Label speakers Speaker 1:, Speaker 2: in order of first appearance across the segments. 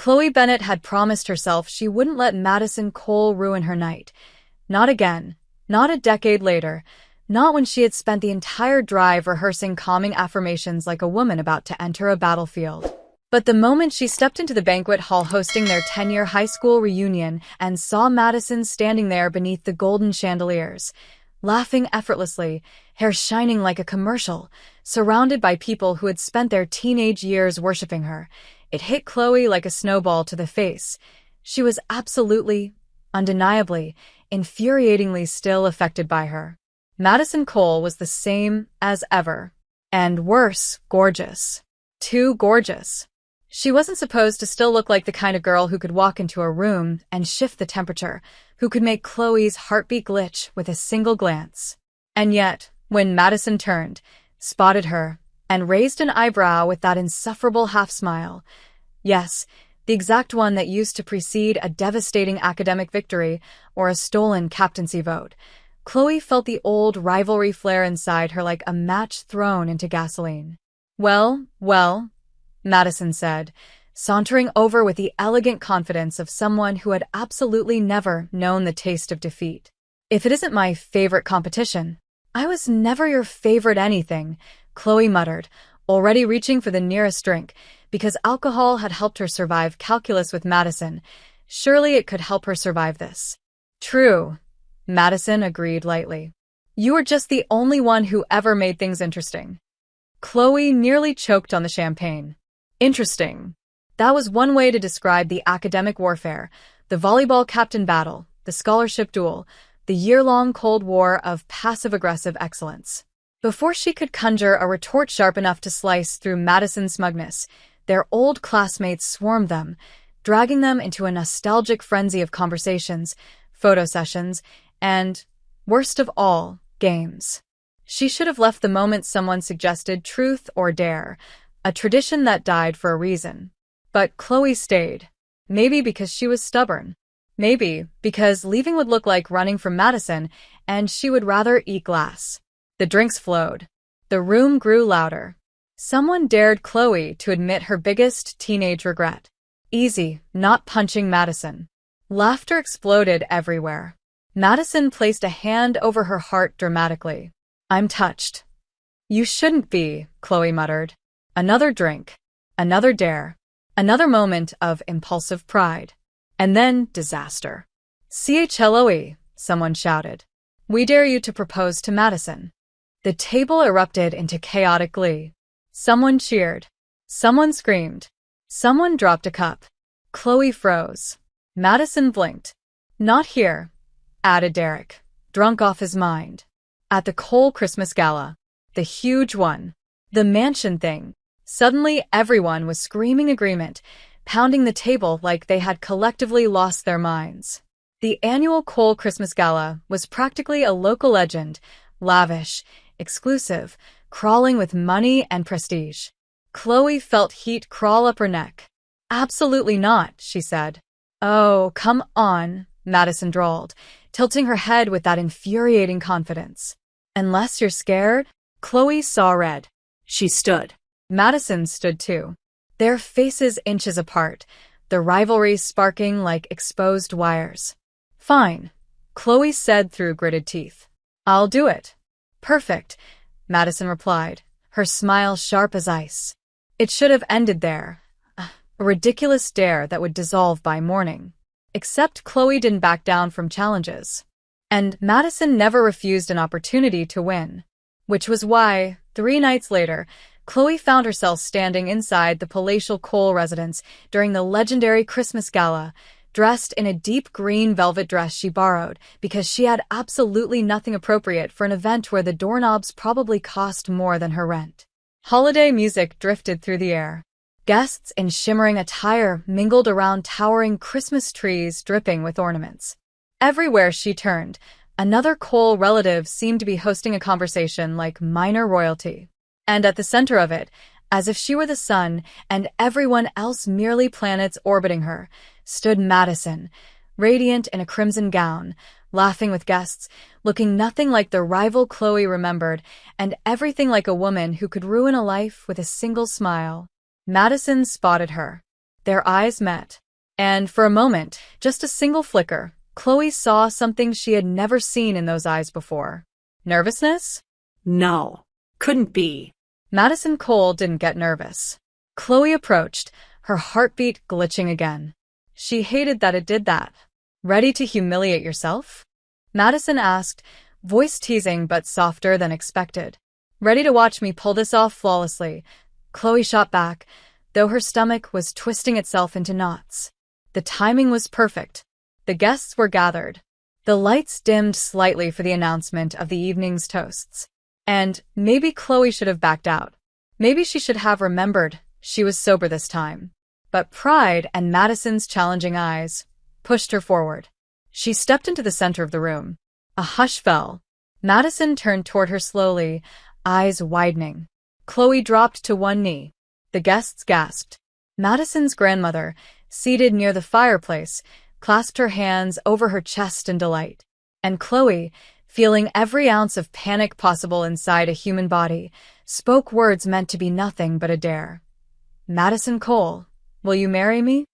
Speaker 1: Chloe Bennet had promised herself she wouldn't let Madison Cole ruin her night. Not again. Not a decade later. Not when she had spent the entire drive rehearsing calming affirmations like a woman about to enter a battlefield. But the moment she stepped into the banquet hall hosting their 10-year high school reunion and saw Madison standing there beneath the golden chandeliers, laughing effortlessly, hair shining like a commercial, surrounded by people who had spent their teenage years worshiping her, it hit Chloe like a snowball to the face. She was absolutely, undeniably, infuriatingly still affected by her. Madison Cole was the same as ever. And worse, gorgeous. Too gorgeous. She wasn't supposed to still look like the kind of girl who could walk into a room and shift the temperature, who could make Chloe's heartbeat glitch with a single glance. And yet, when Madison turned, spotted her, and raised an eyebrow with that insufferable half-smile, yes, the exact one that used to precede a devastating academic victory or a stolen captaincy vote, Chloe felt the old rivalry flare inside her like a match thrown into gasoline. Well, Madison said, sauntering over with the elegant confidence of someone who had absolutely never known the taste of defeat. If it isn't my favorite competition, I was never your favorite anything, Chloe muttered, already reaching for the nearest drink, because alcohol had helped her survive calculus with Madison. Surely it could help her survive this. True, Madison agreed lightly. You were just the only one who ever made things interesting. Chloe nearly choked on the champagne. Interesting. That was one way to describe the academic warfare, the volleyball captain battle, the scholarship duel, the year-long Cold War of passive-aggressive excellence. Before she could conjure a retort sharp enough to slice through Madison's smugness, their old classmates swarmed them, dragging them into a nostalgic frenzy of conversations, photo sessions, and, worst of all, games. She should have left the moment someone suggested truth or dare, a tradition that died for a reason. But Chloe stayed. Maybe because she was stubborn. Maybe because leaving would look like running from Madison, and she would rather eat glass. The drinks flowed. The room grew louder. Someone dared Chloe to admit her biggest teenage regret. Easy, not punching Madison. Laughter exploded everywhere. Madison placed a hand over her heart dramatically. I'm touched. You shouldn't be, Chloe muttered. Another drink. Another dare. Another moment of impulsive pride. And then disaster. CHLOE, someone shouted. We dare you to propose to Madison. The table erupted into chaotic glee. Someone cheered. Someone screamed. Someone dropped a cup. Chloe froze. Madison blinked. Not here, added Derek, drunk off his mind. At the Cole Christmas Gala. The huge one. The mansion thing. Suddenly everyone was screaming agreement, pounding the table like they had collectively lost their minds. The annual Cole Christmas Gala was practically a local legend, lavish, exclusive, crawling with money and prestige. Chloe felt heat crawl up her neck. Absolutely not, she said. Oh, come on, Madison drawled, tilting her head with that infuriating confidence. Unless you're scared? Chloe saw red. She stood. Madison stood too. Their faces inches apart, the rivalry sparking like exposed wires. Fine, Chloe said through gritted teeth. I'll do it. Perfect, Madison replied, her smile sharp as ice. It should have ended there. A ridiculous dare that would dissolve by morning. Except Chloe didn't back down from challenges. And Madison never refused an opportunity to win. Which was why, 3 nights later, Chloe found herself standing inside the palatial Cole residence during the legendary Christmas Gala, dressed in a deep green velvet dress she borrowed because she had absolutely nothing appropriate for an event where the doorknobs probably cost more than her rent. Holiday music drifted through the air. Guests in shimmering attire mingled around towering Christmas trees dripping with ornaments. Everywhere she turned, another Cole relative seemed to be hosting a conversation like minor royalty. And at the center of it, as if she were the sun and everyone else merely planets orbiting her, stood Madison, radiant in a crimson gown, laughing with guests, looking nothing like the rival Chloe remembered, and everything like a woman who could ruin a life with a single smile. Madison spotted her. Their eyes met. And for a moment, just a single flicker, Chloe saw something she had never seen in those eyes before. Nervousness?
Speaker 2: No, couldn't be.
Speaker 1: Madison Cole didn't get nervous. Chloe approached, her heartbeat glitching again. She hated that it did that. Ready to humiliate yourself? Madison asked, voice teasing but softer than expected. Ready to watch me pull this off flawlessly? Chloe shot back, though her stomach was twisting itself into knots. The timing was perfect. The guests were gathered. The lights dimmed slightly for the announcement of the evening's toasts. And maybe Chloe should have backed out. Maybe she should have remembered she was sober this time. But pride and Madison's challenging eyes pushed her forward. She stepped into the center of the room. A hush fell. Madison turned toward her slowly, eyes widening. Chloe dropped to one knee. The guests gasped. Madison's grandmother, seated near the fireplace, clasped her hands over her chest in delight. And Chloe, feeling every ounce of panic possible inside a human body, spoke words meant to be nothing but a dare. Madison Cole, will you marry me?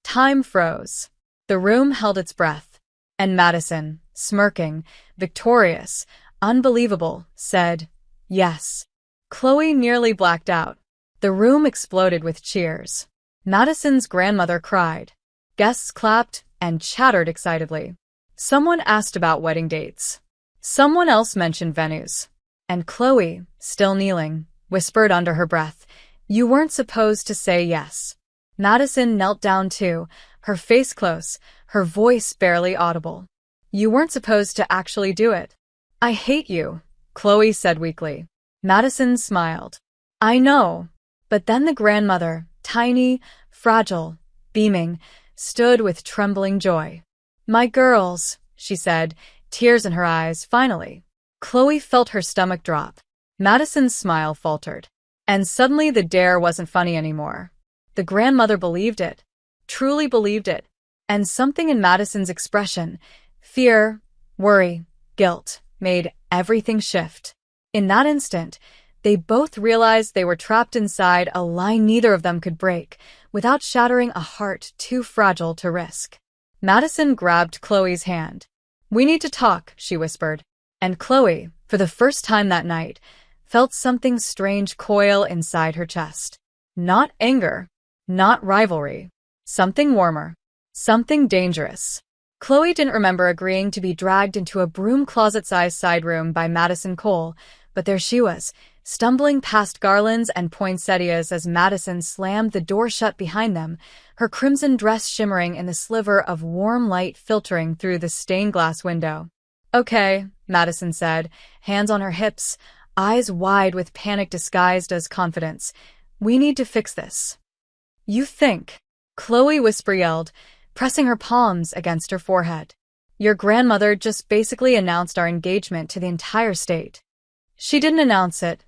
Speaker 1: Time froze. The room held its breath. And Madison, smirking, victorious, unbelievable, said, yes. Chloe nearly blacked out. The room exploded with cheers. Madison's grandmother cried. Guests clapped and chattered excitedly. Someone asked about wedding dates. Someone else mentioned venues. And Chloe, still kneeling, whispered under her breath, you weren't supposed to say yes. Madison knelt down too, her face close, her voice barely audible. You weren't supposed to actually do it. I hate you, Chloe said weakly. Madison smiled. I know. But then the grandmother, tiny, fragile, beaming, stood with trembling joy. My girls, she said, tears in her eyes, finally. Chloe felt her stomach drop. Madison's smile faltered. And suddenly the dare wasn't funny anymore. The grandmother believed it, truly believed it. And something in Madison's expression, fear, worry, guilt, made everything shift. In that instant, they both realized they were trapped inside a lie neither of them could break, without shattering a heart too fragile to risk. Madison grabbed Chloe's hand. We need to talk, she whispered. And Chloe, for the first time that night, felt something strange coil inside her chest. Not anger, not rivalry. Something warmer. Something dangerous. Chloe didn't remember agreeing to be dragged into a broom closet-sized side room by Madison Cole, but there she was, stumbling past garlands and poinsettias as Madison slammed the door shut behind them, her crimson dress shimmering in the sliver of warm light filtering through the stained glass window. Okay, Madison said, hands on her hips, eyes wide with panic disguised as confidence. We need to fix this. You think? Chloe whisper yelled, pressing her palms against her forehead. Your grandmother just basically announced our engagement to the entire state. She didn't announce it,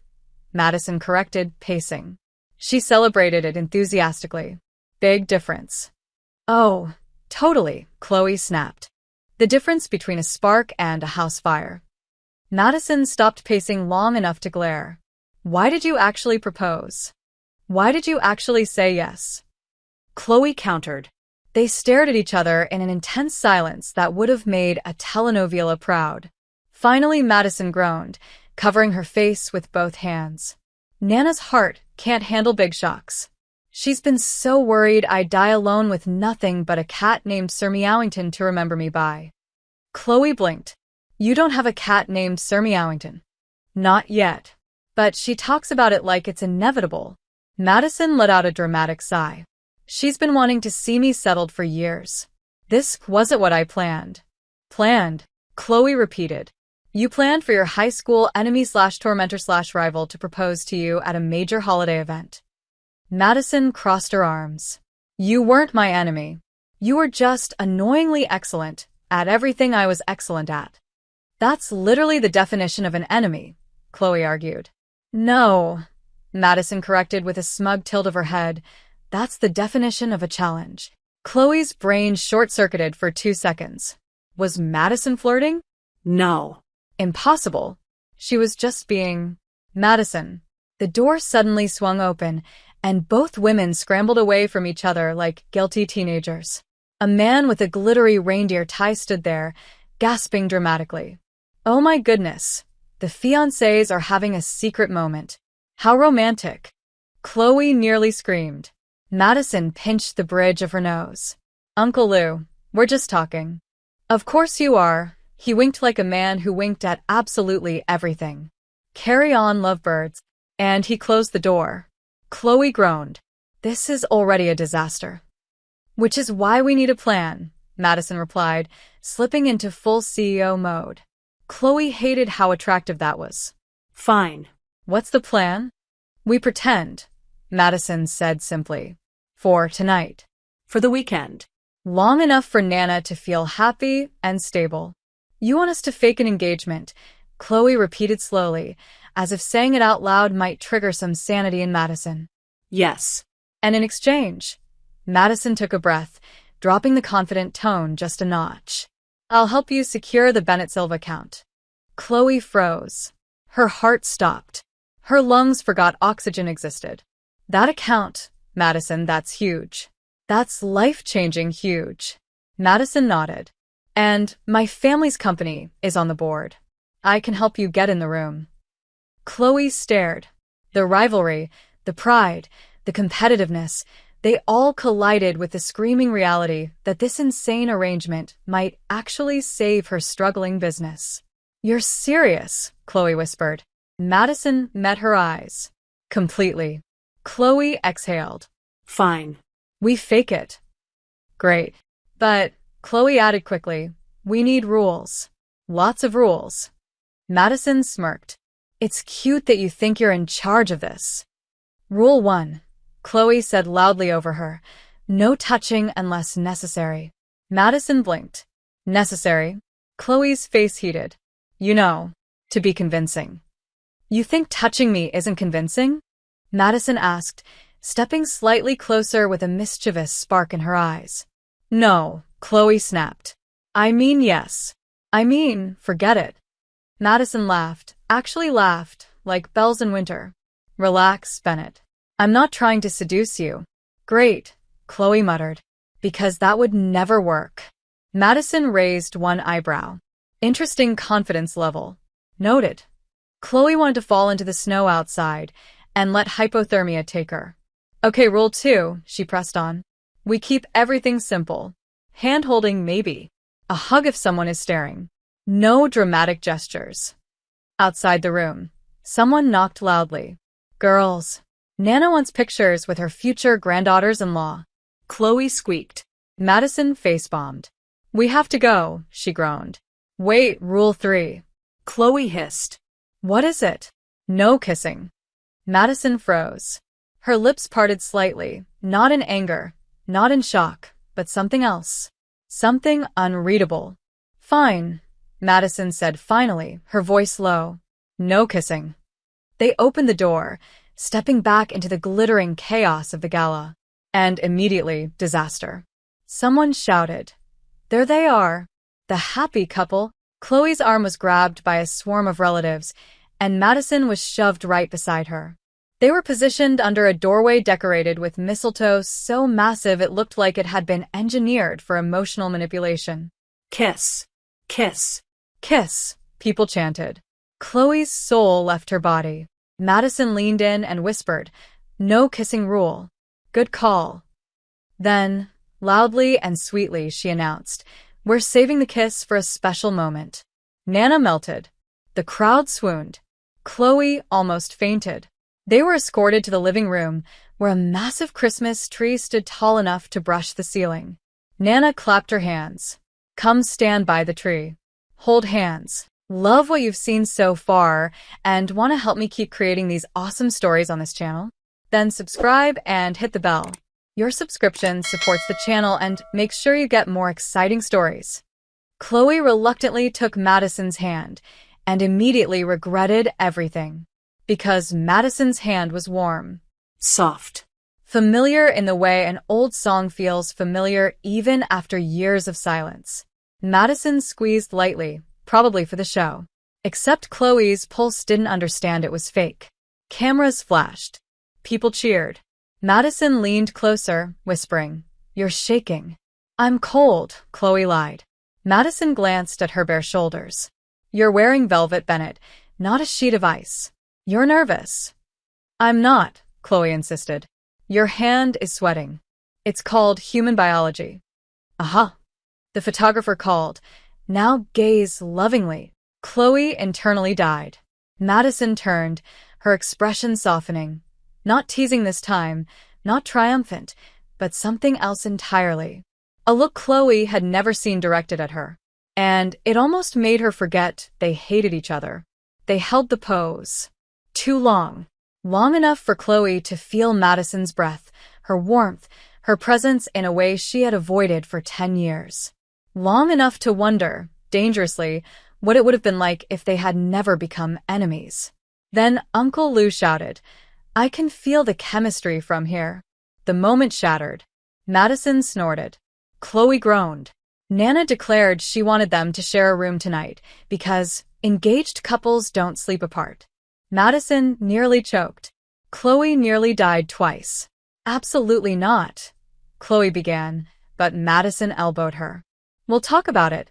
Speaker 1: Madison corrected, pacing. She celebrated it enthusiastically. Big difference. Oh, totally, Chloe snapped. The difference between a spark and a house fire. Madison stopped pacing long enough to glare. Why did you actually propose? Why did you actually say yes? Chloe countered. They stared at each other in an intense silence that would have made a telenovela proud. Finally, Madison groaned, covering her face with both hands. Nana's heart can't handle big shocks. She's been so worried I'd die alone with nothing but a cat named Sir Meowington to remember me by. Chloe blinked. You don't have a cat named Sir Meowington. Not yet. But she talks about it like it's inevitable. Madison let out a dramatic sigh. She's been wanting to see me settled for years. This wasn't what I planned. Planned, Chloe repeated. You planned for your high school enemy/tormentor/rival to propose to you at a major holiday event. Madison crossed her arms. You weren't my enemy. You were just annoyingly excellent at everything I was excellent at. That's literally the definition of an enemy, Chloe argued. No, Madison corrected with a smug tilt of her head. That's the definition of a challenge. Chloe's brain short-circuited for 2 seconds. Was Madison flirting? No. Impossible. She was just being Madison. The door suddenly swung open, and both women scrambled away from each other like guilty teenagers. A man with a glittery reindeer tie stood there, gasping dramatically. Oh my goodness, the fiancés are having a secret moment. How romantic. Chloe nearly screamed. Madison pinched the bridge of her nose. Uncle Lou, we're just talking. Of course you are. He winked like a man who winked at absolutely everything. Carry on, lovebirds. And he closed the door. Chloe groaned. This is already a disaster. Which is why we need a plan, Madison replied, slipping into full CEO mode. Chloe hated how attractive that was.
Speaker 2: Fine.
Speaker 1: What's the plan? We pretend, Madison said simply. For tonight.
Speaker 2: For the weekend.
Speaker 1: Long enough for Nana to feel happy and stable. You want us to fake an engagement, Chloe repeated slowly, as if saying it out loud might trigger some sanity in Madison.
Speaker 2: Yes.
Speaker 1: And in exchange, Madison took a breath, dropping the confident tone just a notch. I'll help you secure the Bennett Silva account. Chloe froze. Her heart stopped. Her lungs forgot oxygen existed. That account, Madison, that's huge. That's life-changing huge. Madison nodded. And my family's company is on the board. I can help you get in the room. Chloe stared. The rivalry, the pride, the competitiveness, they all collided with the screaming reality that this insane arrangement might actually save her struggling business. You're serious, Chloe whispered. Madison met her eyes. Completely. Chloe exhaled.
Speaker 2: Fine.
Speaker 1: We fake it. Great. But, Chloe added quickly, we need rules. Lots of rules. Madison smirked. It's cute that you think you're in charge of this. Rule 1. Chloe said loudly over her. No touching unless necessary. Madison blinked. Necessary? Chloe's face heated. You know, to be convincing. You think touching me isn't convincing? Madison asked, stepping slightly closer with a mischievous spark in her eyes. No, Chloe snapped. I mean yes. I mean, forget it. Madison laughed, actually laughed, like bells in winter. Relax, Bennett. I'm not trying to seduce you. Great, Chloe muttered. Because that would never work. Madison raised one eyebrow. Interesting confidence level. Noted. Chloe wanted to fall into the snow outside and let hypothermia take her. Okay, rule 2, she pressed on. We keep everything simple. Hand-holding maybe. A hug if someone is staring. No dramatic gestures. Outside the room, someone knocked loudly. Girls. Nana wants pictures with her future granddaughters-in-law.
Speaker 2: Chloe squeaked.
Speaker 1: Madison face-bombed. We have to go, she groaned. Wait, rule 3.
Speaker 2: Chloe hissed.
Speaker 1: What is it? No kissing. Madison froze. Her lips parted slightly, not in anger, not in shock, but something else. Something unreadable. Fine, Madison said finally, her voice low. No kissing. They opened the door, stepping back into the glittering chaos of the gala. And immediately, disaster. Someone shouted. There they are. The happy couple. Chloe's arm was grabbed by a swarm of relatives, and Madison was shoved right beside her. They were positioned under a doorway decorated with mistletoe so massive it looked like it had been engineered for emotional manipulation.
Speaker 2: Kiss. Kiss.
Speaker 1: Kiss, people chanted. Chloe's soul left her body. Madison leaned in and whispered, no kissing rule. Good call. Then, loudly and sweetly, she announced, we're saving the kiss for a special moment. Nana melted. The crowd swooned. Chloe almost fainted. They were escorted to the living room, where a massive Christmas tree stood tall enough to brush the ceiling. Nana clapped her hands. Come stand by the tree. Hold hands. Love what you've seen so far, and want to help me keep creating these awesome stories on this channel? Then subscribe and hit the bell. Your subscription supports the channel and makes sure you get more exciting stories. Chloe reluctantly took Madison's hand and immediately regretted everything. Because Madison's hand was warm.
Speaker 2: Soft.
Speaker 1: Familiar in the way an old song feels familiar even after years of silence. Madison squeezed lightly, probably for the show. Except Chloe's pulse didn't understand it was fake. Cameras flashed. People cheered. Madison leaned closer, whispering, "You're shaking." "I'm cold," Chloe lied. Madison glanced at her bare shoulders. "You're wearing velvet, Bennett, not a sheet of ice. You're nervous." "I'm not," Chloe insisted. "Your hand is sweating. It's called human biology." "Aha." The photographer called. "Now gaze lovingly." Chloe internally died. Madison turned, her expression softening. Not teasing this time, not triumphant, but something else entirely. A look Chloe had never seen directed at her. And it almost made her forget they hated each other. They held the pose. Too long. Long enough for Chloe to feel Madison's breath, her warmth, her presence in a way she had avoided for 10 years. Long enough to wonder, dangerously, what it would have been like if they had never become enemies. Then Uncle Lou shouted, "I can feel the chemistry from here." The moment shattered. Madison snorted. Chloe groaned. Nana declared she wanted them to share a room tonight because engaged couples don't sleep apart. Madison nearly choked. Chloe nearly died twice. "Absolutely not," Chloe began, but Madison elbowed her. "We'll talk about it,"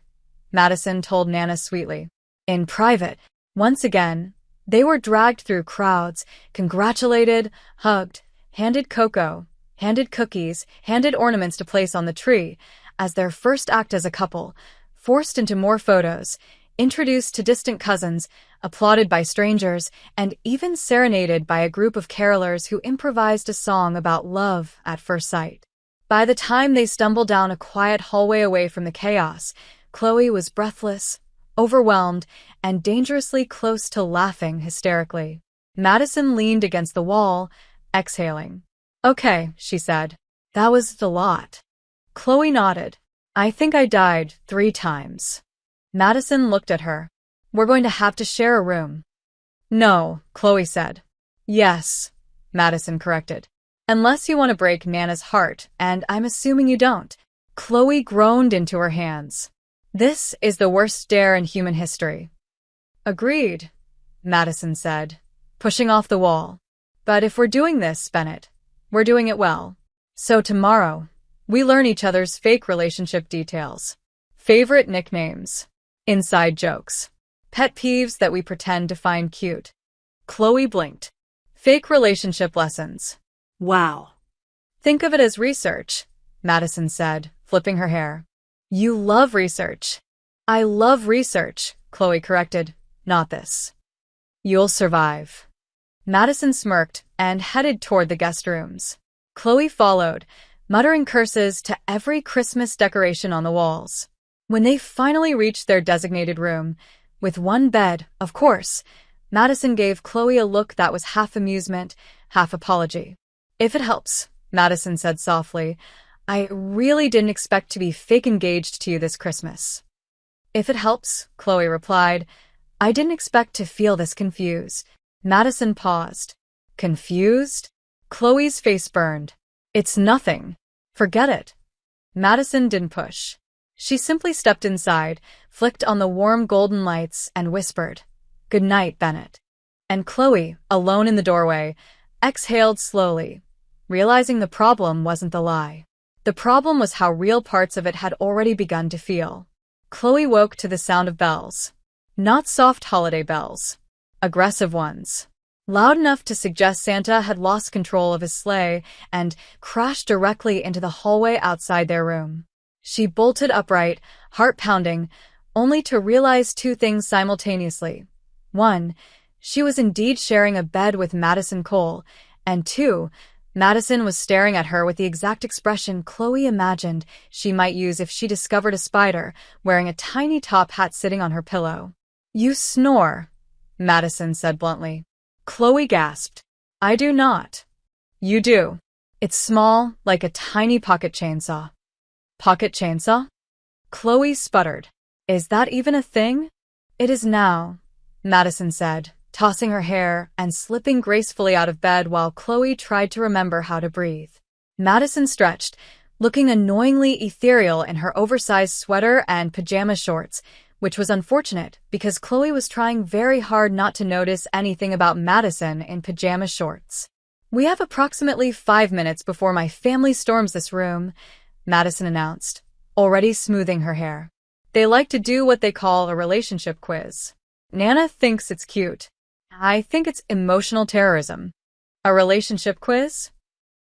Speaker 1: Madison told Nana sweetly. In private, once again, they were dragged through crowds, congratulated, hugged, handed cocoa, handed cookies, handed ornaments to place on the tree, as their first act as a couple, forced into more photos, introduced to distant cousins, applauded by strangers, and even serenaded by a group of carolers who improvised a song about love at first sight. By the time they stumbled down a quiet hallway away from the chaos, Chloe was breathless, overwhelmed, and dangerously close to laughing hysterically. Madison leaned against the wall, exhaling. "Okay," she said. "That was a lot." Chloe nodded. "I think I died 3 times. Madison looked at her. "We're going to have to share a room." "No," Chloe said. "Yes," Madison corrected. "Unless you want to break Nana's heart, and I'm assuming you don't." Chloe groaned into her hands. "This is the worst dare in human history." "Agreed," Madison said, pushing off the wall. "But if we're doing this, Bennett, we're doing it well. So tomorrow, we learn each other's fake relationship details. Favorite nicknames. Inside jokes. Pet peeves that we pretend to find cute." Chloe blinked. "Fake relationship lessons."
Speaker 2: Wow.
Speaker 1: "Think of it as research," Madison said, flipping her hair. "You love research." "I love research," Chloe corrected. "Not this." "You'll survive." Madison smirked and headed toward the guest rooms. Chloe followed, muttering curses to every Christmas decoration on the walls. When they finally reached their designated room, with one bed, of course, Madison gave Chloe a look that was half amusement, half apology. "If it helps," Madison said softly, "I really didn't expect to be fake engaged to you this Christmas." "If it helps," Chloe replied, "I didn't expect to feel this confused." Madison paused. "Confused?" Chloe's face burned. "It's nothing. Forget it." Madison didn't push. She simply stepped inside, flicked on the warm golden lights, and whispered, "Good night, Bennett." And Chloe, alone in the doorway, exhaled slowly, realizing the problem wasn't the lie. The problem was how real parts of it had already begun to feel. Chloe woke to the sound of bells. Not soft holiday bells. Aggressive ones. Loud enough to suggest Santa had lost control of his sleigh and crashed directly into the hallway outside their room. She bolted upright, heart pounding, only to realize 2 things simultaneously. 1, she was indeed sharing a bed with Madison Cole, and 2, Madison was staring at her with the exact expression Chloe imagined she might use if she discovered a spider wearing a tiny top hat sitting on her pillow. "You snore," Madison said bluntly. Chloe gasped. "I do not." "You do. It's small, like a tiny pocket chainsaw." "Pocket chainsaw?" Chloe sputtered. "Is that even a thing?" "It is now," Madison said, tossing her hair and slipping gracefully out of bed while Chloe tried to remember how to breathe. Madison stretched, looking annoyingly ethereal in her oversized sweater and pajama shorts, which was unfortunate because Chloe was trying very hard not to notice anything about Madison in pajama shorts. We have approximately 5 minutes before my family storms this room, Madison announced, already smoothing her hair. They like to do what they call a relationship quiz. Nana thinks it's cute. I think it's emotional terrorism. A relationship quiz?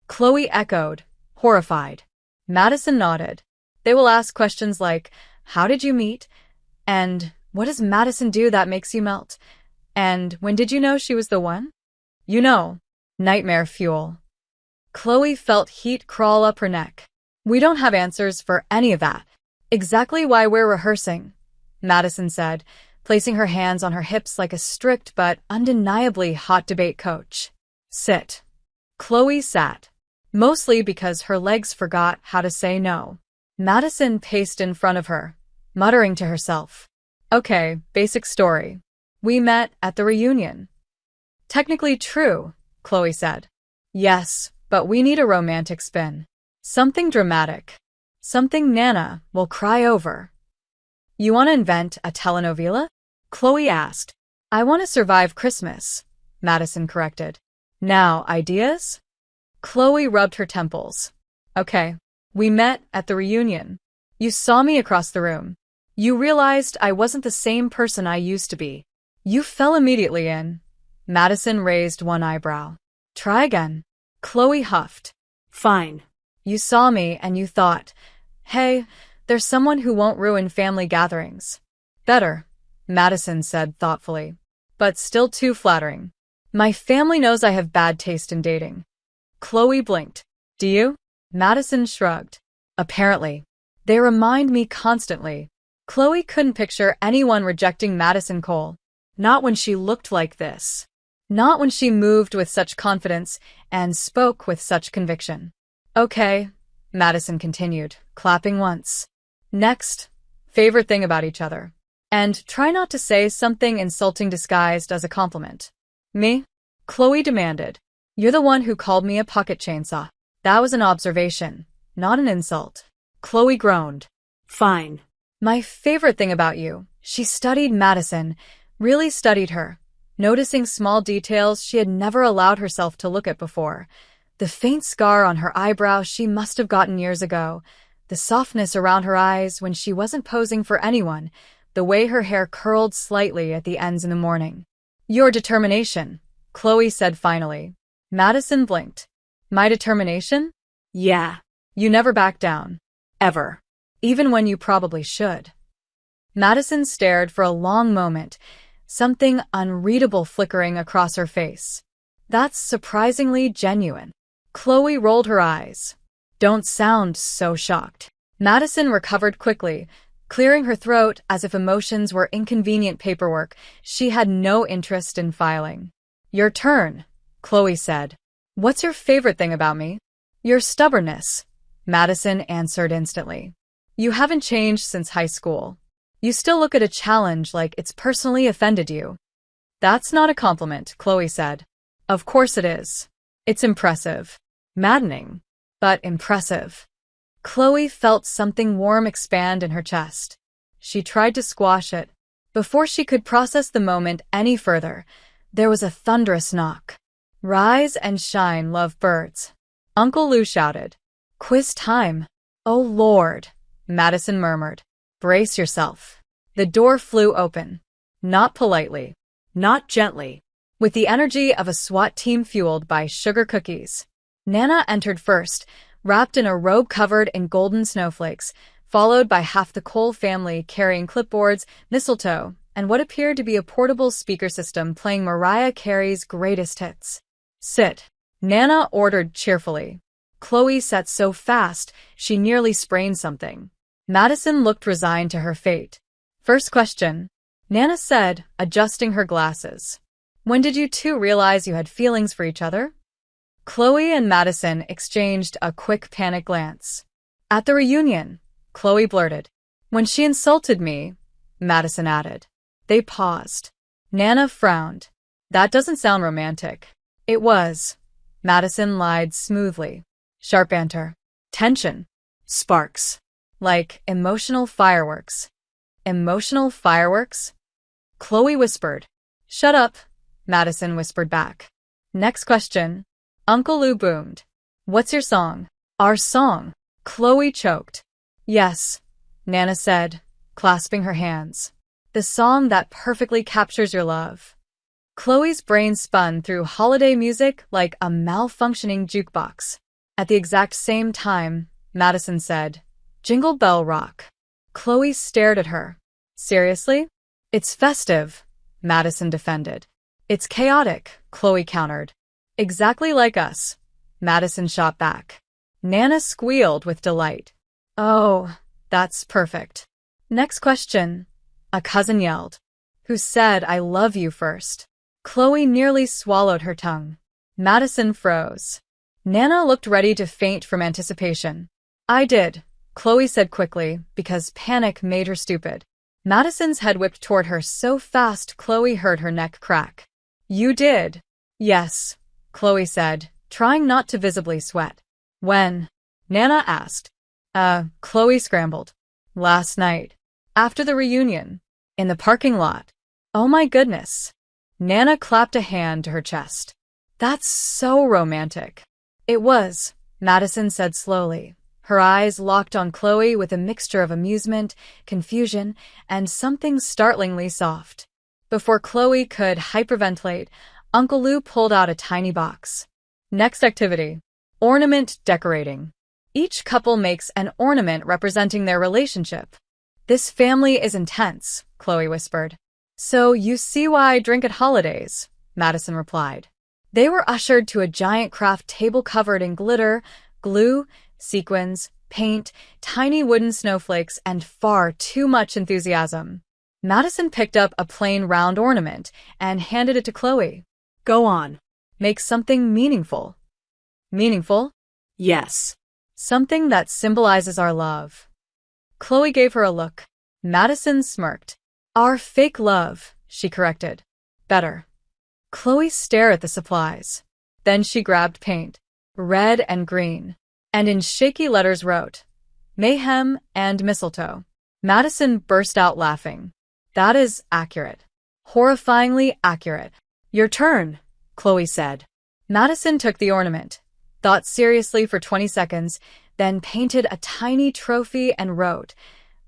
Speaker 1: Chloe echoed, horrified. Madison nodded. They will ask questions like, how did you meet? And what does Madison do that makes you melt? And when did you know she was the one? You know, nightmare fuel. Chloe felt heat crawl up her neck. We don't have answers for any of that. Exactly why we're rehearsing, Madison said, placing her hands on her hips like a strict but undeniably hot debate coach. Sit. Chloe sat, mostly because her legs forgot how to say no. Madison paced in front of her, muttering to herself. Okay, basic story. We met at the reunion. Technically true, Chloe said. Yes, but we need a romantic spin. Something dramatic. Something Nana will cry over. You want to invent a telenovela? Chloe asked. I want to survive Christmas, Madison corrected. Now, ideas? Chloe rubbed her temples. Okay, we met at the reunion. You saw me across the room. You realized I wasn't the same person I used to be. You fell immediately in. Madison raised one eyebrow. Try again. Chloe huffed.
Speaker 2: Fine.
Speaker 1: You saw me and you thought, hey, there's someone who won't ruin family gatherings. Better, Madison said thoughtfully, but still too flattering. My family knows I have bad taste in dating. Chloe blinked. Do you? Madison shrugged. Apparently. They remind me constantly. Chloe couldn't picture anyone rejecting Madison Cole. Not when she looked like this. Not when she moved with such confidence and spoke with such conviction. Okay, Madison continued, clapping once. Next, favorite thing about each other. And try not to say something insulting disguised as a compliment. Me? Chloe demanded. You're the one who called me a pocket chainsaw. That was an observation, not an insult. Chloe groaned.
Speaker 2: Fine.
Speaker 1: My favorite thing about you. She studied Madison, really studied her, noticing small details she had never allowed herself to look at before. The faint scar on her eyebrow she must have gotten years ago, the softness around her eyes when she wasn't posing for anyone, the way her hair curled slightly at the ends in the morning. Your determination, Chloe said finally. Madison blinked. My determination?
Speaker 2: Yeah.
Speaker 1: You never back down.
Speaker 2: Ever.
Speaker 1: Even when you probably should. Madison stared for a long moment, something unreadable flickering across her face. That's surprisingly genuine. Chloe rolled her eyes. Don't sound so shocked. Madison recovered quickly, clearing her throat as if emotions were inconvenient paperwork she had no interest in filing. Your turn, Chloe said. What's your favorite thing about me? Your stubbornness, Madison answered instantly. You haven't changed since high school. You still look at a challenge like it's personally offended you. That's not a compliment, Chloe said. Of course it is. It's impressive. Maddening, but impressive. Chloe felt something warm expand in her chest. She tried to squash it. Before she could process the moment any further, there was a thunderous knock. Rise and shine, lovebirds. Uncle Lou shouted. Quiz time. Oh Lord, Madison murmured. Brace yourself. The door flew open. Not politely. Not gently. With the energy of a SWAT team fueled by sugar cookies. Nana entered first, wrapped in a robe covered in golden snowflakes, followed by half the Cole family carrying clipboards, mistletoe, and what appeared to be a portable speaker system playing Mariah Carey's greatest hits. Sit. Nana ordered cheerfully. Chloe sat so fast, she nearly sprained something. Madison looked resigned to her fate. First question, Nana said, adjusting her glasses. When did you two realize you had feelings for each other? Chloe and Madison exchanged a quick panic glance. At the reunion, Chloe blurted. When she insulted me, Madison added. They paused. Nana frowned. That doesn't sound romantic. It was. Madison lied smoothly. Sharp banter. Tension. Sparks. Like emotional fireworks. Emotional fireworks? Chloe whispered. Shut up, Madison whispered back. Next question. Uncle Lou boomed. What's your song? Our song. Chloe choked. Yes, Nana said, clasping her hands. The song that perfectly captures your love. Chloe's brain spun through holiday music like a malfunctioning jukebox. At the exact same time, Madison said, Jingle Bell Rock. Chloe stared at her. Seriously? It's festive, Madison defended. It's chaotic, Chloe countered. Exactly like us, Madison shot back. Nana squealed with delight. Oh, that's perfect. Next question, a cousin yelled. Who said I love you first? Chloe nearly swallowed her tongue. Madison froze. Nana looked ready to faint from anticipation. I did, Chloe said quickly, because panic made her stupid. Madison's head whipped toward her so fast Chloe heard her neck crack. You did? Yes, Chloe said, trying not to visibly sweat. When? Nana asked. Chloe scrambled. Last night. After the reunion. In the parking lot. Oh my goodness. Nana clapped a hand to her chest. That's so romantic. It was, Madison said slowly. Her eyes locked on Chloe with a mixture of amusement, confusion, and something startlingly soft. Before Chloe could hyperventilate, Uncle Lou pulled out a tiny box. Next activity. Ornament decorating. Each couple makes an ornament representing their relationship. This family is intense, Chloe whispered. So you see why I drink at holidays, Madison replied. They were ushered to a giant craft table covered in glitter, glue, sequins, paint, tiny wooden snowflakes, and far too much enthusiasm. Madison picked up a plain round ornament and handed it to Chloe.
Speaker 2: Go on.
Speaker 1: Make something meaningful. Meaningful?
Speaker 2: Yes.
Speaker 1: Something that symbolizes our love. Chloe gave her a look. Madison smirked. Our fake love, she corrected. Better. Chloe stared at the supplies. Then she grabbed paint, red and green, and in shaky letters wrote, Mayhem and Mistletoe. Madison burst out laughing. That is accurate. Horrifyingly accurate. Your turn, Chloe said. Madison took the ornament, thought seriously for 20 seconds, then painted a tiny trophy and wrote,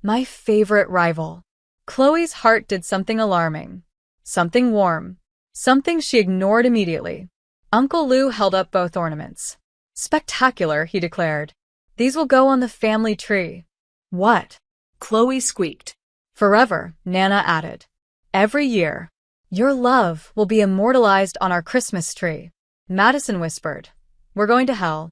Speaker 1: My favorite rival. Chloe's heart did something alarming. Something warm. Something she ignored immediately. Uncle Lou held up both ornaments. Spectacular, he declared. These will go on the family tree. What?
Speaker 2: Chloe squeaked.
Speaker 1: Forever, Nana added. Every year. Your love will be immortalized on our Christmas tree. Madison whispered. We're going to hell.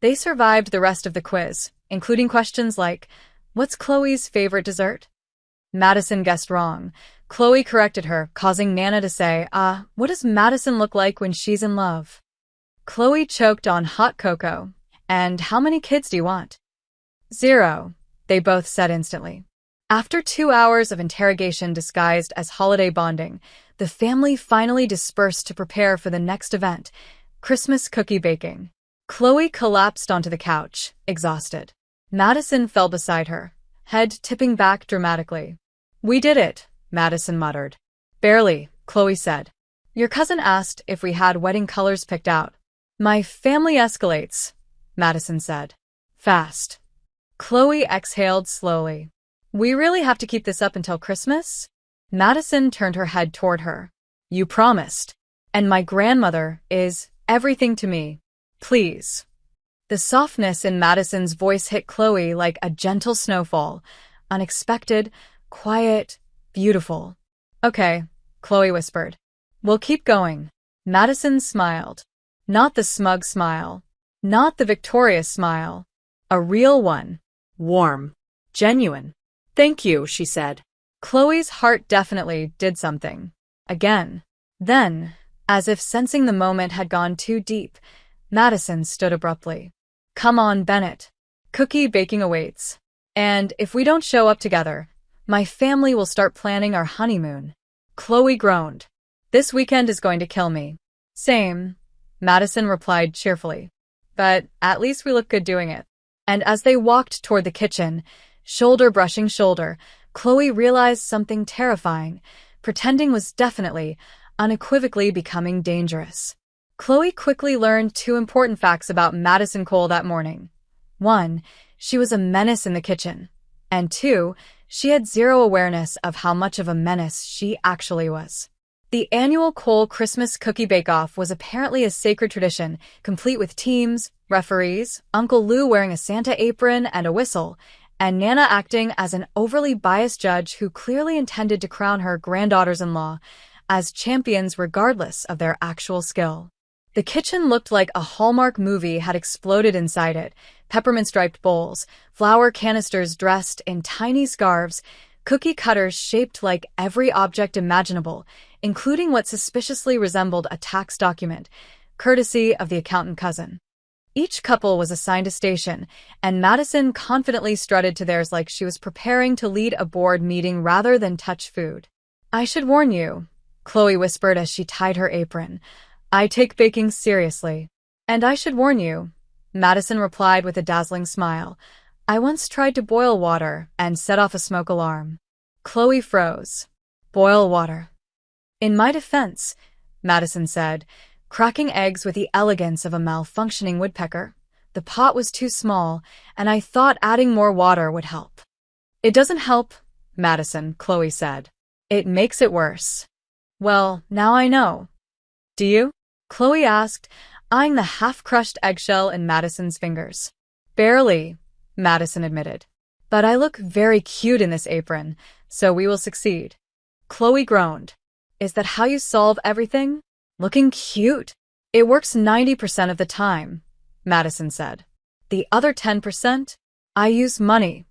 Speaker 1: They survived the rest of the quiz, including questions like, What's Chloe's favorite dessert? Madison guessed wrong. Chloe corrected her, causing Nana to say, what does Madison look like when she's in love? Chloe choked on hot cocoa. And how many kids do you want? 0, they both said instantly. After 2 hours of interrogation disguised as holiday bonding, the family finally dispersed to prepare for the next event, Christmas cookie baking. Chloe collapsed onto the couch, exhausted. Madison fell beside her, head tipping back dramatically. We did it, Madison muttered. Barely, Chloe said. Your cousin asked if we had wedding colors picked out. My family escalates, Madison said. Fast. Chloe exhaled slowly. We really have to keep this up until Christmas? Madison turned her head toward her. You promised. And my grandmother is everything to me. Please. The softness in Madison's voice hit Chloe like a gentle snowfall. Unexpected, quiet, beautiful. Okay, Chloe whispered. We'll keep going. Madison smiled. Not the smug smile. Not the victorious smile. A real one.
Speaker 2: Warm. Genuine. Thank you, she said.
Speaker 1: Chloe's heart definitely did something. Again. Then, as if sensing the moment had gone too deep, Madison stood abruptly. Come on, Bennett. Cookie baking awaits. And if we don't show up together, my family will start planning our honeymoon. Chloe groaned. This weekend is going to kill me. Same, Madison replied cheerfully. But at least we look good doing it. And as they walked toward the kitchen, shoulder brushing shoulder, Chloe realized something terrifying. Pretending was definitely, unequivocally becoming dangerous. Chloe quickly learned two important facts about Madison Cole that morning. 1. She was a menace in the kitchen. And 2. She had zero awareness of how much of a menace she actually was. The annual Cole Christmas Cookie Bake-Off was apparently a sacred tradition, complete with teams, referees, Uncle Lou wearing a Santa apron and a whistle, and Nana acting as an overly biased judge who clearly intended to crown her granddaughters-in-law as champions regardless of their actual skill. The kitchen looked like a Hallmark movie had exploded inside it. Peppermint-striped bowls, flour canisters dressed in tiny scarves, cookie cutters shaped like every object imaginable, including what suspiciously resembled a tax document, courtesy of the accountant cousin. Each couple was assigned a station, and Madison confidently strutted to theirs like she was preparing to lead a board meeting rather than touch food. "I should warn you," Chloe whispered as she tied her apron. "I take baking seriously." "And I should warn you," Madison replied with a dazzling smile. "I once tried to boil water and set off a smoke alarm." Chloe froze. Boil water. "In my defense," Madison said, cracking eggs with the elegance of a malfunctioning woodpecker, "the pot was too small, and I thought adding more water would help." "It doesn't help, Madison," Chloe said. "It makes it worse." "Well, now I know." "Do you?" Chloe asked, eyeing the half-crushed eggshell in Madison's fingers. "Barely," Madison admitted. "But I look very cute in this apron, so we will succeed." Chloe groaned. "Is that how you solve everything? Looking cute?" "It works 90% of the time," Madison said. "The other 10%? I use money."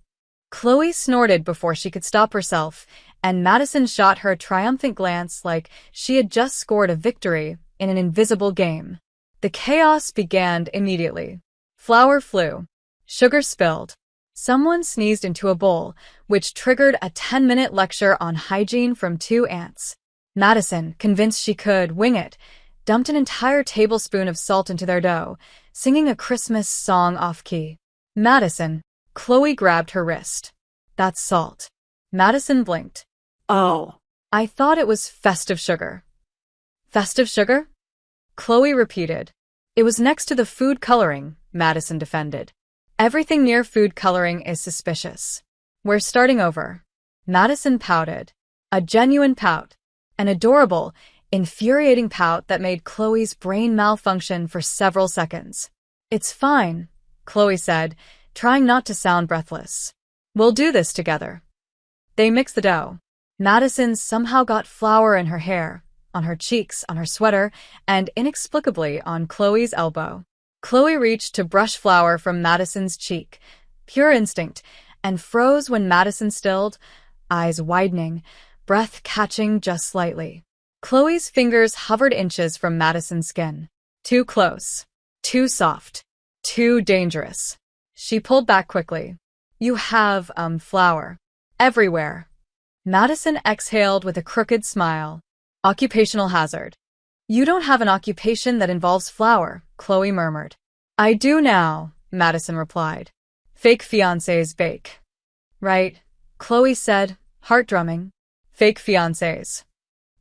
Speaker 1: Chloe snorted before she could stop herself, and Madison shot her a triumphant glance like she had just scored a victory in an invisible game. The chaos began immediately. Flour flew. Sugar spilled. Someone sneezed into a bowl, which triggered a 10-minute lecture on hygiene from two aunts. Madison, convinced she could wing it, dumped an entire tablespoon of salt into their dough, singing a Christmas song off-key. "Madison," Chloe grabbed her wrist. "That's salt." Madison blinked. "Oh, I thought it was festive sugar." "Festive sugar?" Chloe repeated. "It was next to the food coloring," Madison defended. "Everything near food coloring is suspicious. We're starting over." Madison pouted. A genuine pout. An adorable, infuriating pout that made Chloe's brain malfunction for several seconds. "It's fine," Chloe said, trying not to sound breathless. "We'll do this together." They mixed the dough. Madison somehow got flour in her hair, on her cheeks, on her sweater, and inexplicably on Chloe's elbow. Chloe reached to brush flour from Madison's cheek, pure instinct, and froze when Madison stilled, eyes widening, breath catching just slightly. Chloe's fingers hovered inches from Madison's skin. Too close. Too soft. Too dangerous. She pulled back quickly. "You have, flour. Everywhere." Madison exhaled with a crooked smile. "Occupational hazard." "You don't have an occupation that involves flour," Chloe murmured. "I do now," Madison replied. "Fake fiancés bake." "Right," Chloe said, heart drumming. "Fake fiancés."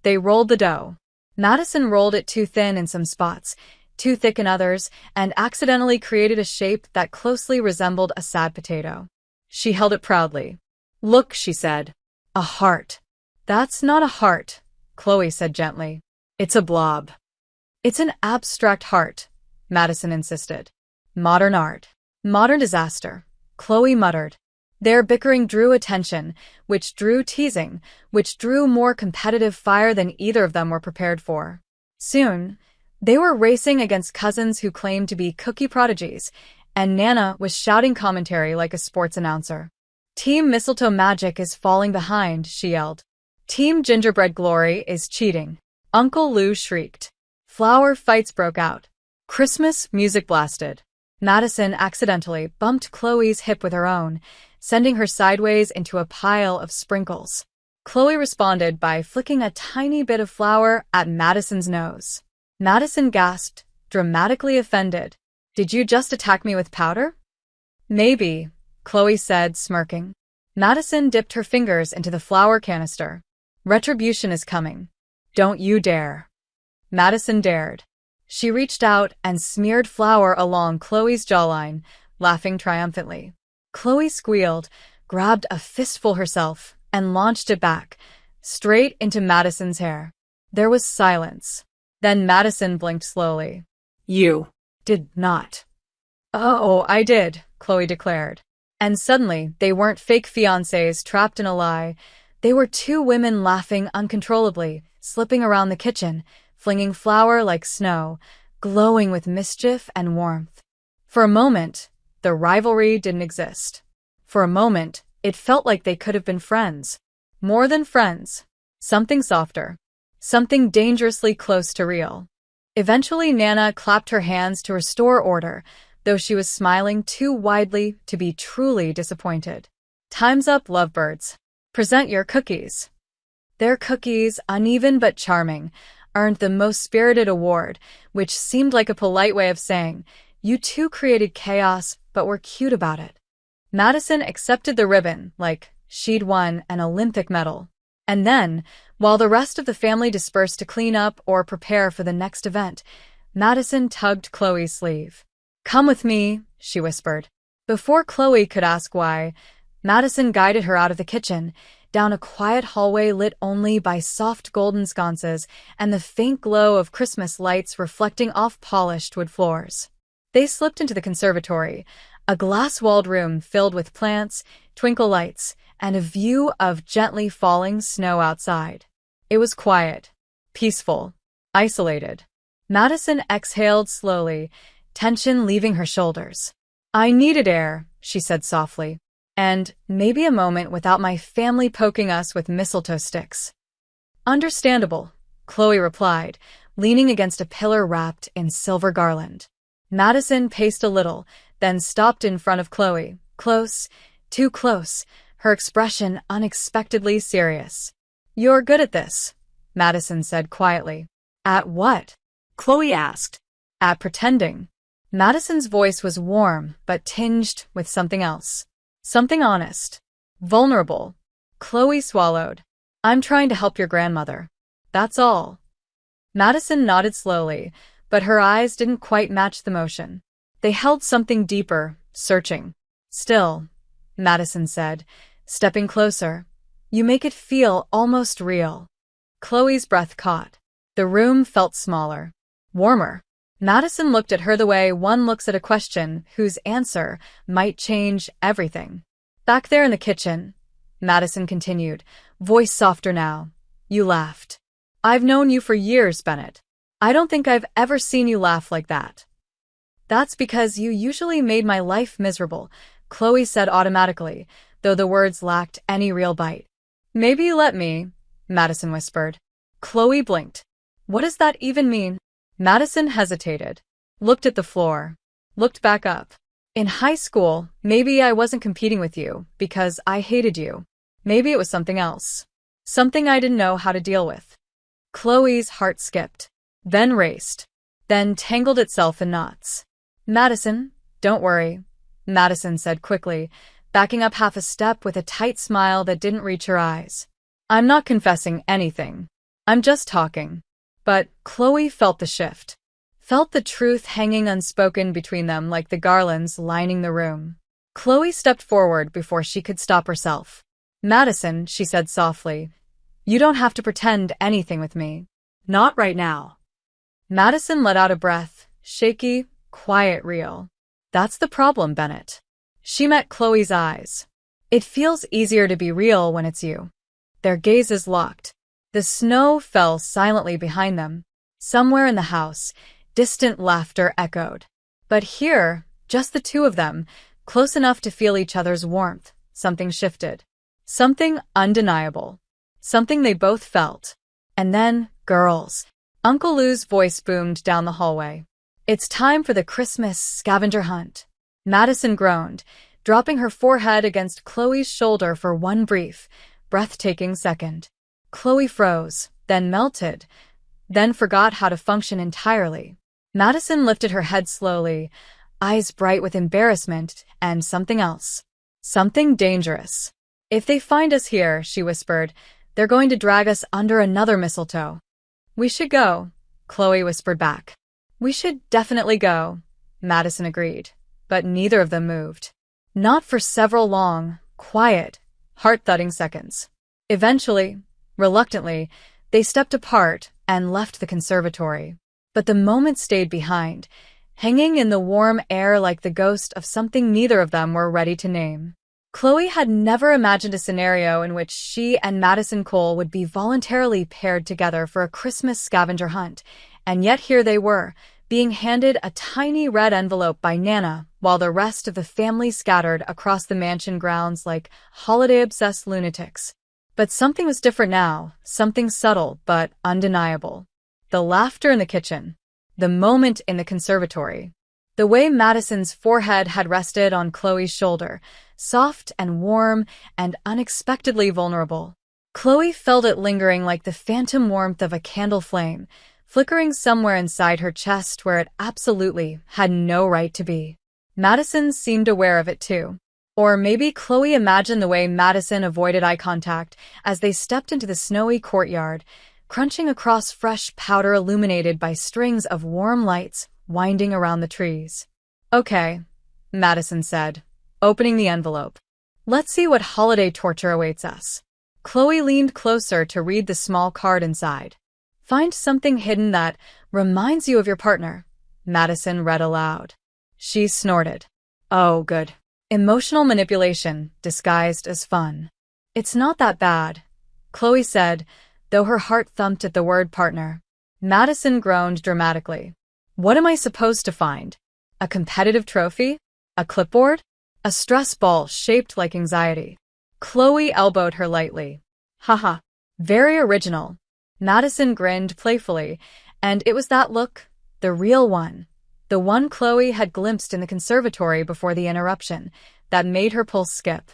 Speaker 1: They rolled the dough. Madison rolled it too thin in some spots, too thick in others, and accidentally created a shape that closely resembled a sad potato. She held it proudly. "Look," she said. "A heart." "That's not a heart," Chloe said gently. "It's a blob." "It's an abstract heart," Madison insisted. "Modern art." "Modern disaster," Chloe muttered. Their bickering drew attention, which drew teasing, which drew more competitive fire than either of them were prepared for. Soon, they were racing against cousins who claimed to be cookie prodigies, and Nana was shouting commentary like a sports announcer. "Team Mistletoe Magic is falling behind," she yelled. "Team Gingerbread Glory is cheating." Uncle Lou shrieked. Flower fights broke out. Christmas music blasted. Madison accidentally bumped Chloe's hip with her own, sending her sideways into a pile of sprinkles. Chloe responded by flicking a tiny bit of flour at Madison's nose. Madison gasped, dramatically offended. "Did you just attack me with powder?" "Maybe," Chloe said, smirking. Madison dipped her fingers into the flour canister. "Retribution is coming. Don't you dare." Madison dared. She reached out and smeared flour along Chloe's jawline, laughing triumphantly. Chloe squealed, grabbed a fistful herself, and launched it back, straight into Madison's hair. There was silence. Then Madison blinked slowly.
Speaker 2: You
Speaker 1: Did not. Oh, I did, Chloe declared. And suddenly, they weren't fake fiancés trapped in a lie. They were two women laughing uncontrollably, slipping around the kitchen, flinging flour like snow, glowing with mischief and warmth. For a moment, the rivalry didn't exist. For a moment, it felt like they could have been friends. More than friends. Something softer. Something dangerously close to real. Eventually, Nana clapped her hands to restore order, though she was smiling too widely to be truly disappointed. Time's up, lovebirds. Present your cookies. Their cookies, uneven but charming, earned the Most Spirited award, which seemed like a polite way of saying, you two created chaos, but were cute about it. Madison accepted the ribbon, like she'd won an Olympic medal. And then, while the rest of the family dispersed to clean up or prepare for the next event, Madison tugged Chloe's sleeve. Come with me, she whispered. Before Chloe could ask why, Madison guided her out of the kitchen, down a quiet hallway lit only by soft golden sconces and the faint glow of Christmas lights reflecting off polished wood floors. They slipped into the conservatory, a glass-walled room filled with plants, twinkle lights, and a view of gently falling snow outside. It was quiet, peaceful, isolated. Madison exhaled slowly, tension leaving her shoulders. I needed air, she said softly, and maybe a moment without my family poking us with mistletoe sticks. Understandable, Chloe replied, leaning against a pillar wrapped in silver garland. Madison paced a little, then stopped in front of Chloe, close, too close, her expression unexpectedly serious. You're good at this, Madison said quietly. At what?
Speaker 2: Chloe asked.
Speaker 1: At pretending. Madison's voice was warm, but tinged with something else. Something honest. Vulnerable. Chloe swallowed. I'm trying to help your grandmother. That's all. Madison nodded slowly, but her eyes didn't quite match the motion. They held something deeper, searching. Still, Madison said, stepping closer. You make it feel almost real. Chloe's breath caught. The room felt smaller. Warmer. Madison looked at her the way one looks at a question whose answer might change everything. Back there in the kitchen, Madison continued, voice softer now. You laughed. I've known you for years, Bennett. I don't think I've ever seen you laugh like that. That's because you usually made my life miserable, Chloe said automatically, though the words lacked any real bite. Maybe you let me, Madison whispered. Chloe blinked. What does that even mean? Madison hesitated, looked at the floor, looked back up. In high school, maybe I wasn't competing with you because I hated you. Maybe it was something else. Something I didn't know how to deal with. Chloe's heart skipped, then raced, then tangled itself in knots. Madison, don't worry, Madison said quickly, backing up half a step with a tight smile that didn't reach her eyes. I'm not confessing anything. I'm just talking. But Chloe felt the shift. Felt the truth hanging unspoken between them like the garlands lining the room. Chloe stepped forward before she could stop herself. Madison, she said softly, you don't have to pretend anything with me. Not right now. Madison let out a breath, shaky, quiet, real. That's the problem, Bennett. She met Chloe's eyes. It feels easier to be real when it's you. Their gazes locked. The snow fell silently behind them. Somewhere in the house, distant laughter echoed. But here, just the two of them, close enough to feel each other's warmth, something shifted. Something undeniable. Something they both felt. And then, girls. Uncle Lou's voice boomed down the hallway. It's time for the Christmas scavenger hunt. Madison groaned, dropping her forehead against Chloe's shoulder for one brief, breathtaking second. Chloe froze, then melted, then forgot how to function entirely. Madison lifted her head slowly, eyes bright with embarrassment and something else. Something dangerous. If they find us here, she whispered, they're going to drag us under another mistletoe. We should go, Chloe whispered back. We should definitely go, Madison agreed, but neither of them moved. Not for several long, quiet, heart-thudding seconds. Eventually, reluctantly, they stepped apart and left the conservatory. But the moment stayed behind, hanging in the warm air like the ghost of something neither of them were ready to name. Chloe had never imagined a scenario in which she and Madison Cole would be voluntarily paired together for a Christmas scavenger hunt, and yet here they were, being handed a tiny red envelope by Nana, while the rest of the family scattered across the mansion grounds like holiday-obsessed lunatics. But something was different now, something subtle but undeniable. The laughter in the kitchen, the moment in the conservatory, the way Madison's forehead had rested on Chloe's shoulder, soft and warm and unexpectedly vulnerable. Chloe felt it lingering like the phantom warmth of a candle flame, flickering somewhere inside her chest where it absolutely had no right to be. Madison seemed aware of it too. Or maybe Chloe imagined the way Madison avoided eye contact as they stepped into the snowy courtyard, crunching across fresh powder illuminated by strings of warm lights winding around the trees. "Okay," Madison said, opening the envelope. "Let's see what holiday torture awaits us." Chloe leaned closer to read the small card inside. "Find something hidden that reminds you of your partner," Madison read aloud. She snorted. "Oh, good. Emotional manipulation disguised as fun." "It's not that bad," Chloe said, though her heart thumped at the word partner. Madison groaned dramatically. "What am I supposed to find? A competitive trophy? A clipboard? A stress ball shaped like anxiety?" Chloe elbowed her lightly. "Haha. Very original." Madison grinned playfully, and it was that look, the real one, the one Chloe had glimpsed in the conservatory before the interruption, that made her pulse skip.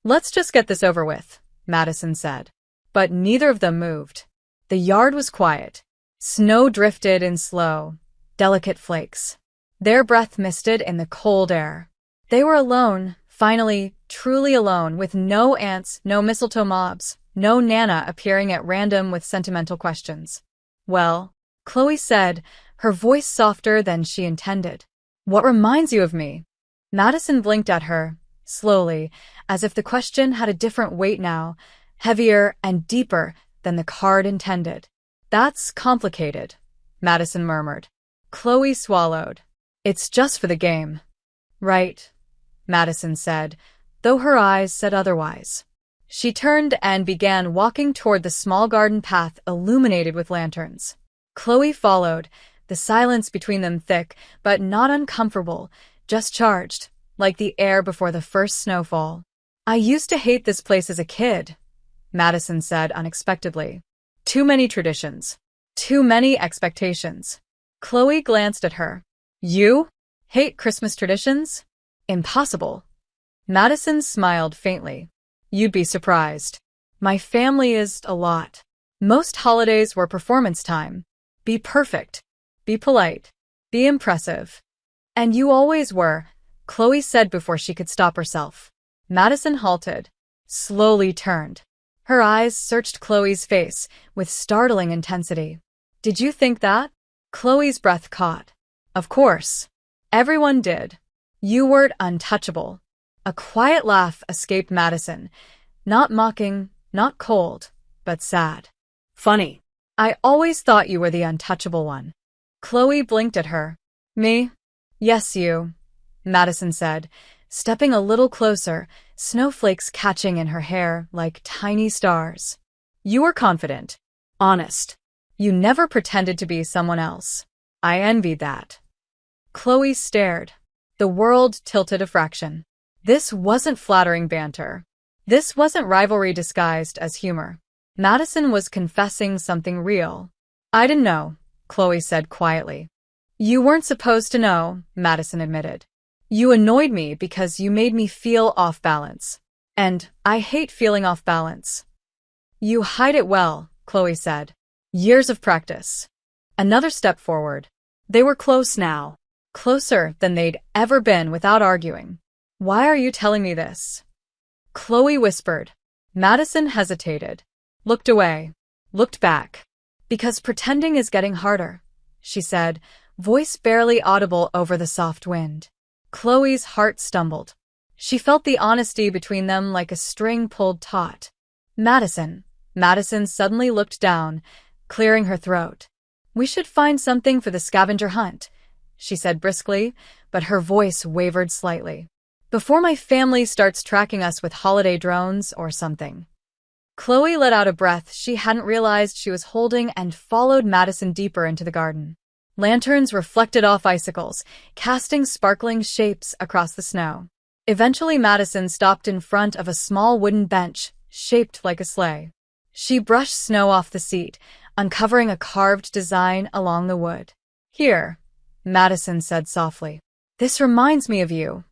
Speaker 1: "Let's just get this over with," Madison said. But neither of them moved. The yard was quiet. Snow drifted in slow, delicate flakes. Their breath misted in the cold air. They were alone, finally, truly alone, with no aunts, no mistletoe mobs, no Nana appearing at random with sentimental questions. "Well," Chloe said, her voice softer than she intended. "What reminds you of me?" Madison blinked at her, slowly, as if the question had a different weight now, heavier and deeper than the card intended. "That's complicated," Madison murmured. Chloe swallowed. "It's just for the game." "Right," Madison said, though her eyes said otherwise. She turned and began walking toward the small garden path illuminated with lanterns. Chloe followed, the silence between them thick but not uncomfortable, just charged, like the air before the first snowfall. "I used to hate this place as a kid," Madison said unexpectedly. "Too many traditions. Too many expectations." Chloe glanced at her. "You? Hate Christmas traditions? Impossible." Madison smiled faintly. "You'd be surprised. My family is a lot. Most holidays were performance time. Be perfect. Be polite. Be impressive. And you always were," Chloe said before she could stop herself. Madison halted, slowly turned. Her eyes searched Chloe's face with startling intensity. "Did you think that?" Chloe's breath caught. "Of course. Everyone did. You weren't untouchable." A quiet laugh escaped Madison, not mocking, not cold, but sad. "Funny. I always thought you were the untouchable one." Chloe blinked at her. "Me?" "Yes, you," Madison said, stepping a little closer, snowflakes catching in her hair like tiny stars. "You were confident. Honest. You never pretended to be someone else. I envied that." Chloe stared. The world tilted a fraction. This wasn't flattering banter. This wasn't rivalry disguised as humor. Madison was confessing something real. "I didn't know," Chloe said quietly. "You weren't supposed to know," Madison admitted. "You annoyed me because you made me feel off balance. And I hate feeling off balance." "You hide it well," Chloe said. "Years of practice." Another step forward. They were close now. Closer than they'd ever been without arguing. "Why are you telling me this?" Chloe whispered. Madison hesitated. Looked away. Looked back. "Because pretending is getting harder," she said, voice barely audible over the soft wind. Chloe's heart stumbled. She felt the honesty between them like a string pulled taut. Madison. Madison suddenly looked down, clearing her throat. "We should find something for the scavenger hunt," she said briskly, but her voice wavered slightly. "Before my family starts tracking us with holiday drones or something." Chloe let out a breath she hadn't realized she was holding and followed Madison deeper into the garden. Lanterns reflected off icicles, casting sparkling shapes across the snow. Eventually Madison stopped in front of a small wooden bench, shaped like a sleigh. She brushed snow off the seat, uncovering a carved design along the wood. "Here," Madison said softly. "This reminds me of you."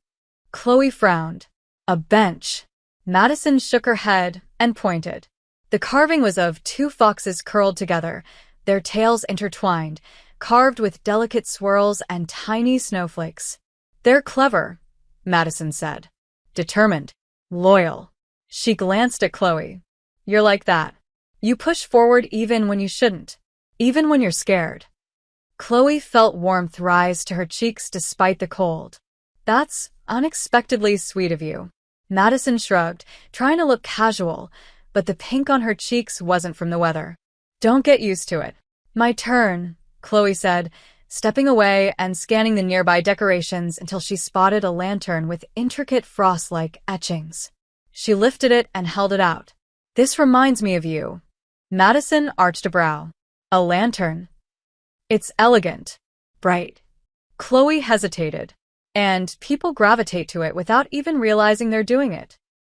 Speaker 1: Chloe frowned. "A bench." Madison shook her head and pointed. The carving was of two foxes curled together, their tails intertwined, carved with delicate swirls and tiny snowflakes. "They're clever," Madison said. "Determined. Loyal." She glanced at Chloe. "You're like that. You push forward even when you shouldn't. Even when you're scared." Chloe felt warmth rise to her cheeks despite the cold. "That's unexpectedly sweet of you." Madison shrugged, trying to look casual, but the pink on her cheeks wasn't from the weather. "Don't get used to it." "My turn," Chloe said, stepping away and scanning the nearby decorations until she spotted a lantern with intricate frost-like etchings. She lifted it and held it out. "This reminds me of you." Madison arched a brow. "A lantern? It's elegant. Bright." Chloe hesitated. "And people gravitate to it without even realizing they're doing it."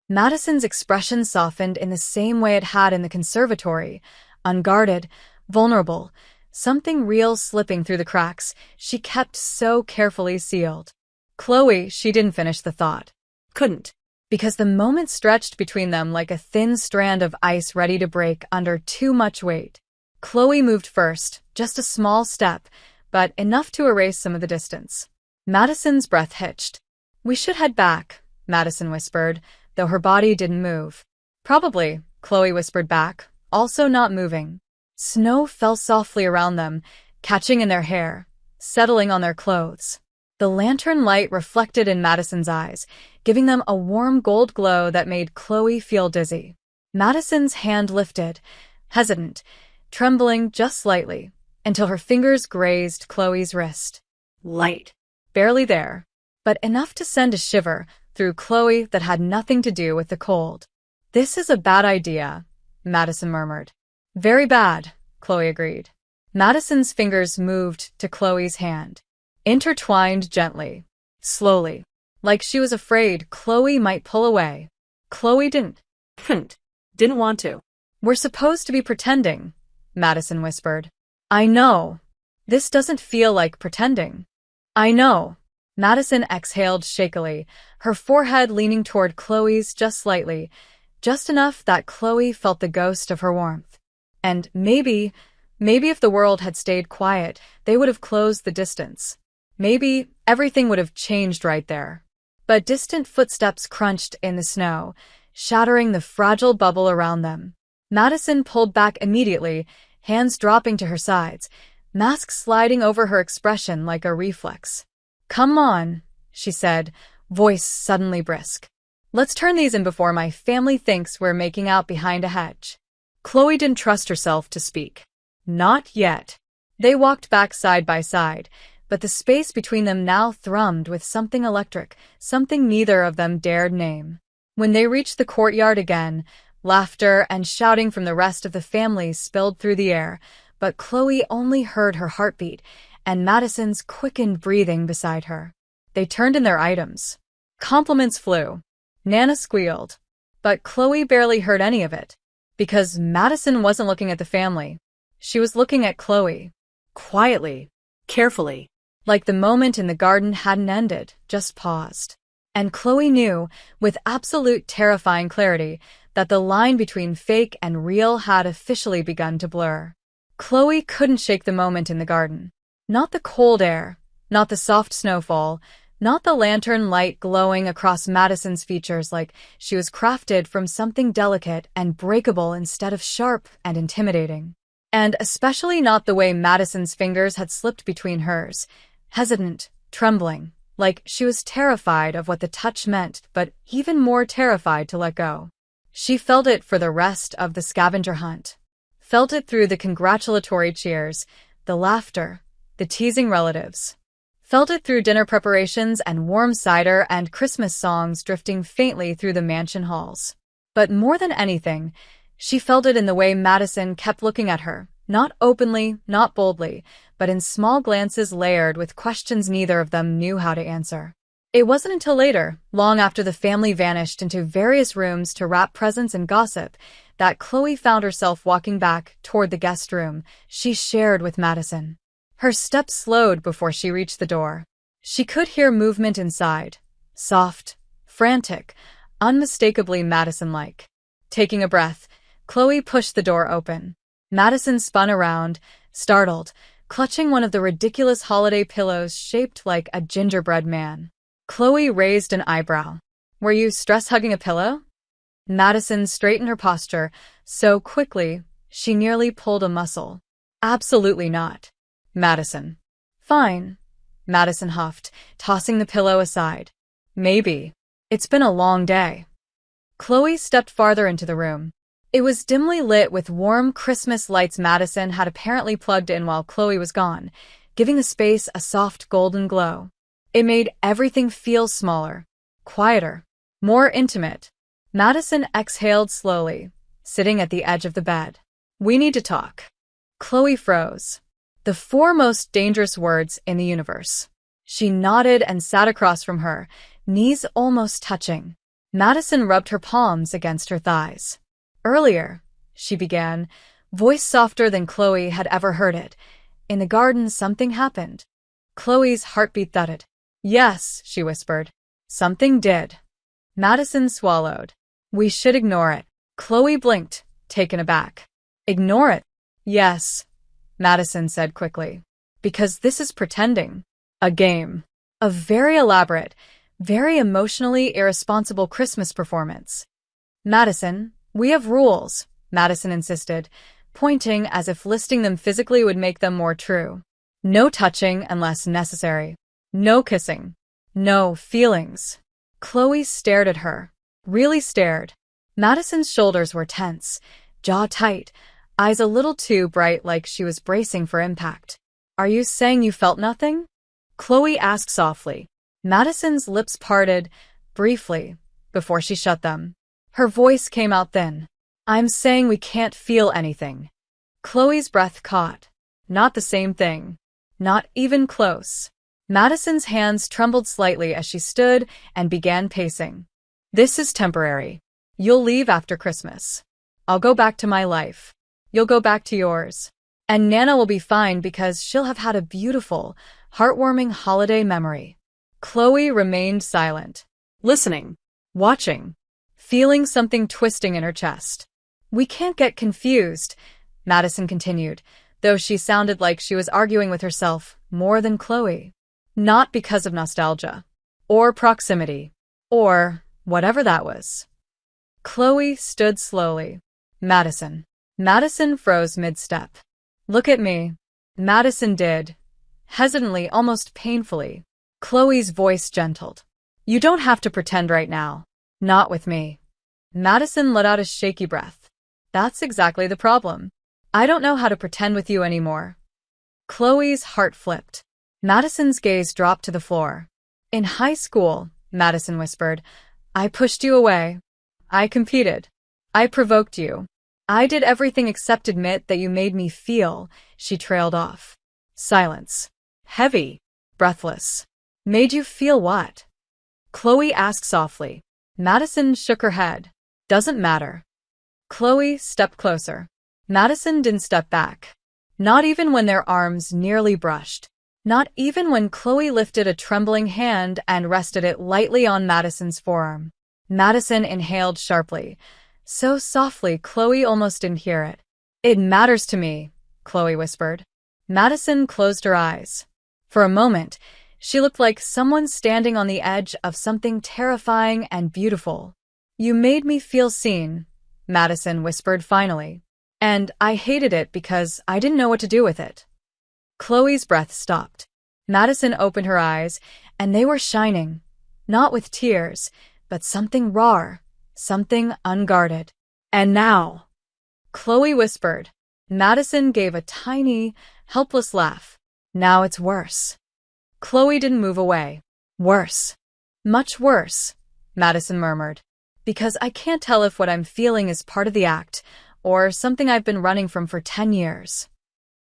Speaker 1: Madison's expression softened in the same way it had in the conservatory, unguarded, vulnerable, something real slipping through the cracks she kept so carefully sealed. Chloe, she didn't finish the thought. Couldn't. Because the moment stretched between them like a thin strand of ice ready to break under too much weight. Chloe moved first, just a small step, but enough to erase some of the distance. Madison's breath hitched. "We should head back," Madison whispered, though her body didn't move. "Probably," Chloe whispered back, also not moving. Snow fell softly around them, catching in their hair, settling on their clothes. The lantern light reflected in Madison's eyes, giving them a warm gold glow that made Chloe feel dizzy. Madison's hand lifted, hesitant, trembling just slightly, until her fingers grazed Chloe's wrist. Light. Barely there, but enough to send a shiver through Chloe that had nothing to do with the cold. "This is a bad idea," Madison murmured. "Very bad," Chloe agreed. Madison's fingers moved to Chloe's hand, intertwined gently, slowly, like she was afraid Chloe might pull away. Chloe didn't want to. "We're supposed to be pretending," Madison whispered. "I know. This doesn't feel like pretending." "I know." Madison exhaled shakily, her forehead leaning toward Chloe's just slightly, just enough that Chloe felt the ghost of her warmth. And maybe if the world had stayed quiet, they would have closed the distance. Maybe everything would have changed right there. But distant footsteps crunched in the snow, shattering the fragile bubble around them. Madison pulled back immediately, hands dropping to her sides, mask sliding over her expression like a reflex. "Come on," she said, voice suddenly brisk. "Let's turn these in before my family thinks we're making out behind a hedge." Chloe didn't trust herself to speak. Not yet. They walked back side by side, but the space between them now thrummed with something electric, something neither of them dared name. When they reached the courtyard again, laughter and shouting from the rest of the family spilled through the air, but Chloe only heard her heartbeat and Madison's quickened breathing beside her. They turned in their items. Compliments flew. Nana squealed. But Chloe barely heard any of it, because Madison wasn't looking at the family. She was looking at Chloe. Quietly, carefully, like the moment in the garden hadn't ended, just paused. And Chloe knew, with absolute terrifying clarity, that the line between fake and real had officially begun to blur. Chloe couldn't shake the moment in the garden. Not the cold air, not the soft snowfall, not the lantern light glowing across Madison's features like she was crafted from something delicate and breakable instead of sharp and intimidating. And especially not the way Madison's fingers had slipped between hers, hesitant, trembling, like she was terrified of what the touch meant, but even more terrified to let go. She felt it for the rest of the scavenger hunt. Felt it through the congratulatory cheers, the laughter, the teasing relatives. Felt it through dinner preparations and warm cider and Christmas songs drifting faintly through the mansion halls. But more than anything, she felt it in the way Madison kept looking at her, not openly, not boldly, but in small glances layered with questions neither of them knew how to answer. It wasn't until later, long after the family vanished into various rooms to wrap presents and gossip, that Chloe found herself walking back toward the guest room she shared with Madison. Her steps slowed before she reached the door. She could hear movement inside, soft, frantic, unmistakably Madison-like. Taking a breath, Chloe pushed the door open. Madison spun around, startled, clutching one of the ridiculous holiday pillows shaped like a gingerbread man. Chloe raised an eyebrow. Were you stress-hugging a pillow? Madison straightened her posture so quickly she nearly pulled a muscle. Absolutely not. Madison. Fine. Madison huffed, tossing the pillow aside. Maybe. It's been a long day. Chloe stepped farther into the room. It was dimly lit with warm Christmas lights Madison had apparently plugged in while Chloe was gone, giving the space a soft golden glow. It made everything feel smaller, quieter, more intimate. Madison exhaled slowly, sitting at the edge of the bed. We need to talk. Chloe froze. The four most dangerous words in the universe. She nodded and sat across from her, knees almost touching. Madison rubbed her palms against her thighs. Earlier, she began, voice softer than Chloe had ever heard it. In the garden, something happened. Chloe's heartbeat thudded. Yes, she whispered. Something did. Madison swallowed. We should ignore it. Chloe blinked, taken aback. Ignore it? Yes, Madison said quickly. Because this is pretending. A game. A very elaborate, very emotionally irresponsible Christmas performance. Madison, we have rules, Madison insisted, pointing as if listing them physically would make them more true. No touching unless necessary. No kissing. No feelings. Chloe stared at her. Really stared. Madison's shoulders were tense, jaw tight, eyes a little too bright like she was bracing for impact. Are you saying you felt nothing? Chloe asked softly. Madison's lips parted, briefly, before she shut them. Her voice came out thin. I'm saying we can't feel anything. Chloe's breath caught. Not the same thing. Not even close. Madison's hands trembled slightly as she stood and began pacing. This is temporary. You'll leave after Christmas. I'll go back to my life. You'll go back to yours. And Nana will be fine because she'll have had a beautiful, heartwarming holiday memory. Chloe remained silent, listening, watching, feeling something twisting in her chest. We can't get confused, Madison continued, though she sounded like she was arguing with herself more than Chloe. Not because of nostalgia, or proximity, or whatever that was. Chloe stood slowly. Madison. Madison froze mid-step. Look at me. Madison did. Hesitantly, almost painfully. Chloe's voice gentled. You don't have to pretend right now. Not with me. Madison let out a shaky breath. That's exactly the problem. I don't know how to pretend with you anymore. Chloe's heart flipped. Madison's gaze dropped to the floor. In high school, Madison whispered, I pushed you away. I competed. I provoked you. I did everything except admit that you made me feel, she trailed off. Silence. Heavy. Breathless. Made you feel what? Chloe asked softly. Madison shook her head. Doesn't matter. Chloe stepped closer. Madison didn't step back. Not even when their arms nearly brushed. Not even when Chloe lifted a trembling hand and rested it lightly on Madison's forearm. Madison inhaled sharply. So softly Chloe almost didn't hear it. It matters to me, Chloe whispered. Madison closed her eyes. For a moment, she looked like someone standing on the edge of something terrifying and beautiful. You made me feel seen, Madison whispered finally. And I hated it because I didn't know what to do with it. Chloe's breath stopped. Madison opened her eyes, and they were shining, not with tears, but something raw, something unguarded. And now, Chloe whispered. Madison gave a tiny, helpless laugh. Now it's worse. Chloe didn't move away. Worse. Much worse, Madison murmured. Because I can't tell if what I'm feeling is part of the act, or something I've been running from for 10 years.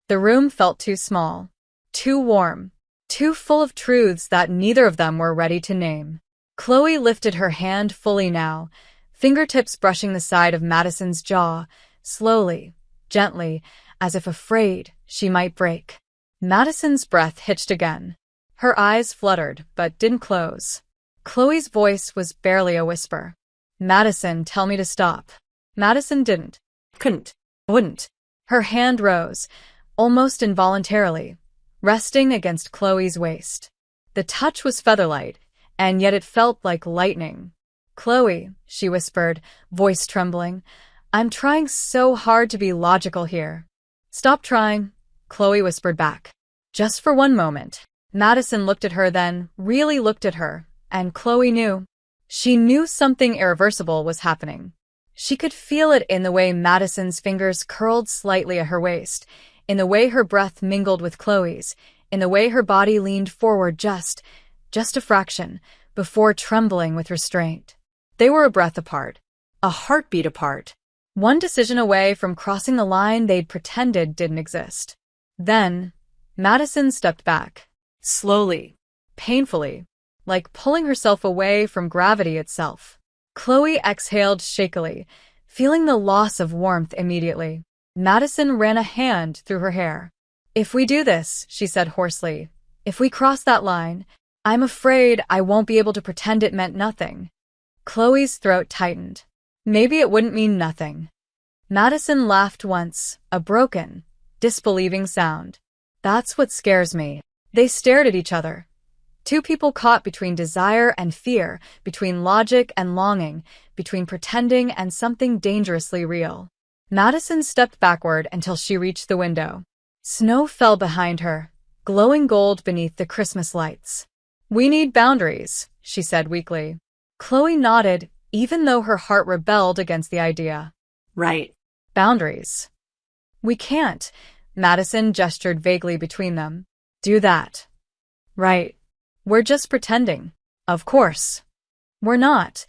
Speaker 1: The room felt too small, too warm, too full of truths that neither of them were ready to name. Chloe lifted her hand fully now, fingertips brushing the side of Madison's jaw, slowly, gently, as if afraid she might break. Madison's breath hitched again. Her eyes fluttered, but didn't close. Chloe's voice was barely a whisper. Madison, tell me to stop. Madison didn't. Couldn't. Wouldn't. Her hand rose, almost involuntarily, resting against Chloe's waist. The touch was featherlight, and yet it felt like lightning. Chloe, she whispered, voice trembling, I'm trying so hard to be logical here. Stop trying, Chloe whispered back. Just for one moment. Madison looked at her then, really looked at her, and Chloe knew. She knew something irreversible was happening. She could feel it in the way Madison's fingers curled slightly at her waist, in the way her breath mingled with Chloe's, in the way her body leaned forward just a fraction, before trembling with restraint. They were a breath apart, a heartbeat apart, one decision away from crossing the line they'd pretended didn't exist. Then, Madison stepped back, slowly, painfully, like pulling herself away from gravity itself. Chloe exhaled shakily, feeling the loss of warmth immediately. Madison ran a hand through her hair. If we do this, she said hoarsely, if we cross that line, I'm afraid I won't be able to pretend it meant nothing. Chloe's throat tightened. Maybe it wouldn't mean nothing. Madison laughed once, a broken, disbelieving sound. That's what scares me. They stared at each other. Two people caught between desire and fear, between logic and longing, between pretending and something dangerously real. Madison stepped backward until she reached the window. Snow fell behind her, glowing gold beneath the Christmas lights. We need boundaries, she said weakly. Chloe nodded, even though her heart rebelled against the idea. Right. Boundaries. We can't, Madison gestured vaguely between them. Do that. Right. We're just pretending. Of course. We're not.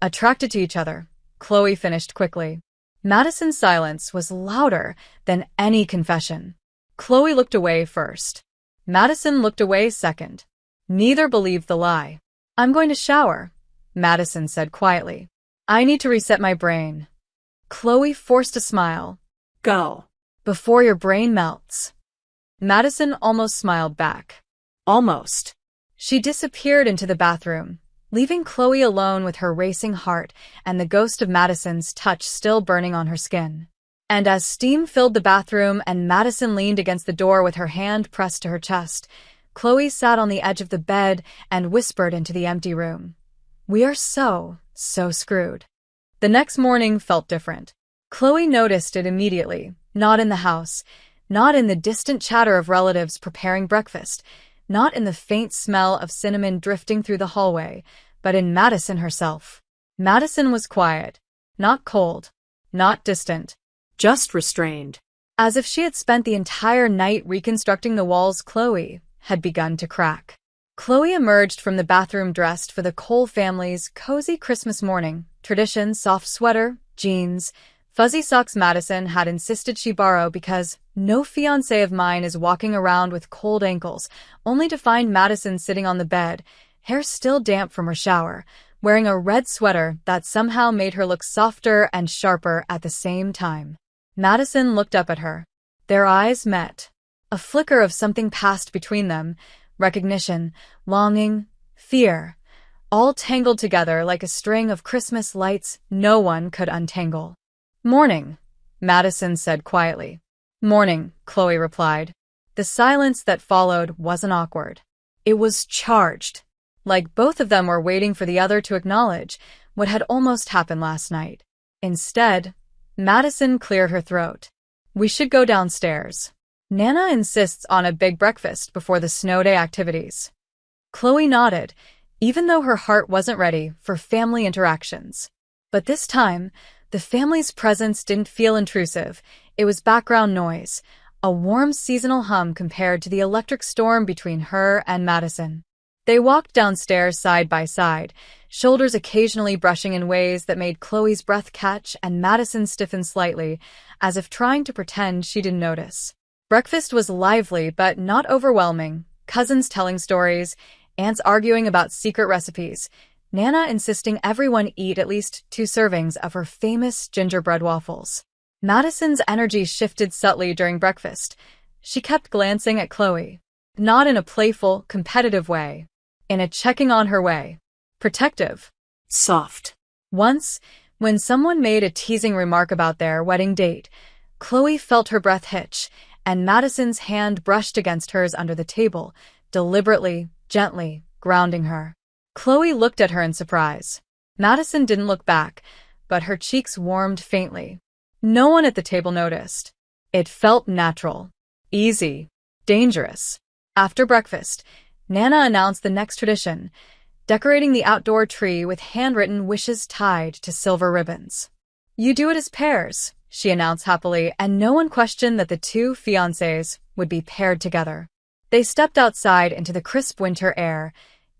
Speaker 1: Attracted to each other, Chloe finished quickly. Madison's silence was louder than any confession. Chloe looked away first. Madison looked away second. Neither believed the lie. I'm going to shower, Madison said quietly. I need to reset my brain. Chloe forced a smile. Go. Before your brain melts. Madison almost smiled back. Almost. She disappeared into the bathroom, leaving Chloe alone with her racing heart and the ghost of Madison's touch still burning on her skin. And as steam filled the bathroom and Madison leaned against the door with her hand pressed to her chest, Chloe sat on the edge of the bed and whispered into the empty room. We are so screwed. The next morning felt different. Chloe noticed it immediately, not in the house, not in the distant chatter of relatives preparing breakfast, not in the faint smell of cinnamon drifting through the hallway, but in Madison herself. Madison was quiet, not cold, not distant, just restrained. As if she had spent the entire night reconstructing the walls Chloe had begun to crack. Chloe emerged from the bathroom dressed for the Cole family's cozy Christmas morning. Tradition, soft sweater, jeans, fuzzy socks Madison had insisted she borrow because no fiancé of mine is walking around with cold ankles, only to find Madison sitting on the bed, hair still damp from her shower, wearing a red sweater that somehow made her look softer and sharper at the same time. Madison looked up at her. Their eyes met. A flicker of something passed between them, recognition, longing, fear, all tangled together like a string of Christmas lights no one could untangle. Morning, Madison said quietly. Morning, Chloe replied. The silence that followed wasn't awkward. It was charged, like both of them were waiting for the other to acknowledge what had almost happened last night. Instead, Madison cleared her throat. We should go downstairs. Nana insists on a big breakfast before the snow day activities. Chloe nodded, even though her heart wasn't ready for family interactions. But this time, the family's presence didn't feel intrusive. It was background noise, a warm seasonal hum compared to the electric storm between her and Madison. They walked downstairs side by side, shoulders occasionally brushing in ways that made Chloe's breath catch and Madison stiffen slightly, as if trying to pretend she didn't notice. Breakfast was lively but not overwhelming, cousins telling stories, aunts arguing about secret recipes, Nana insisting everyone eat at least 2 servings of her famous gingerbread waffles. Madison's energy shifted subtly during breakfast. She kept glancing at Chloe. Not in a playful, competitive way. In a checking on her way. Protective.
Speaker 2: Soft.
Speaker 1: Once, when someone made a teasing remark about their wedding date, Chloe felt her breath hitch, and Madison's hand brushed against hers under the table, deliberately, gently, grounding her. Chloe looked at her in surprise. Madison didn't look back, but her cheeks warmed faintly. No one at the table noticed. It felt natural, easy, dangerous. After breakfast, Nana announced the next tradition, decorating the outdoor tree with handwritten wishes tied to silver ribbons. You do it as pairs, she announced happily, and no one questioned that the 2 fiancés would be paired together. They stepped outside into the crisp winter air,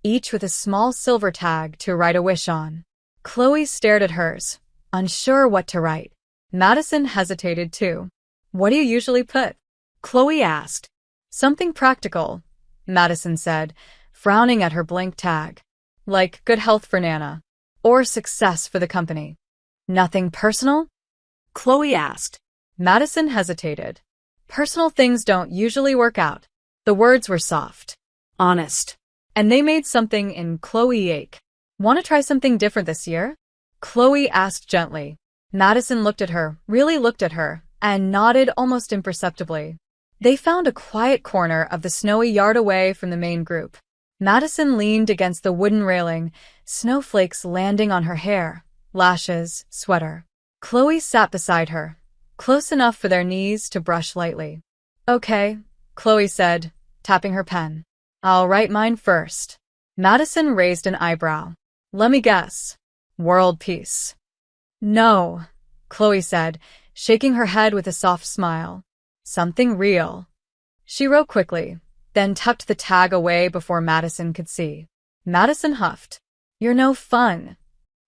Speaker 1: each with a small silver tag to write a wish on. Chloe stared at hers, unsure what to write. Madison hesitated too. What do you usually put? Chloe asked. Something practical, Madison said, frowning at her blank tag. Like good health for Nana. Or success for the company. Nothing personal?
Speaker 2: Chloe asked.
Speaker 1: Madison hesitated. Personal things don't usually work out. The words were soft.
Speaker 2: Honest.
Speaker 1: And they made something in Chloe ache. Want to try something different this year? Chloe asked gently. Madison looked at her, really looked at her, and nodded almost imperceptibly. They found a quiet corner of the snowy yard away from the main group. Madison leaned against the wooden railing, snowflakes landing on her hair, lashes, sweater. Chloe sat beside her, close enough for their knees to brush lightly. Okay, Chloe said, tapping her pen. I'll write mine first. Madison raised an eyebrow. Let me guess. World peace. No, Chloe said, shaking her head with a soft smile. Something real. She wrote quickly, then tucked the tag away before Madison could see. Madison huffed. You're no fun.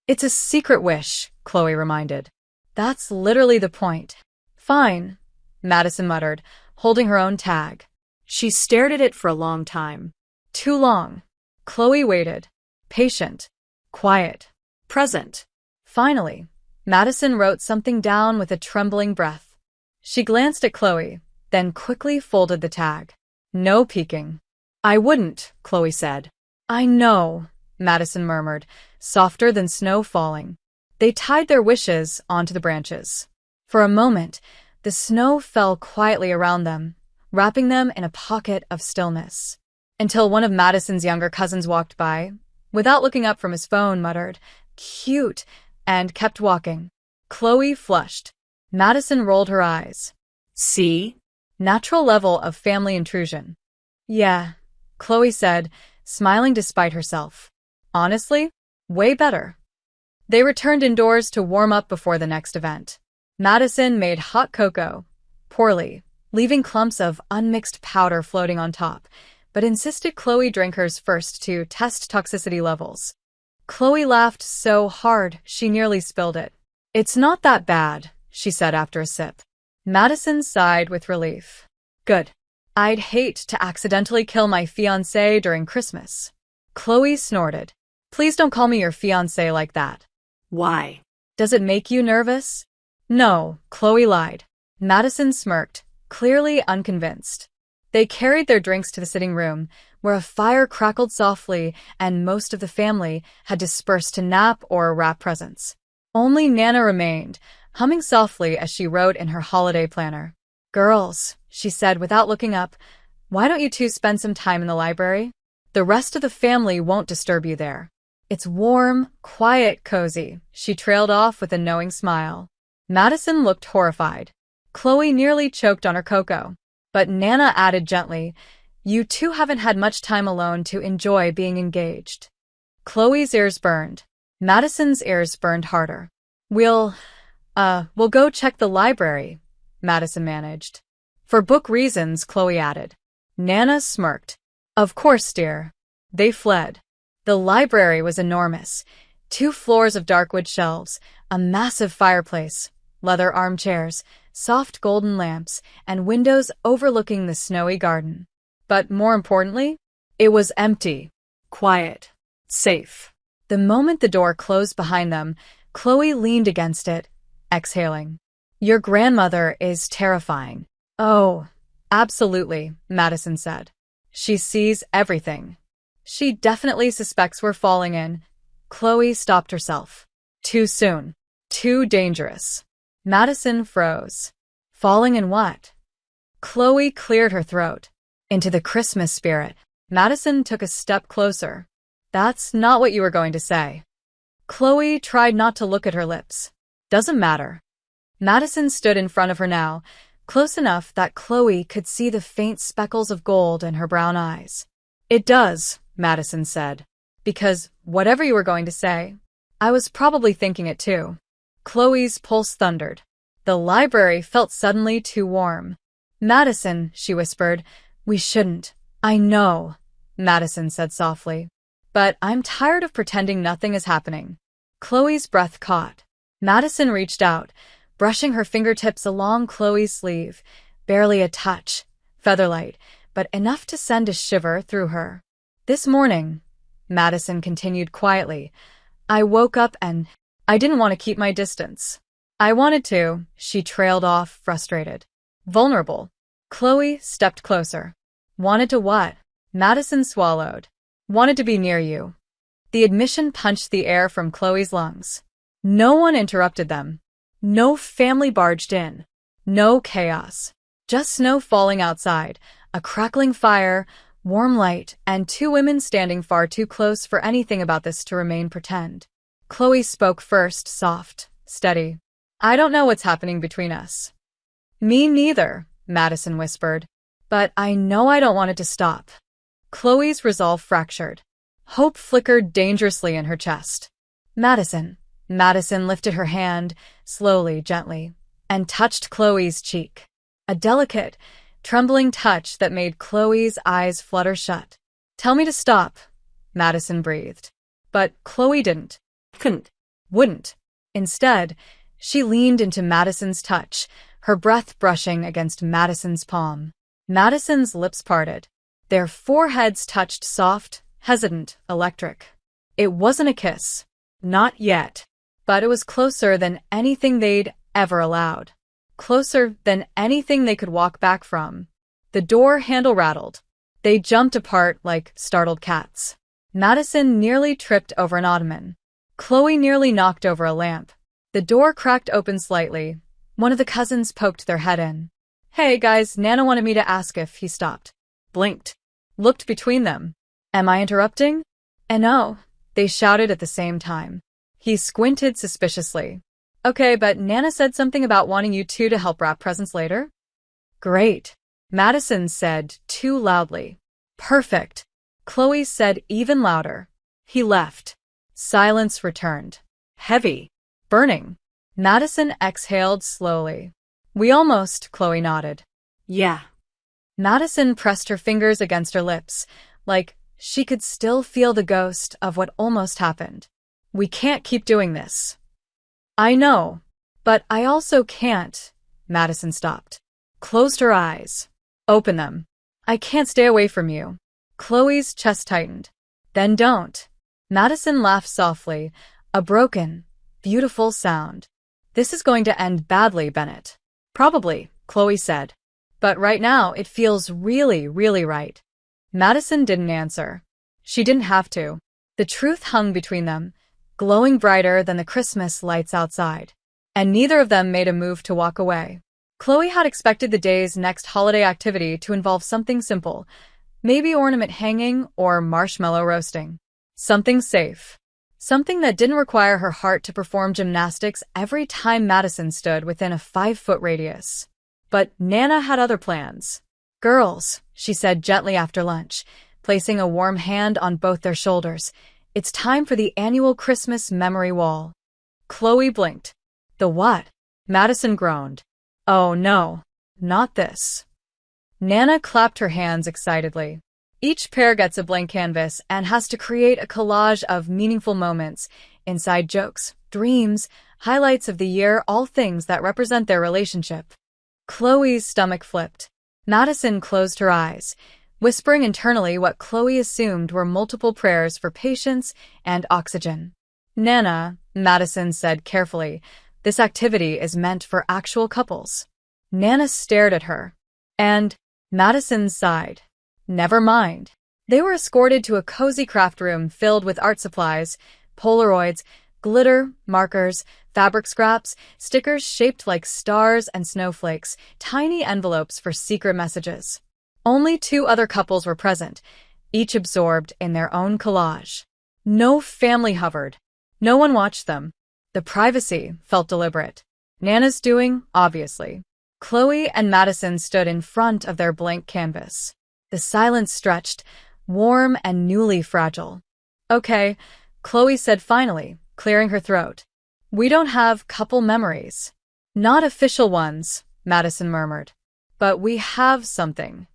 Speaker 1: It's a secret wish, Chloe reminded. That's literally the point. Fine, Madison muttered, holding her own tag.
Speaker 2: She stared at it for a long time.
Speaker 1: Too long. Chloe waited. Patient. Quiet.
Speaker 2: Present.
Speaker 1: Finally, Madison wrote something down with a trembling breath. She glanced at Chloe, then quickly folded the tag. No peeking. I wouldn't, Chloe said. I know, Madison murmured, softer than snow falling. They tied their wishes onto the branches. For a moment, the snow fell quietly around them, wrapping them in a pocket of stillness. Until one of Madison's younger cousins walked by, without looking up from his phone, muttered, "Cute," and kept walking. Chloe flushed. Madison rolled her eyes.
Speaker 2: See?
Speaker 1: Natural level of family intrusion. Yeah, Chloe said, smiling despite herself. Honestly, way better. They returned indoors to warm up before the next event. Madison made hot cocoa, poorly, leaving clumps of unmixed powder floating on top, but insisted Chloe drink hers first to test toxicity levels. Chloe laughed so hard she nearly spilled it. It's not that bad, she said after a sip. Madison sighed with relief. Good. I'd hate to accidentally kill my fiancé during Christmas. Chloe snorted. Please don't call me your fiancé like that.
Speaker 2: Why?
Speaker 1: Does it make you nervous? No, Chloe lied. Madison smirked, clearly unconvinced. They carried their drinks to the sitting room, where a fire crackled softly and most of the family had dispersed to nap or wrap presents. Only Nana remained, humming softly as she wrote in her holiday planner. Girls, she said without looking up, why don't you two spend some time in the library? The rest of the family won't disturb you there. It's warm, quiet, cozy, she trailed off with a knowing smile. Madison looked horrified. Chloe nearly choked on her cocoa. But Nana added gently, "You two haven't had much time alone to enjoy being engaged." Chloe's ears burned. Madison's ears burned harder. We'll go check the library," Madison managed. "For book reasons," Chloe added. Nana smirked. "Of course, dear." They fled. The library was enormous. 2 floors of darkwood shelves, a massive fireplace, leather armchairs, soft golden lamps, and windows overlooking the snowy garden. But more importantly, it was empty, quiet, safe. The moment the door closed behind them, Chloe leaned against it, exhaling. "Your grandmother is terrifying." "Oh, absolutely," Madison said. "She sees everything." "She definitely suspects we're falling in." Chloe stopped herself. Too soon. Too dangerous. Madison froze. Falling in what? Chloe cleared her throat. Into the Christmas spirit. Madison took a step closer. "That's not what you were going to say." Chloe tried not to look at her lips. "Doesn't matter." Madison stood in front of her now, close enough that Chloe could see the faint speckles of gold in her brown eyes. "It does," Madison said. "Because whatever you were going to say, I was probably thinking it too." Chloe's pulse thundered. The library felt suddenly too warm. "Madison," she whispered, "we shouldn't." "I know," Madison said softly. "But I'm tired of pretending nothing is happening." Chloe's breath caught. Madison reached out, brushing her fingertips along Chloe's sleeve. Barely a touch, featherlight, but enough to send a shiver through her. "This morning," Madison continued quietly, "I woke up and I didn't want to keep my distance. I wanted to," she trailed off, frustrated. "Vulnerable." Chloe stepped closer. "Wanted to what?" Madison swallowed. "Wanted to be near you." The admission punched the air from Chloe's lungs. No one interrupted them. No family barged in. No chaos. Just snow falling outside, a crackling fire, warm light, and 2 women standing far too close for anything about this to remain pretend. Chloe spoke first, soft, steady. "I don't know what's happening between us." "Me neither," Madison whispered. "But I know I don't want it to stop." Chloe's resolve fractured. Hope flickered dangerously in her chest. "Madison." Madison lifted her hand, slowly, gently, and touched Chloe's cheek. A delicate, trembling touch that made Chloe's eyes flutter shut. "Tell me to stop," Madison breathed. But Chloe didn't. Couldn't. Wouldn't. Instead, she leaned into Madison's touch, her breath brushing against Madison's palm. Madison's lips parted. Their foreheads touched, soft, hesitant, electric. It wasn't a kiss. Not yet. But it was closer than anything they'd ever allowed. Closer than anything they could walk back from. The door handle rattled. They jumped apart like startled cats. Madison nearly tripped over an ottoman. Chloe nearly knocked over a lamp. The door cracked open slightly. One of the cousins poked their head in. "Hey guys, Nana wanted me to ask if." He stopped. Blinked. Looked between them. "Am I interrupting?" "No," they shouted at the same time. He squinted suspiciously. "Okay, but Nana said something about wanting you two to help wrap presents later?" "Great," Madison said too loudly. "Perfect," Chloe said even louder. He left. Silence returned. Heavy. Burning. Madison exhaled slowly. "We almost," Chloe nodded. "Yeah." Madison pressed her fingers against her lips, like she could still feel the ghost of what almost happened. "We can't keep doing this." "I know, but I also can't." Madison stopped. Closed her eyes. "Open them." "I can't stay away from you." Chloe's chest tightened. "Then don't." Madison laughed softly, a broken, beautiful sound. "This is going to end badly, Bennett." "Probably," Chloe said. "But right now it feels really, really right." Madison didn't answer. She didn't have to. The truth hung between them, glowing brighter than the Christmas lights outside. And neither of them made a move to walk away. Chloe had expected the day's next holiday activity to involve something simple, maybe ornament hanging or marshmallow roasting. Something safe. something that didn't require her heart to perform gymnastics every time Madison stood within a 5-foot radius. But Nana had other plans. "Girls," she said gently after lunch, placing a warm hand on both their shoulders, "it's time for the annual Christmas memory wall." Chloe blinked. "The what?" Madison groaned. "Oh no, not this." Nana clapped her hands excitedly. Each pair gets a blank canvas and has to create a collage of meaningful moments, inside jokes, dreams, highlights of the year, all things that represent their relationship. Chloe's stomach flipped. Madison closed her eyes, whispering internally what Chloe assumed were multiple prayers for patience and oxygen. "Nana," Madison said carefully, "this activity is meant for actual couples." Nana stared at her. And Madison sighed. "Never mind." They were escorted to a cozy craft room filled with art supplies, Polaroids, glitter, markers, fabric scraps, stickers shaped like stars and snowflakes, tiny envelopes for secret messages. Only 2 other couples were present, each absorbed in their own collage. No family hovered. No one watched them. The privacy felt deliberate. Nana's doing, obviously. Chloe and Madison stood in front of their blank canvas. The silence stretched, warm and newly fragile. "Okay," Chloe said finally, clearing her throat. "We don't have couple memories." "Not official ones," Madison murmured. "But we have something."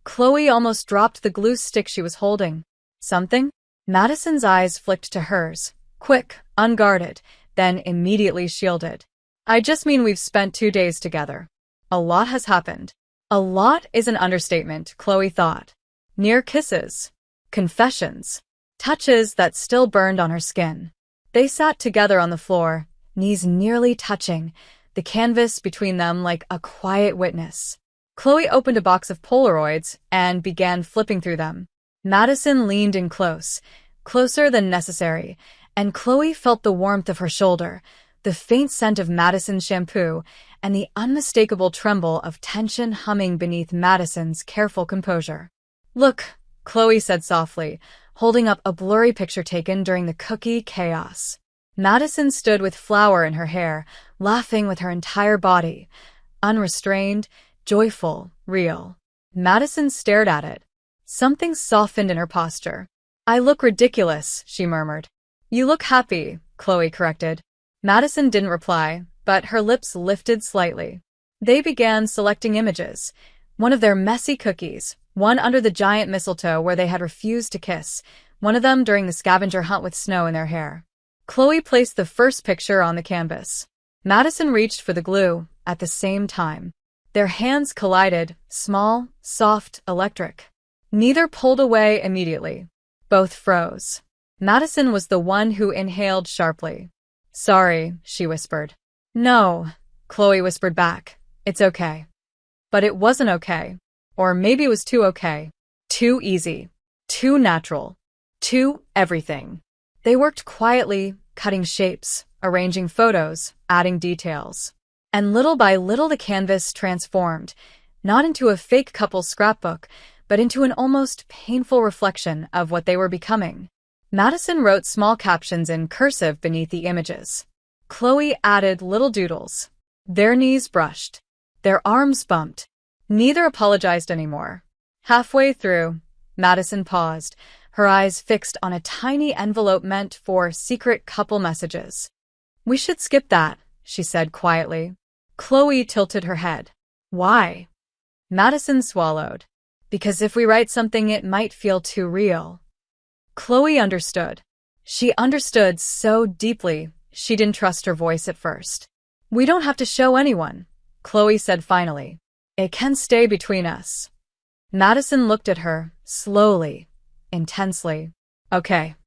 Speaker 1: Chloe almost dropped the glue stick she was holding. "Something?" Madison's eyes flicked to hers, quick, unguarded, then immediately shielded. "I just mean we've spent 2 days together. A lot has happened." A lot is an understatement, Chloe thought. Near kisses, confessions, touches that still burned on her skin. They sat together on the floor, knees nearly touching, the canvas between them like a quiet witness. Chloe opened a box of Polaroids and began flipping through them. Madison leaned in close, closer than necessary, and Chloe felt the warmth of her shoulder, the faint scent of Madison's shampoo, and the unmistakable tremble of tension humming beneath Madison's careful composure. "Look," Chloe said softly, holding up a blurry picture taken during the cookie chaos. Madison stood with flour in her hair, laughing with her entire body. Unrestrained, joyful, real. Madison stared at it. Something softened in her posture. "I look ridiculous," she murmured. "You look happy," Chloe corrected. Madison didn't reply, but her lips lifted slightly. They began selecting images. One of their messy cookies, one under the giant mistletoe where they had refused to kiss, one of them during the scavenger hunt with snow in their hair. Chloe placed the first picture on the canvas. Madison reached for the glue at the same time. Their hands collided, small, soft, electric. Neither pulled away immediately. Both froze. Madison was the one who inhaled sharply. "Sorry," she whispered. "No," Chloe whispered back. "It's okay." But it wasn't okay. Or maybe it was too okay. Too easy. Too natural. Too everything. They worked quietly, cutting shapes, arranging photos, adding details. And little by little the canvas transformed, not into a fake couple scrapbook, but into an almost painful reflection of what they were becoming. Madison wrote small captions in cursive beneath the images. Chloe added little doodles. Their knees brushed. Their arms bumped. Neither apologized anymore. Halfway through, Madison paused, her eyes fixed on a tiny envelope meant for secret couple messages. "We should skip that," she said quietly. Chloe tilted her head. "Why?" Madison swallowed. "Because if we write something it might feel too real." Chloe understood. She understood so deeply, she didn't trust her voice at first. "We don't have to show anyone," Chloe said finally. "It can stay between us." Madison looked at her, slowly, intensely. "Okay."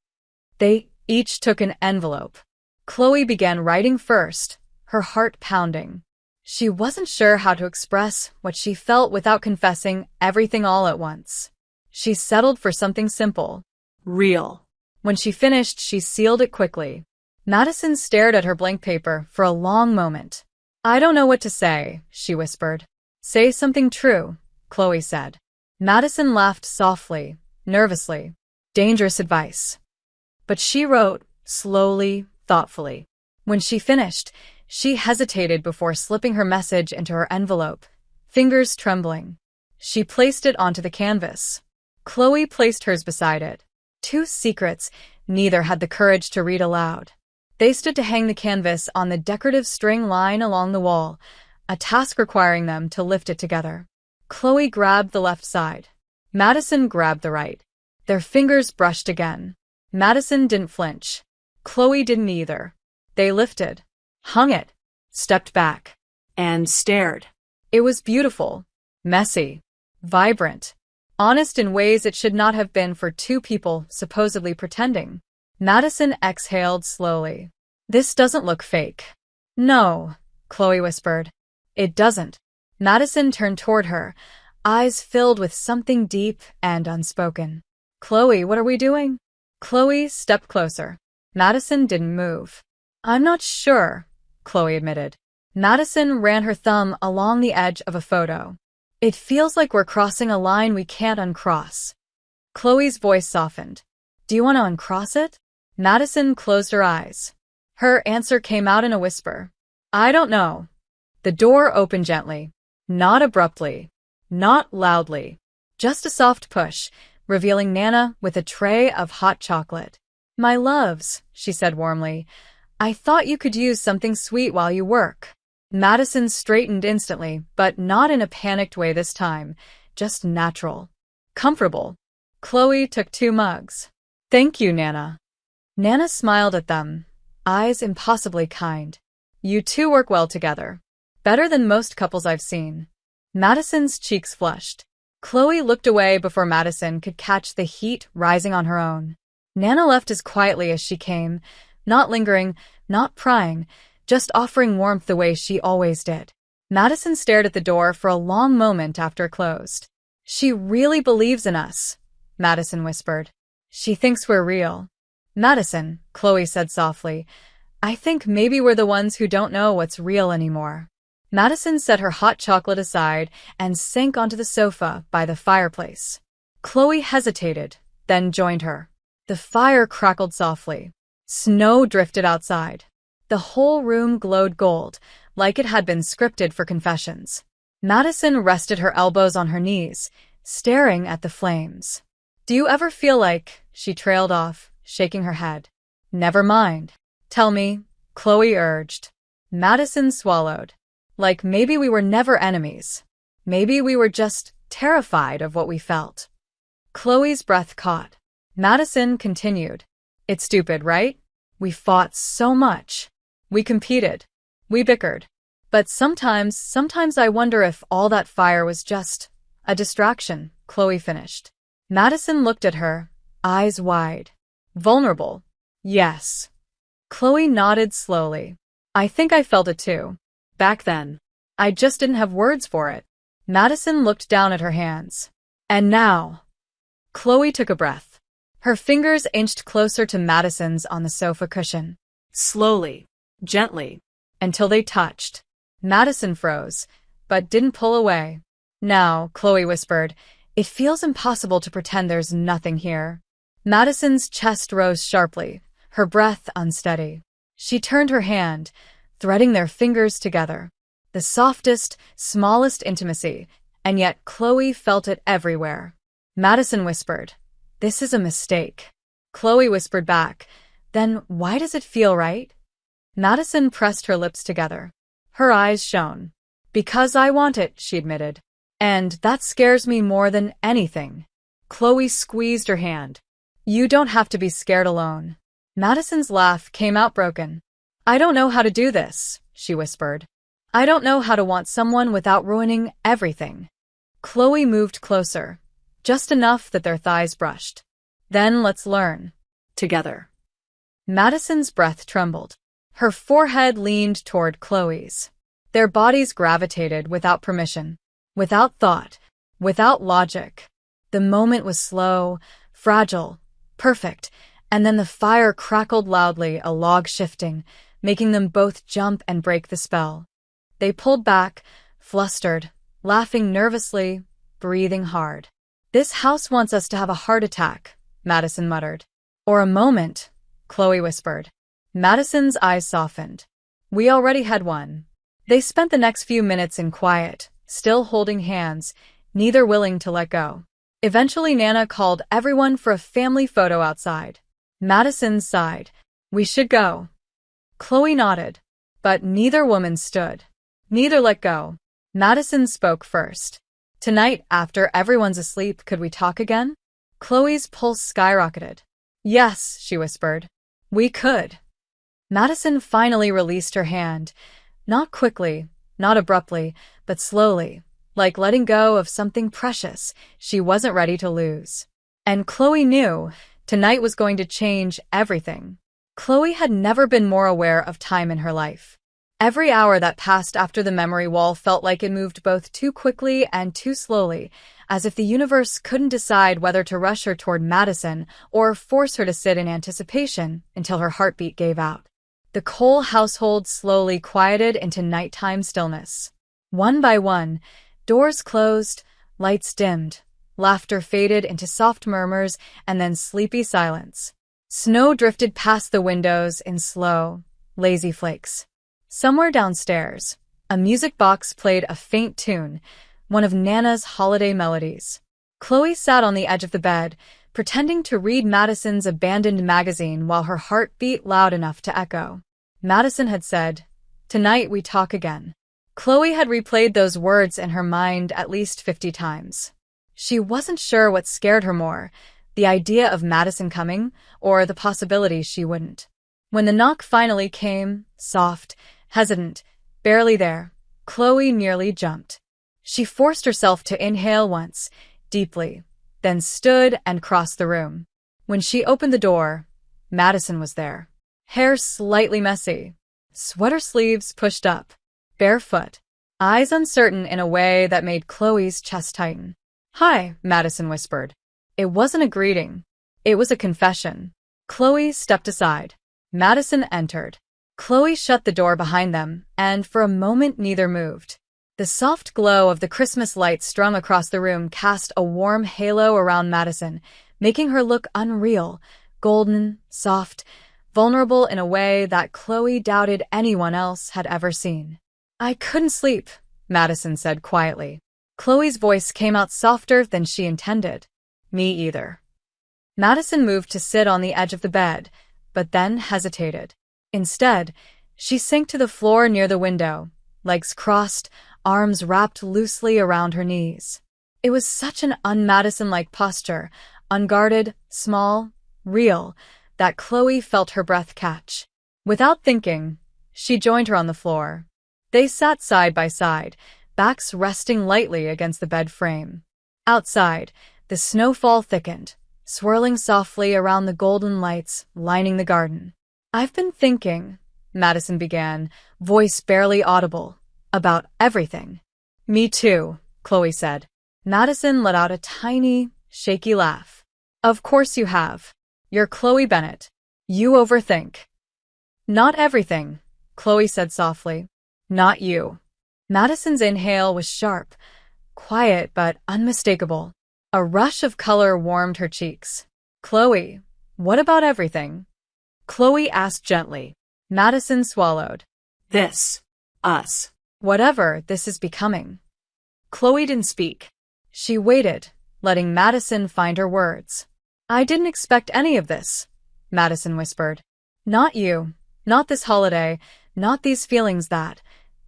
Speaker 1: They each took an envelope. Chloe began writing first, her heart pounding. She wasn't sure how to express what she felt without confessing everything all at once. She settled for something simple. Real. When she finished, she sealed it quickly. Madison stared at her blank paper for a long moment. "I don't know what to say," she whispered. "Say something true," Chloe said. Madison laughed softly, nervously. "Dangerous advice." But she wrote, slowly, thoughtfully. When she finished, she hesitated before slipping her message into her envelope, fingers trembling. She placed it onto the canvas. Chloe placed hers beside it. Two secrets neither had the courage to read aloud. They stood to hang the canvas on the decorative string line along the wall, a task requiring them to lift it together. Chloe grabbed the left side. Madison grabbed the right. Their fingers brushed again. Madison didn't flinch. Chloe didn't either. They lifted, hung it, stepped back,
Speaker 2: And stared.
Speaker 1: It was beautiful, messy, vibrant, honest in ways it should not have been for two people supposedly pretending. Madison exhaled slowly. This doesn't look fake. No, Chloe whispered. It doesn't. Madison turned toward her, eyes filled with something deep and unspoken. Chloe, what are we doing? Chloe stepped closer. Madison didn't move. I'm not sure, Chloe admitted. Madison ran her thumb along the edge of a photo. It feels like we're crossing a line we can't uncross. Chloe's voice softened. Do you want to uncross it? Madison closed her eyes. Her answer came out in a whisper. I don't know. The door opened gently. Not abruptly. Not loudly. Just a soft push, revealing Nana with a tray of hot chocolate. My loves, she said warmly. I thought you could use something sweet while you work. Madison straightened instantly, but not in a panicked way this time. Just natural. Comfortable. Chloe took 2 mugs. Thank you, Nana. Nana smiled at them, eyes impossibly kind. You two work well together. Better than most couples I've seen. Madison's cheeks flushed. Chloe looked away before Madison could catch the heat rising on her own. Nana left as quietly as she came, not lingering, not prying, just offering warmth the way she always did. Madison stared at the door for a long moment after it closed. She really believes in us, Madison whispered. She thinks we're real. Madison, Chloe said softly, I think maybe we're the ones who don't know what's real anymore. Madison set her hot chocolate aside and sank onto the sofa by the fireplace. Chloe hesitated, then joined her. The fire crackled softly. Snow drifted outside. The whole room glowed gold, like it had been scripted for confessions. Madison rested her elbows on her knees, staring at the flames. Do you ever feel like, she trailed off, shaking her head. Never mind. Tell me, Chloe urged. Madison swallowed. Like maybe we were never enemies. Maybe we were just terrified of what we felt. Chloe's breath caught. Madison continued. It's stupid, right? We fought so much. We competed. We bickered. But sometimes I wonder if all that fire was just a distraction, Chloe finished. Madison looked at her, eyes wide. Vulnerable. Yes. Chloe nodded slowly. I think I felt it too. Back then. I just didn't have words for it. Madison looked down at her hands. And now. Chloe took a breath. Her fingers inched closer to Madison's on the sofa cushion.
Speaker 2: Slowly. Gently.
Speaker 1: Until they touched. Madison froze, but didn't pull away. Now, Chloe whispered, it feels impossible to pretend there's nothing here. Madison's chest rose sharply, her breath unsteady. She turned her hand, threading their fingers together. The softest, smallest intimacy, and yet Chloe felt it everywhere. Madison whispered, this is a mistake. Chloe whispered back, then why does it feel right? Madison pressed her lips together. Her eyes shone. Because I want it, she admitted. And that scares me more than anything. Chloe squeezed her hand. You don't have to be scared alone. Madison's laugh came out broken. I don't know how to do this, she whispered. I don't know how to want someone without ruining everything. Chloe moved closer, just enough that their thighs brushed. Then let's learn. Together. Madison's breath trembled. Her forehead leaned toward Chloe's. Their bodies gravitated without permission, without thought, without logic. The moment was slow, fragile, perfect, and then the fire crackled loudly, a log shifting, making them both jump and break the spell. They pulled back, flustered, laughing nervously, breathing hard. This house wants us to have a heart attack, Madison muttered. Or a moment, Chloe whispered. Madison's eyes softened. We already had one. They spent the next few minutes in quiet, still holding hands, neither willing to let go. Eventually Nana called everyone for a family photo outside. Madison sighed. We should go. Chloe nodded. But neither woman stood. Neither let go. Madison spoke first. Tonight, after everyone's asleep, could we talk again? Chloe's pulse skyrocketed. Yes, she whispered. We could. Madison finally released her hand. Not quickly, not abruptly, but slowly, like letting go of something precious she wasn't ready to lose. And Chloe knew tonight was going to change everything. Chloe had never been more aware of time in her life. Every hour that passed after the memory wall felt like it moved both too quickly and too slowly, as if the universe couldn't decide whether to rush her toward Madison or force her to sit in anticipation until her heartbeat gave out. The Cole household slowly quieted into nighttime stillness. One by one, doors closed, lights dimmed, laughter faded into soft murmurs and then sleepy silence. Snow drifted past the windows in slow, lazy flakes. Somewhere downstairs, a music box played a faint tune, one of Nana's holiday melodies. Chloe sat on the edge of the bed, pretending to read Madison's abandoned magazine while her heart beat loud enough to echo. Madison had said, "Tonight we talk again." Chloe had replayed those words in her mind at least 50 times. She wasn't sure what scared her more, the idea of Madison coming or the possibility she wouldn't. When the knock finally came, soft, hesitant, barely there, Chloe nearly jumped. She forced herself to inhale once, deeply, then stood and crossed the room. When she opened the door, Madison was there. Hair slightly messy, sweater sleeves pushed up, barefoot, eyes uncertain in a way that made Chloe's chest tighten. "Hi," Madison whispered. It wasn't a greeting. It was a confession. Chloe stepped aside. Madison entered. Chloe shut the door behind them, and for a moment neither moved. The soft glow of the Christmas lights strung across the room cast a warm halo around Madison, making her look unreal, golden, soft, vulnerable in a way that Chloe doubted anyone else had ever seen. "I couldn't sleep," Madison said quietly. Chloe's voice came out softer than she intended. "Me either." Madison moved to sit on the edge of the bed, but then hesitated. Instead, she sank to the floor near the window, legs crossed, arms wrapped loosely around her knees. It was such an un-Madison-like posture, unguarded, small, real, that Chloe felt her breath catch. Without thinking, she joined her on the floor. They sat side by side, backs resting lightly against the bed frame. Outside, the snowfall thickened, swirling softly around the golden lights lining the garden. "I've been thinking," Madison began, voice barely audible, "about everything." "Me too," Chloe said. Madison let out a tiny, shaky laugh. "Of course you have. You're Chloe Bennett. You overthink." "Not everything," Chloe said softly. "Not you." Madison's inhale was sharp, quiet but unmistakable. A rush of color warmed her cheeks. "Chloe, what about everything?" Chloe asked gently. Madison swallowed.
Speaker 2: This. Us.
Speaker 1: "Whatever this is becoming." Chloe didn't speak. She waited, letting Madison find her words. "I didn't expect any of this," Madison whispered. "Not you, not this holiday, not these feelings that—"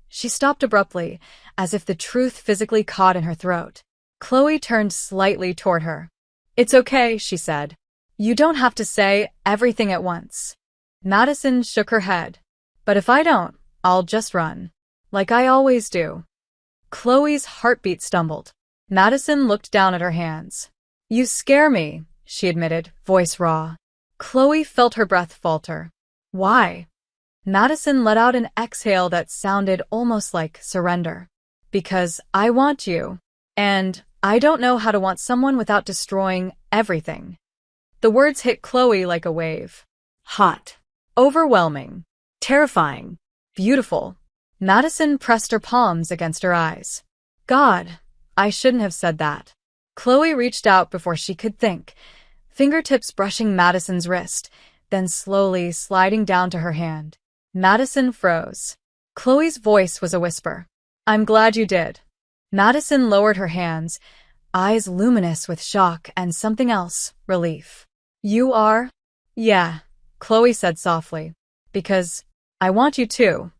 Speaker 1: She stopped abruptly, as if the truth physically caught in her throat. Chloe turned slightly toward her. "It's okay," she said. "You don't have to say everything at once." Madison shook her head. "But if I don't, I'll just run. Like I always do." Chloe's heartbeat stumbled. Madison looked down at her hands. "You scare me," she admitted, voice raw. Chloe felt her breath falter. "Why?" Madison let out an exhale that sounded almost like surrender. "Because I want you. And I don't know how to want someone without destroying everything." The words hit Chloe like a wave.
Speaker 2: Hot.
Speaker 1: Overwhelming.
Speaker 2: Terrifying.
Speaker 1: Beautiful. Madison pressed her palms against her eyes. "God, I shouldn't have said that." Chloe reached out before she could think, fingertips brushing Madison's wrist, then slowly sliding down to her hand. Madison froze. Chloe's voice was a whisper. I'm glad you did. Madison lowered her hands, eyes luminous with shock and something else, relief. You are? Yeah, Chloe said softly. Because I want you to.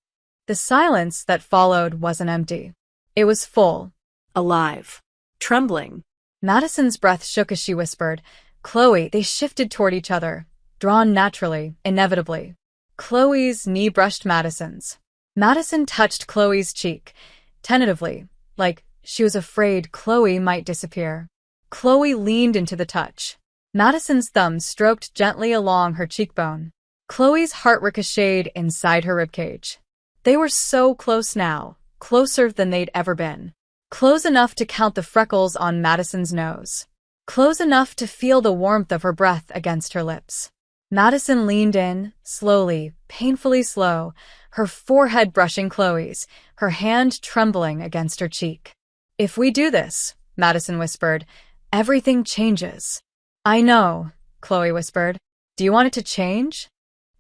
Speaker 1: The silence that followed wasn't empty. It was full.
Speaker 2: Alive. Trembling.
Speaker 1: Madison's breath shook as she whispered, Chloe. They shifted toward each other, drawn naturally, inevitably. Chloe's knee brushed Madison's. Madison touched Chloe's cheek, tentatively, like she was afraid Chloe might disappear. Chloe leaned into the touch. Madison's thumb stroked gently along her cheekbone. Chloe's heart ricocheted inside her ribcage. They were so close now, closer than they'd ever been. Close enough to count the freckles on Madison's nose. Close enough to feel the warmth of her breath against her lips. Madison leaned in, slowly, painfully slow, her forehead brushing Chloe's, her hand trembling against her cheek. If we do this, Madison whispered, everything changes. I know, Chloe whispered. Do you want it to change?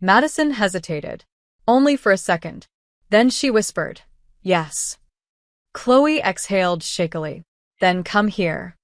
Speaker 1: Madison hesitated. Only for a second. Then she whispered, yes. Chloe exhaled shakily. Then come here.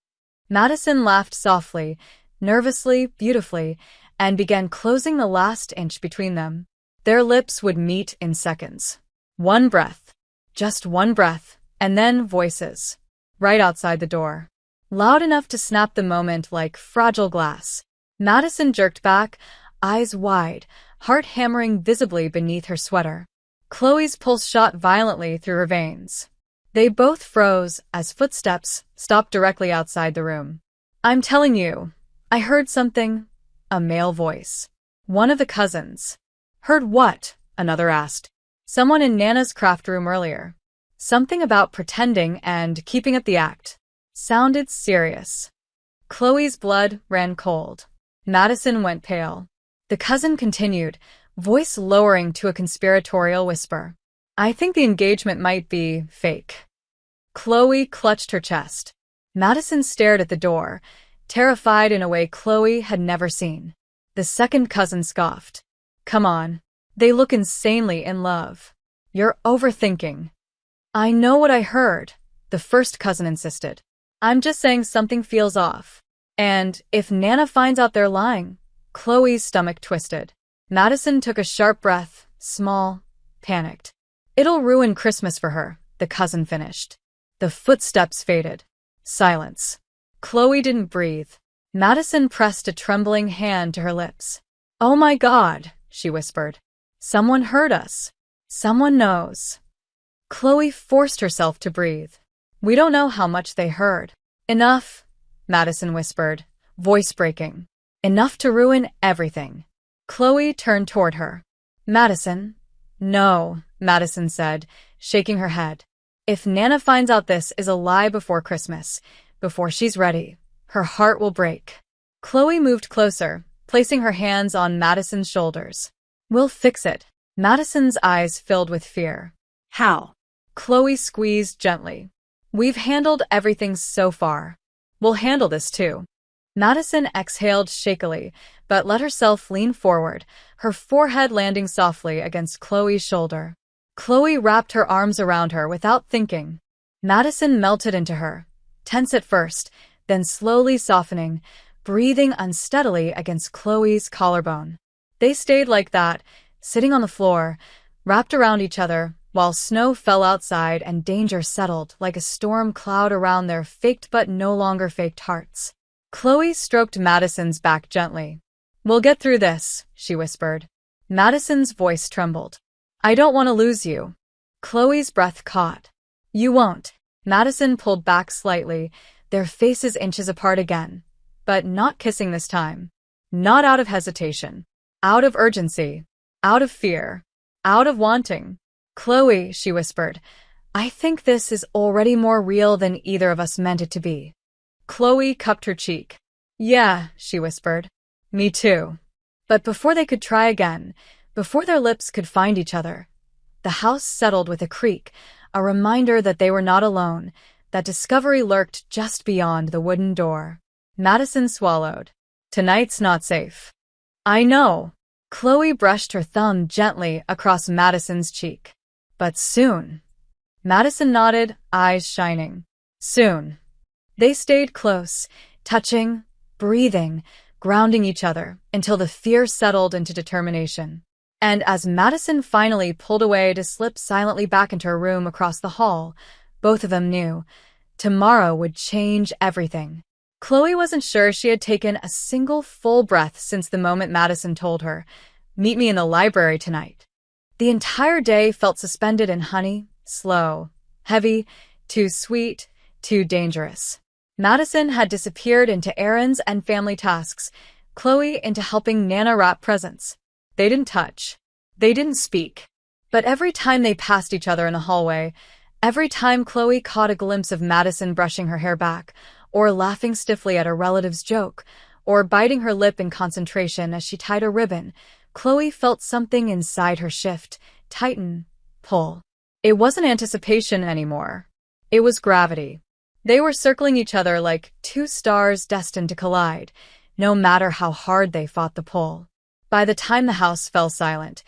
Speaker 1: Madison laughed softly, nervously, beautifully, and began closing the last inch between them. Their lips would meet in seconds. One breath. Just one breath, and then voices. Right outside the door. Loud enough to snap the moment like fragile glass. Madison jerked back, eyes wide, heart hammering visibly beneath her sweater. Chloe's pulse shot violently through her veins. They both froze as footsteps stopped directly outside the room. I'm telling you, I heard something. A male voice. One of the cousins. Heard what? Another asked. Someone in Nana's craft room earlier. Something about pretending and keeping up the act. Sounded serious. Chloe's blood ran cold. Madison went pale. The cousin continued, voice lowering to a conspiratorial whisper. I think the engagement might be fake. Chloe clutched her chest. Madison stared at the door, terrified in a way Chloe had never seen. The second cousin scoffed. Come on. They look insanely in love. You're overthinking. I know what I heard, the first cousin insisted. I'm just saying something feels off. And if Nana finds out they're lying, Chloe's stomach twisted. Madison took a sharp breath, small, panicked. It'll ruin Christmas for her, the cousin finished. The footsteps faded. Silence. Chloe didn't breathe. Madison pressed a trembling hand to her lips. Oh my God, she whispered. Someone heard us. Someone knows. Chloe forced herself to breathe. We don't know how much they heard. Enough, Madison whispered, voice breaking. Enough to ruin everything. Chloe turned toward her. Madison? No, Madison said, shaking her head. If Nana finds out this is a lie before Christmas, before she's ready, her heart will break. Chloe moved closer, placing her hands on Madison's shoulders. We'll fix it. Madison's eyes filled with fear.
Speaker 2: How?
Speaker 1: Chloe squeezed gently. We've handled everything so far. We'll handle this too. Madison exhaled shakily, but let herself lean forward, her forehead landing softly against Chloe's shoulder. Chloe wrapped her arms around her without thinking. Madison melted into her, tense at first, then slowly softening, breathing unsteadily against Chloe's collarbone. They stayed like that, sitting on the floor, wrapped around each other, while snow fell outside and danger settled like a storm cloud around their faked but no longer faked hearts. Chloe stroked Madison's back gently. We'll get through this, she whispered. Madison's voice trembled. I don't want to lose you. Chloe's breath caught. You won't. Madison pulled back slightly, their faces inches apart again, but not kissing this time. Not out of hesitation. Out of urgency. Out of fear. Out of wanting. Chloe, she whispered, I think this is already more real than either of us meant it to be. Chloe cupped her cheek. Yeah, she whispered. Me too. But before they could try again, before their lips could find each other, the house settled with a creak, a reminder that they were not alone, that discovery lurked just beyond the wooden door. Madison swallowed. Tonight's not safe. I know. Chloe brushed her thumb gently across Madison's cheek. But soon. Madison nodded, eyes shining. Soon. They stayed close, touching, breathing, grounding each other until the fear settled into determination. And as Madison finally pulled away to slip silently back into her room across the hall, both of them knew tomorrow would change everything. Chloe wasn't sure she had taken a single full breath since the moment Madison told her, "Meet me in the library tonight." The entire day felt suspended in honey, slow, heavy, too sweet, too dangerous. Madison had disappeared into errands and family tasks, Chloe into helping Nana wrap presents. They didn't touch. They didn't speak. But every time they passed each other in the hallway, every time Chloe caught a glimpse of Madison brushing her hair back, or laughing stiffly at a relative's joke, or biting her lip in concentration as she tied a ribbon, Chloe felt something inside her shift, tighten, pull. It wasn't anticipation anymore. It was gravity. They were circling each other like two stars destined to collide, no matter how hard they fought the pull. By the time the house fell silent,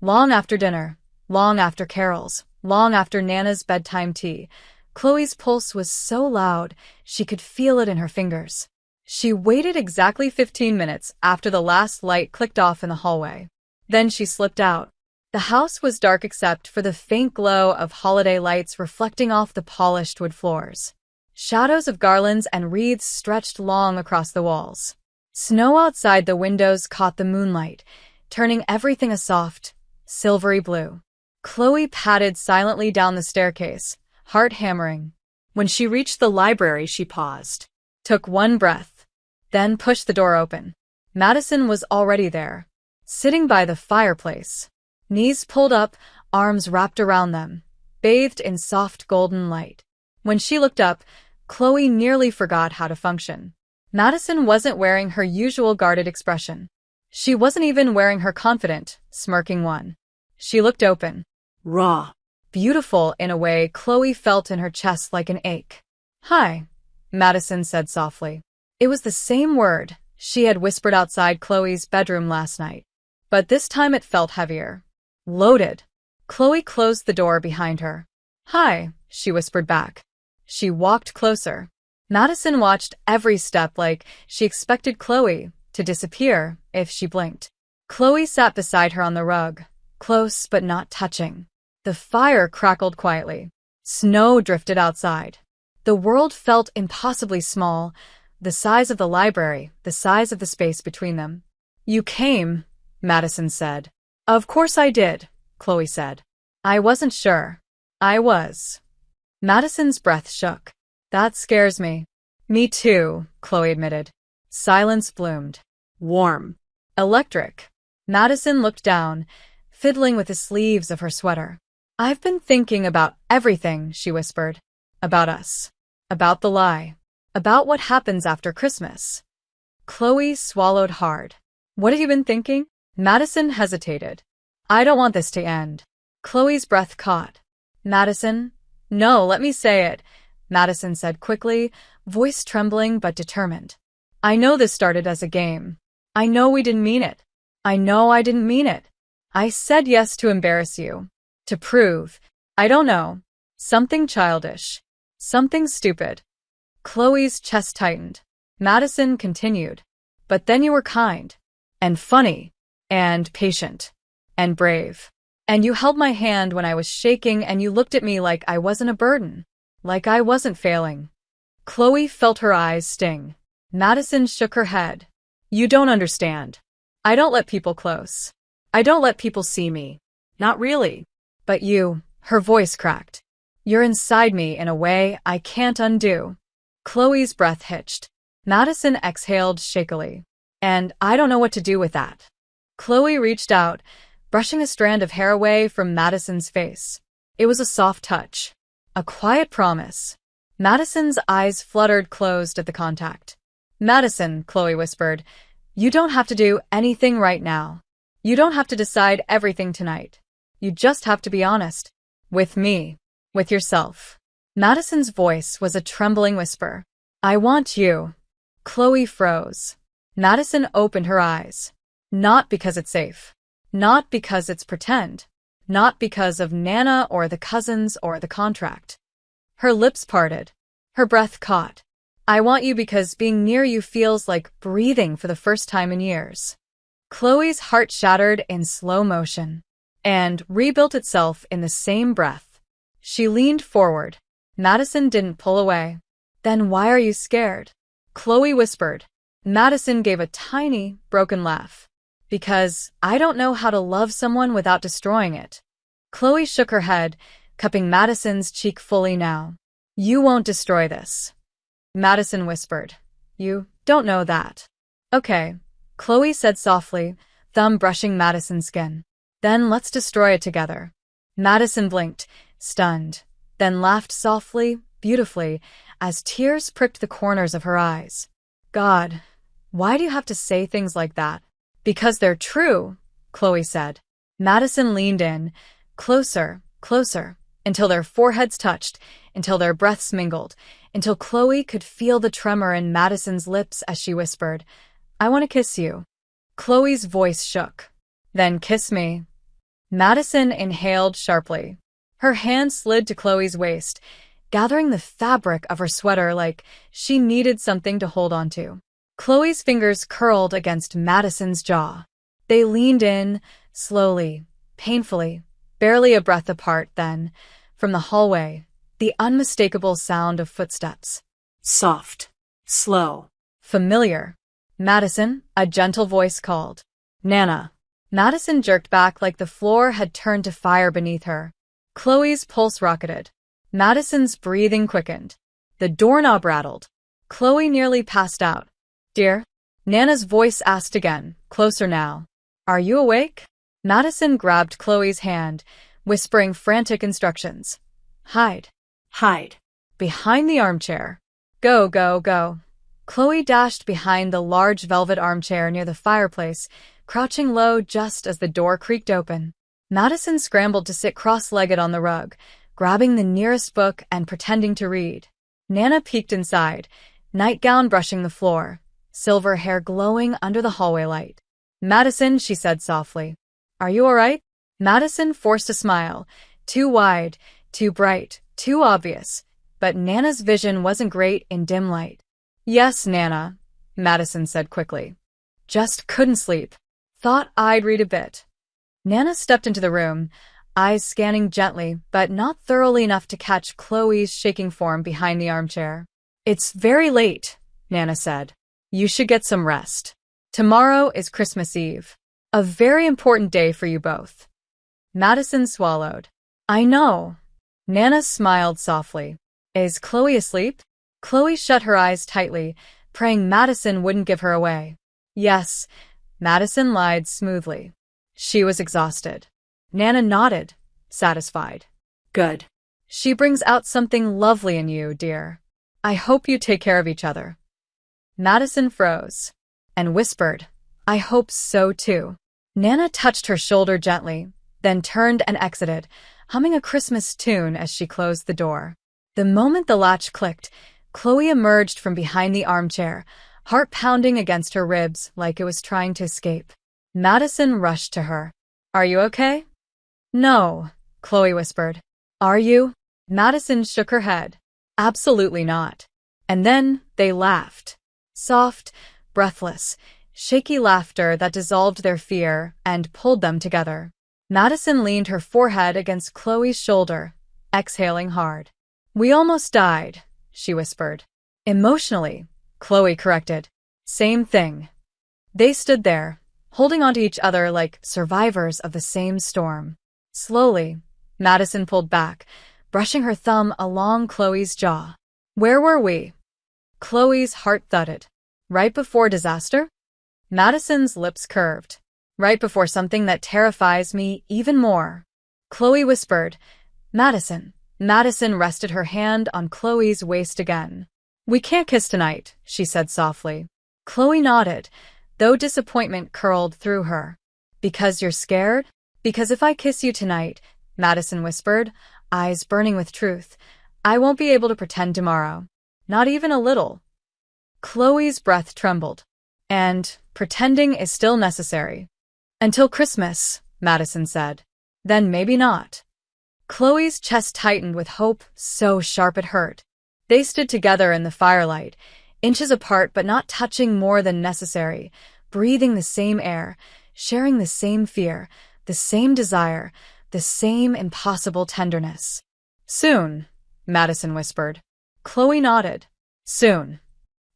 Speaker 1: long after dinner, long after carols, long after Nana's bedtime tea, Chloe's pulse was so loud she could feel it in her fingers. She waited exactly 15 minutes after the last light clicked off in the hallway. Then she slipped out. The house was dark except for the faint glow of holiday lights reflecting off the polished wood floors. Shadows of garlands and wreaths stretched long across the walls. Snow outside the windows caught the moonlight, turning everything a soft, silvery blue. Chloe padded silently down the staircase, heart hammering. When she reached the library, she paused, took one breath, then pushed the door open. Madison was already there, sitting by the fireplace, knees pulled up, arms wrapped around them, bathed in soft golden light. When she looked up, Chloe nearly forgot how to function. Madison wasn't wearing her usual guarded expression. She wasn't even wearing her confident, smirking one. She looked open.
Speaker 2: Raw.
Speaker 1: Beautiful in a way Chloe felt in her chest like an ache. "Hi," Madison said softly. It was the same word she had whispered outside Chloe's bedroom last night. But this time it felt heavier. Loaded. Chloe closed the door behind her. "Hi," she whispered back. She walked closer. Madison watched every step like she expected Chloe to disappear if she blinked. Chloe sat beside her on the rug, close but not touching. The fire crackled quietly. Snow drifted outside. The world felt impossibly small, the size of the library, the size of the space between them. "You came," Madison said. "Of course I did," Chloe said. "I wasn't sure." "I was." Madison's breath shook. "That scares me." "Me too," Chloe admitted. Silence bloomed.
Speaker 2: Warm.
Speaker 1: Electric. Madison looked down, fiddling with the sleeves of her sweater. "I've been thinking about everything," she whispered. "About us. About the lie. About what happens after Christmas." Chloe swallowed hard. "What have you been thinking?" Madison hesitated. "I don't want this to end." Chloe's breath caught. "Madison? No, let me say it," Madison said quickly, voice trembling but determined. "I know this started as a game. I know we didn't mean it. I know I didn't mean it. I said yes to embarrass you. To prove, I don't know, something childish. Something stupid." Chloe's chest tightened. Madison continued. "But then you were kind. And funny. And patient. And brave. And you held my hand when I was shaking and you looked at me like I wasn't a burden. Like I wasn't failing." Chloe felt her eyes sting. Madison shook her head. "You don't understand. I don't let people close. I don't let people see me. Not really. But you," her voice cracked. "You're inside me in a way I can't undo." Chloe's breath hitched. Madison exhaled shakily. "And I don't know what to do with that." Chloe reached out, brushing a strand of hair away from Madison's face. It was a soft touch. A quiet promise. Madison's eyes fluttered closed at the contact. "Madison," Chloe whispered, "you don't have to do anything right now. You don't have to decide everything tonight. You just have to be honest. With me. With yourself." Madison's voice was a trembling whisper. "I want you." Chloe froze. Madison opened her eyes. Not because it's safe. Not because it's pretend. Not because of Nana or the cousins or the contract. Her lips parted. Her breath caught. I want you because being near you feels like breathing for the first time in years. Chloe's heart shattered in slow motion and rebuilt itself in the same breath. She leaned forward. Madison didn't pull away. Then why are you scared? Chloe whispered. Madison gave a tiny, broken laugh. Because I don't know how to love someone without destroying it. Chloe shook her head, cupping Madison's cheek fully now. You won't destroy this. Madison whispered. You don't know that. Okay, Chloe said softly, thumb brushing Madison's skin. Then let's destroy it together. Madison blinked, stunned, then laughed softly, beautifully, as tears pricked the corners of her eyes. God, why do you have to say things like that? Because they're true, Chloe said. Madison leaned in, closer, closer, until their foreheads touched, until their breaths mingled, until Chloe could feel the tremor in Madison's lips as she whispered, I want to kiss you. Chloe's voice shook. Then kiss me. Madison inhaled sharply. Her hand slid to Chloe's waist, gathering the fabric of her sweater like she needed something to hold onto. Chloe's fingers curled against Madison's jaw. They leaned in, slowly, painfully, barely a breath apart then, from the hallway, the unmistakable sound of footsteps.
Speaker 2: Soft. Slow.
Speaker 1: Familiar. Madison, a gentle voice called. Nana. Madison jerked back like the floor had turned to fire beneath her. Chloe's pulse rocketed. Madison's breathing quickened. The doorknob rattled. Chloe nearly passed out. Dear? Nana's voice asked again, closer now. Are you awake? Madison grabbed Chloe's hand, whispering frantic instructions. Hide.
Speaker 2: Hide.
Speaker 1: Behind the armchair. Go, go, go. Chloe dashed behind the large velvet armchair near the fireplace, crouching low just as the door creaked open. Madison scrambled to sit cross-legged on the rug, grabbing the nearest book and pretending to read. Nana peeked inside, nightgown brushing the floor, silver hair glowing under the hallway light. Madison, she said softly. Are you all right? Madison forced a smile, too wide, too bright, too obvious, but Nana's vision wasn't great in dim light. Yes, Nana, Madison said quickly. Just couldn't sleep. Thought I'd read a bit. Nana stepped into the room, eyes scanning gently, but not thoroughly enough to catch Chloe's shaking form behind the armchair. It's very late, Nana said. You should get some rest. Tomorrow is Christmas Eve. A very important day for you both. Madison swallowed. I know. Nana smiled softly. Is Chloe asleep? Chloe shut her eyes tightly, praying Madison wouldn't give her away. Yes, Madison lied smoothly. She was exhausted. Nana nodded, satisfied. Good. She brings out something lovely in you, dear. I hope you take care of each other. Madison froze and whispered, I hope so too. Nana touched her shoulder gently, then turned and exited, humming a Christmas tune as she closed the door. The moment the latch clicked, Chloe emerged from behind the armchair, heart pounding against her ribs like it was trying to escape. Madison rushed to her. Are you okay? No, Chloe whispered. Are you? Madison shook her head. Absolutely not. And then they laughed. Soft, breathless, shaky laughter that dissolved their fear and pulled them together. Madison leaned her forehead against Chloe's shoulder, exhaling hard. We almost died, she whispered. Emotionally, Chloe corrected. Same thing. They stood there, holding onto each other like survivors of the same storm. Slowly, Madison pulled back, brushing her thumb along Chloe's jaw. Where were we? Chloe's heart thudded. Right before disaster? Madison's lips curved. Right before something that terrifies me even more. Chloe whispered, Madison. Madison rested her hand on Chloe's waist again. We can't kiss tonight, she said softly. Chloe nodded, though disappointment curled through her. Because you're scared? Because if I kiss you tonight, Madison whispered, eyes burning with truth, I won't be able to pretend tomorrow. Not even a little. Chloe's breath trembled. And pretending is still necessary. Until Christmas, Madison said. Then maybe not. Chloe's chest tightened with hope so sharp it hurt. They stood together in the firelight, inches apart but not touching more than necessary, breathing the same air, sharing the same fear, the same desire, the same impossible tenderness. Soon, Madison whispered. Chloe nodded. Soon.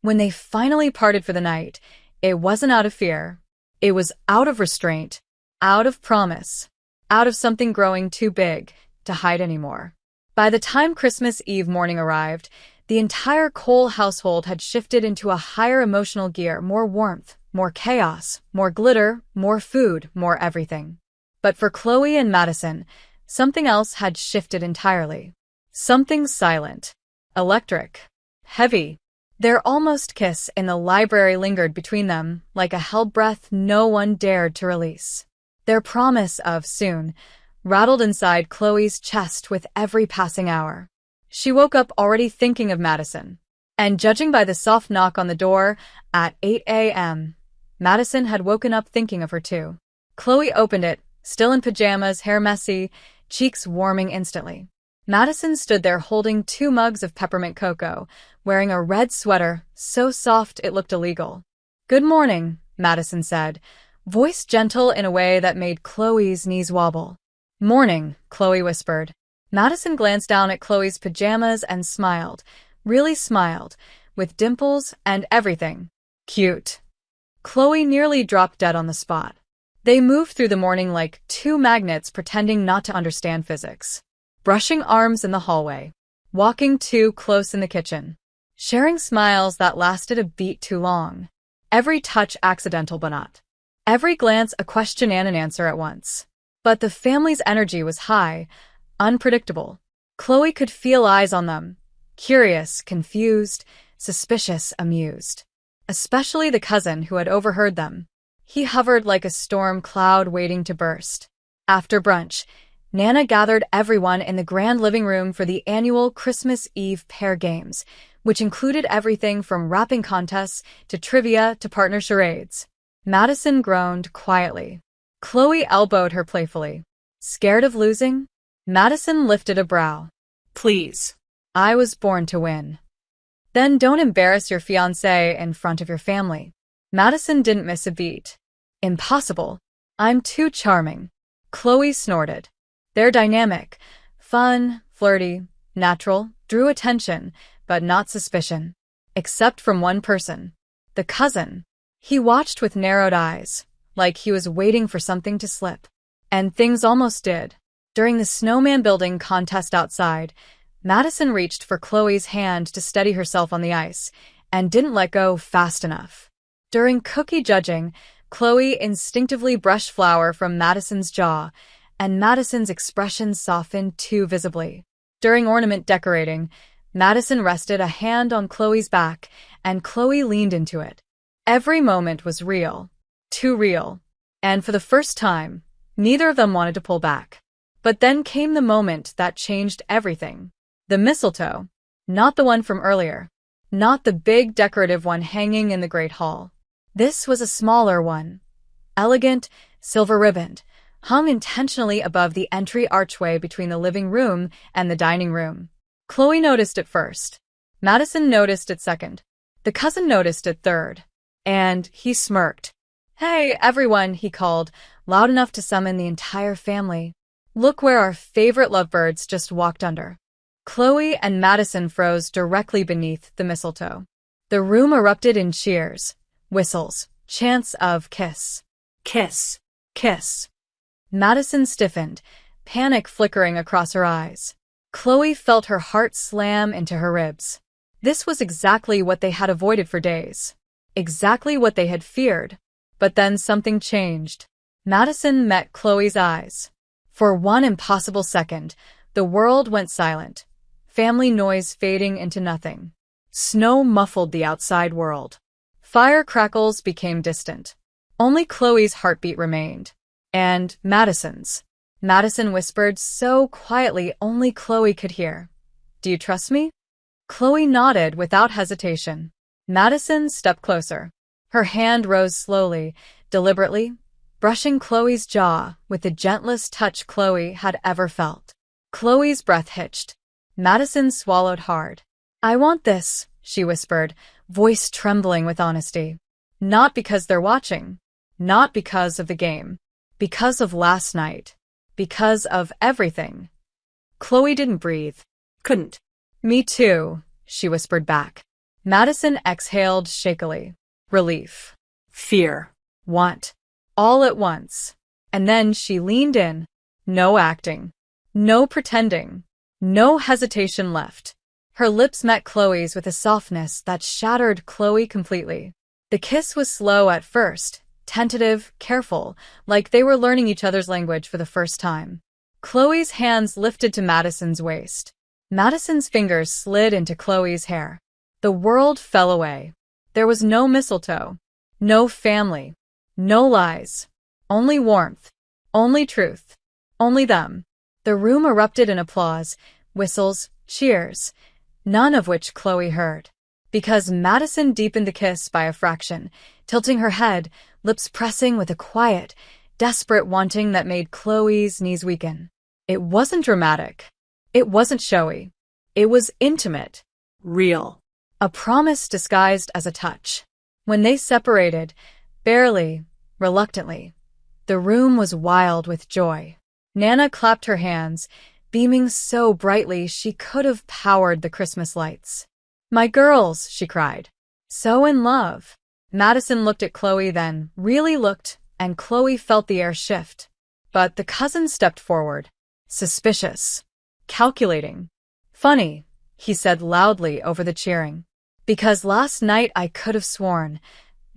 Speaker 1: When they finally parted for the night, it wasn't out of fear. It was out of restraint, out of promise, out of something growing too big to hide anymore. By the time Christmas Eve morning arrived, the entire Cole household had shifted into a higher emotional gear, more warmth, more chaos, more glitter, more food, more everything. But for Chloe and Madison, something else had shifted entirely. Something silent, electric, heavy. Their almost kiss in the library lingered between them like a held breath no one dared to release. Their promise of soon rattled inside Chloe's chest with every passing hour. She woke up already thinking of Madison. And judging by the soft knock on the door at 8 a.m., Madison had woken up thinking of her too. Chloe opened it, still in pajamas, hair messy, cheeks warming instantly. Madison stood there holding 2 mugs of peppermint cocoa, wearing a red sweater so soft it looked illegal. Good morning, Madison said, voice gentle in a way that made Chloe's knees wobble. Morning, Chloe whispered. Madison glanced down at Chloe's pajamas and smiled, really smiled, with dimples and everything. Cute. Chloe nearly dropped dead on the spot. They moved through the morning like 2 magnets pretending not to understand physics. Brushing arms in the hallway, walking too close in the kitchen, sharing smiles that lasted a beat too long. Every touch accidental but not. Every glance a question and an answer at once. But the family's energy was high, unpredictable. Chloe could feel eyes on them, curious, confused, suspicious, amused. Especially the cousin who had overheard them. He hovered like a storm cloud waiting to burst. After brunch, Nana gathered everyone in the grand living room for the annual Christmas Eve pair games, which included everything from rapping contests to trivia to partner charades. Madison groaned quietly. Chloe elbowed her playfully. Scared of losing? Madison lifted a brow.
Speaker 2: Please.
Speaker 1: I was born to win. Then don't embarrass your fiancé in front of your family. Madison didn't miss a beat. Impossible. I'm too charming. Chloe snorted. Their dynamic, fun, flirty, natural, drew attention, but not suspicion. Except from one person. The cousin. He watched with narrowed eyes, like he was waiting for something to slip. And things almost did. During the snowman building contest outside, Madison reached for Chloe's hand to steady herself on the ice, and didn't let go fast enough. During cookie judging, Chloe instinctively brushed flour from Madison's jaw, and Madison's expression softened too visibly. During ornament decorating, Madison rested a hand on Chloe's back, and Chloe leaned into it. Every moment was real. Too real. And for the first time, neither of them wanted to pull back. But then came the moment that changed everything. The mistletoe. Not the one from earlier. Not the big decorative one hanging in the Great Hall. This was a smaller one. Elegant, silver-ribboned, hung intentionally above the entry archway between the living room and the dining room. Chloe noticed it first. Madison noticed it second. The cousin noticed it third. And he smirked. Hey, everyone, he called, loud enough to summon the entire family. Look where our favorite lovebirds just walked under. Chloe and Madison froze directly beneath the mistletoe. The room erupted in cheers, whistles, chants of kiss. Kiss. Kiss. Madison stiffened, panic flickering across her eyes. Chloe felt her heart slam into her ribs. This was exactly what they had avoided for days. Exactly what they had feared. But then something changed. Madison met Chloe's eyes. For one impossible second, the world went silent. Family noise fading into nothing. Snow muffled the outside world. Fire crackles became distant. Only Chloe's heartbeat remained. And Madison's. Madison whispered so quietly only Chloe could hear. Do you trust me? Chloe nodded without hesitation. Madison stepped closer. Her hand rose slowly, deliberately, brushing Chloe's jaw with the gentlest touch Chloe had ever felt. Chloe's breath hitched. Madison swallowed hard. "I want this," she whispered, voice trembling with honesty. "Not because they're watching. Not because of the game. Because of last night. Because of everything." Chloe didn't breathe.
Speaker 2: Couldn't.
Speaker 1: "Me too," she whispered back. Madison exhaled shakily. Relief.
Speaker 2: Fear.
Speaker 1: Want. All at once. And then she leaned in. No acting. No pretending. No hesitation left. Her lips met Chloe's with a softness that shattered Chloe completely. The kiss was slow at first, tentative, careful, like they were learning each other's language for the first time. Chloe's hands lifted to Madison's waist. Madison's fingers slid into Chloe's hair. The world fell away. There was no mistletoe. No family. No lies. Only warmth. Only truth. Only them. The room erupted in applause, whistles, cheers, none of which Chloe heard. Because Madison deepened the kiss by a fraction, tilting her head, lips pressing with a quiet, desperate wanting that made Chloe's knees weaken. It wasn't dramatic. It wasn't showy. It was intimate.
Speaker 2: Real.
Speaker 1: A promise disguised as a touch. When they separated, barely, reluctantly, the room was wild with joy. Nana clapped her hands, beaming so brightly she could have powered the Christmas lights. "My girls," she cried. "So in love." Madison looked at Chloe then, really looked, and Chloe felt the air shift. But the cousin stepped forward. Suspicious. Calculating. "Funny," he said loudly over the cheering. "Because last night I could have sworn."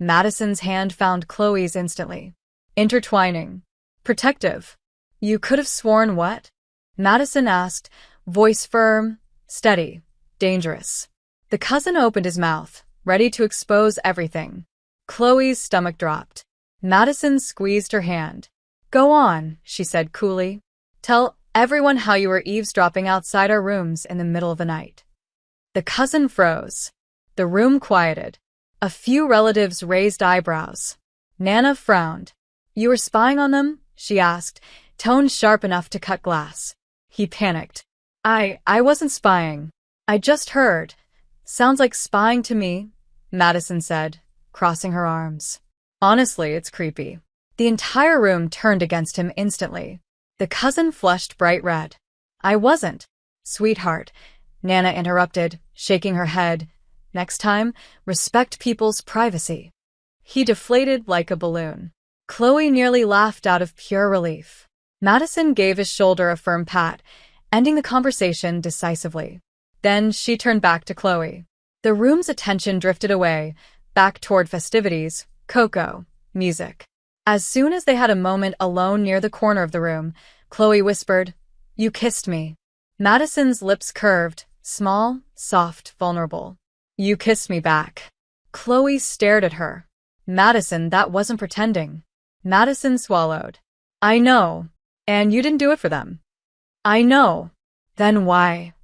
Speaker 1: Madison's hand found Chloe's instantly. Intertwining. Protective. "You could have sworn what?" Madison asked, voice firm, steady, dangerous. The cousin opened his mouth, ready to expose everything. Chloe's stomach dropped. Madison squeezed her hand. "Go on," she said coolly. "Tell everyone how you were eavesdropping outside our rooms in the middle of the night." The cousin froze. The room quieted. A few relatives raised eyebrows. Nana frowned. "You were spying on them?" she asked, tone sharp enough to cut glass. He panicked. I wasn't spying. I just heard." "Sounds like spying to me," Madison said, crossing her arms. "Honestly, it's creepy." The entire room turned against him instantly. The cousin flushed bright red. "I wasn't." "Sweetheart," Nana interrupted, shaking her head. "Next time, respect people's privacy." He deflated like a balloon. Chloe nearly laughed out of pure relief. Madison gave his shoulder a firm pat, ending the conversation decisively. Then she turned back to Chloe. The room's attention drifted away, back toward festivities, cocoa, music. As soon as they had a moment alone near the corner of the room, Chloe whispered, "You kissed me." Madison's lips curved, small, soft, vulnerable. "You kissed me back." Chloe stared at her. "Madison, that wasn't pretending." Madison swallowed. "I know. And you didn't do it for them." "I know. Then why?"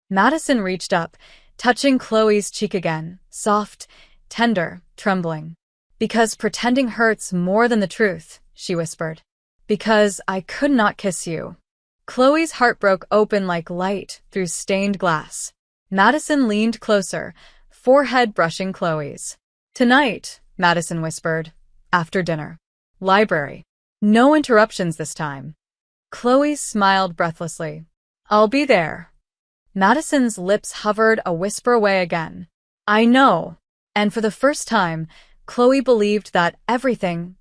Speaker 1: Madison reached up, touching Chloe's cheek again, soft, tender, trembling. "Because pretending hurts more than the truth," she whispered. "Because I could not kiss you." Chloe's heart broke open like light through stained glass. Madison leaned closer, forehead brushing Chloe's. "Tonight," Madison whispered, "after dinner. Library. No interruptions this time." Chloe smiled breathlessly. "I'll be there." Madison's lips hovered a whisper away again. "I know." And for the first time, Chloe believed that everything,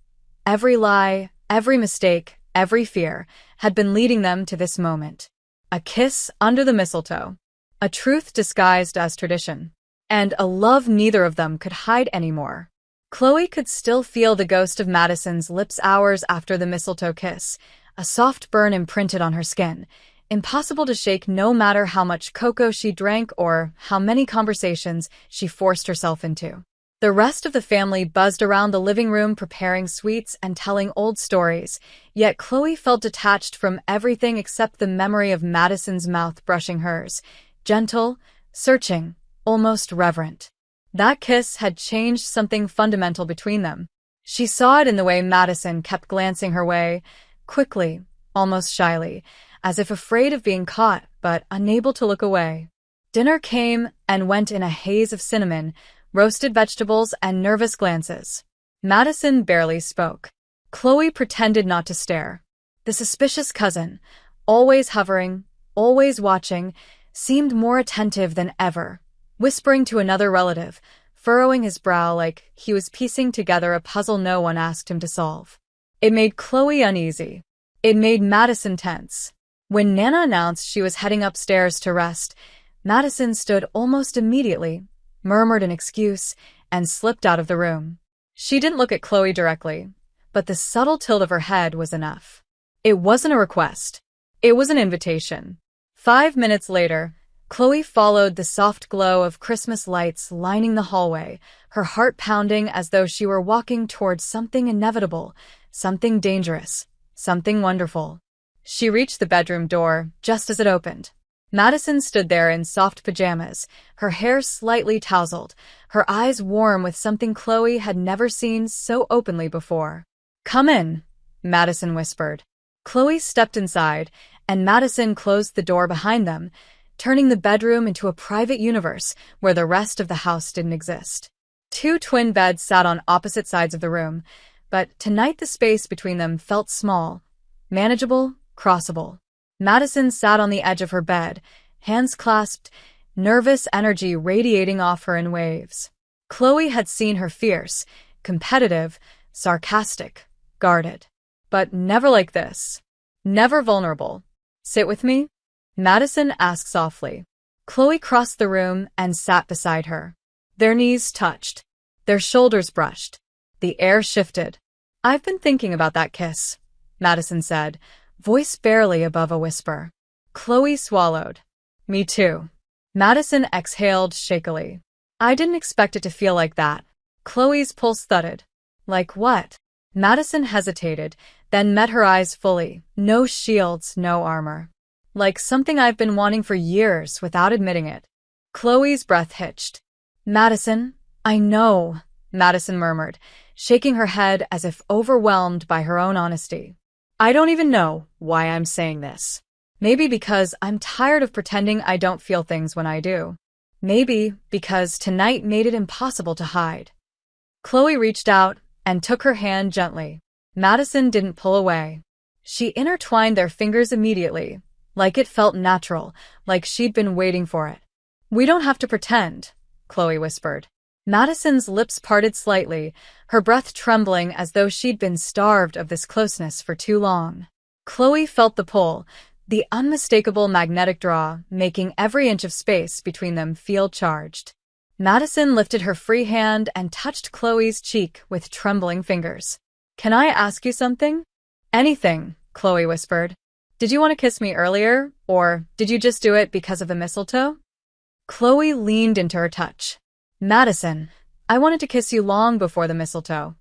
Speaker 1: every lie, every mistake, every fear, had been leading them to this moment. A kiss under the mistletoe. A truth disguised as tradition. And a love neither of them could hide anymore. Chloe could still feel the ghost of Madison's lips hours after the mistletoe kiss, a soft burn imprinted on her skin, impossible to shake no matter how much cocoa she drank or how many conversations she forced herself into. The rest of the family buzzed around the living room preparing sweets and telling old stories, yet Chloe felt detached from everything except the memory of Madison's mouth brushing hers, gentle, searching, almost reverent. That kiss had changed something fundamental between them. She saw it in the way Madison kept glancing her way, quickly, almost shyly, as if afraid of being caught, but unable to look away. Dinner came and went in a haze of cinnamon, roasted vegetables, and nervous glances. Madison barely spoke. Chloe pretended not to stare. The suspicious cousin, always hovering, always watching, seemed more attentive than ever, whispering to another relative, furrowing his brow like he was piecing together a puzzle no one asked him to solve. It made Chloe uneasy. It made Madison tense. When Nana announced she was heading upstairs to rest, Madison stood almost immediately, murmured an excuse, and slipped out of the room. She didn't look at Chloe directly, but the subtle tilt of her head was enough. It wasn't a request. It was an invitation. 5 minutes later, Chloe followed the soft glow of Christmas lights lining the hallway, her heart pounding as though she were walking towards something inevitable, something dangerous, something wonderful. She reached the bedroom door just as it opened. Madison stood there in soft pajamas, her hair slightly tousled, her eyes warm with something Chloe had never seen so openly before. "Come in," Madison whispered. Chloe stepped inside, and Madison closed the door behind them, turning the bedroom into a private universe where the rest of the house didn't exist. 2 twin beds sat on opposite sides of the room, but tonight the space between them felt small, manageable, crossable. Madison sat on the edge of her bed, hands clasped, nervous energy radiating off her in waves. Chloe had seen her fierce, competitive, sarcastic, guarded. But never like this. Never vulnerable. "Sit with me?" Madison asked softly. Chloe crossed the room and sat beside her. Their knees touched. Their shoulders brushed. The air shifted. "I've been thinking about that kiss," Madison said, voice barely above a whisper. Chloe swallowed. "Me too." Madison exhaled shakily. "I didn't expect it to feel like that." Chloe's pulse thudded. "Like what?" Madison hesitated, then met her eyes fully. No shields, no armor. "Like something I've been wanting for years without admitting it." Chloe's breath hitched. "Madison, I know," Madison murmured, shaking her head as if overwhelmed by her own honesty. "I don't even know why I'm saying this. Maybe because I'm tired of pretending I don't feel things when I do. Maybe because tonight made it impossible to hide." Chloe reached out and took her hand gently. Madison didn't pull away. She intertwined their fingers immediately, like it felt natural, like she'd been waiting for it. "We don't have to pretend," Chloe whispered. Madison's lips parted slightly, her breath trembling as though she'd been starved of this closeness for too long. Chloe felt the pull, the unmistakable magnetic draw, making every inch of space between them feel charged. Madison lifted her free hand and touched Chloe's cheek with trembling fingers. "Can I ask you something?" "Anything," Chloe whispered. "Did you want to kiss me earlier, or did you just do it because of the mistletoe?" Chloe leaned into her touch. "Madison, I wanted to kiss you long before the mistletoe."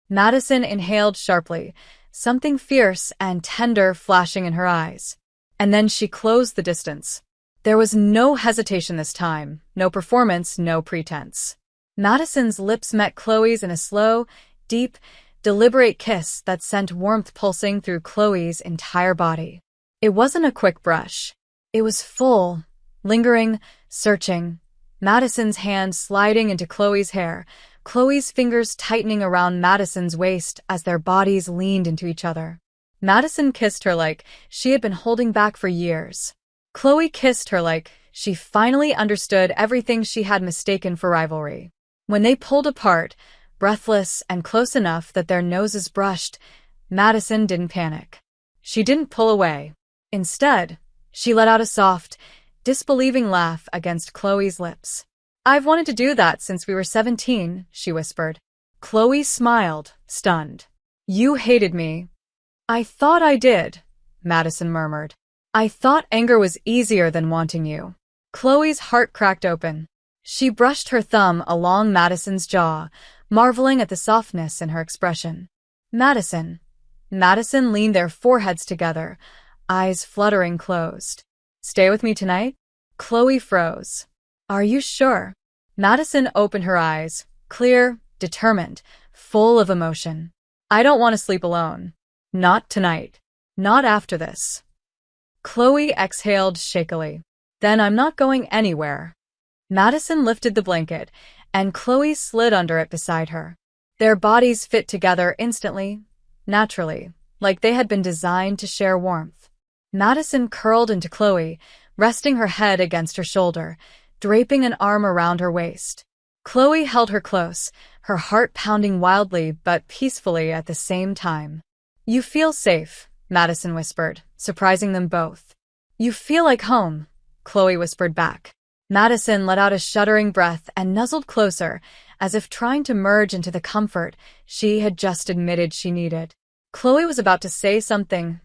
Speaker 1: Madison inhaled sharply, something fierce and tender flashing in her eyes. And then she closed the distance. There was no hesitation this time, no performance, no pretense. Madison's lips met Chloe's in a slow, deep, deliberate kiss that sent warmth pulsing through Chloe's entire body. It wasn't a quick brush. It was full, lingering, searching. Madison's hand sliding into Chloe's hair, Chloe's fingers tightening around Madison's waist as their bodies leaned into each other. Madison kissed her like she had been holding back for years. Chloe kissed her like she finally understood everything she had mistaken for rivalry. When they pulled apart, breathless and close enough that their noses brushed, Madison didn't panic. She didn't pull away. Instead, she let out a soft, disbelieving laugh against Chloe's lips. "I've wanted to do that since we were 17, she whispered. Chloe smiled, stunned. "You hated me." "I thought I did," Madison murmured. "I thought anger was easier than wanting you." Chloe's heart cracked open. She brushed her thumb along Madison's jaw, marveling at the softness in her expression. "Madison." Madison leaned their foreheads together, eyes fluttering closed. "Stay with me tonight?" Chloe froze. "Are you sure?" Madison opened her eyes, clear, determined, full of emotion. I don't want to sleep alone. Not tonight. Not after this. Chloe exhaled shakily. Then I'm not going anywhere. Madison lifted the blanket, and Chloe slid under it beside her. Their bodies fit together instantly, naturally, like they had been designed to share warmth. Madison curled into Chloe, resting her head against her shoulder, draping an arm around her waist. Chloe held her close, her heart pounding wildly but peacefully at the same time. You feel safe, Madison whispered, surprising them both. You feel like home, Chloe whispered back. Madison let out a shuddering breath and nuzzled closer, as if trying to merge into the comfort she had just admitted she needed. Chloe was about to say something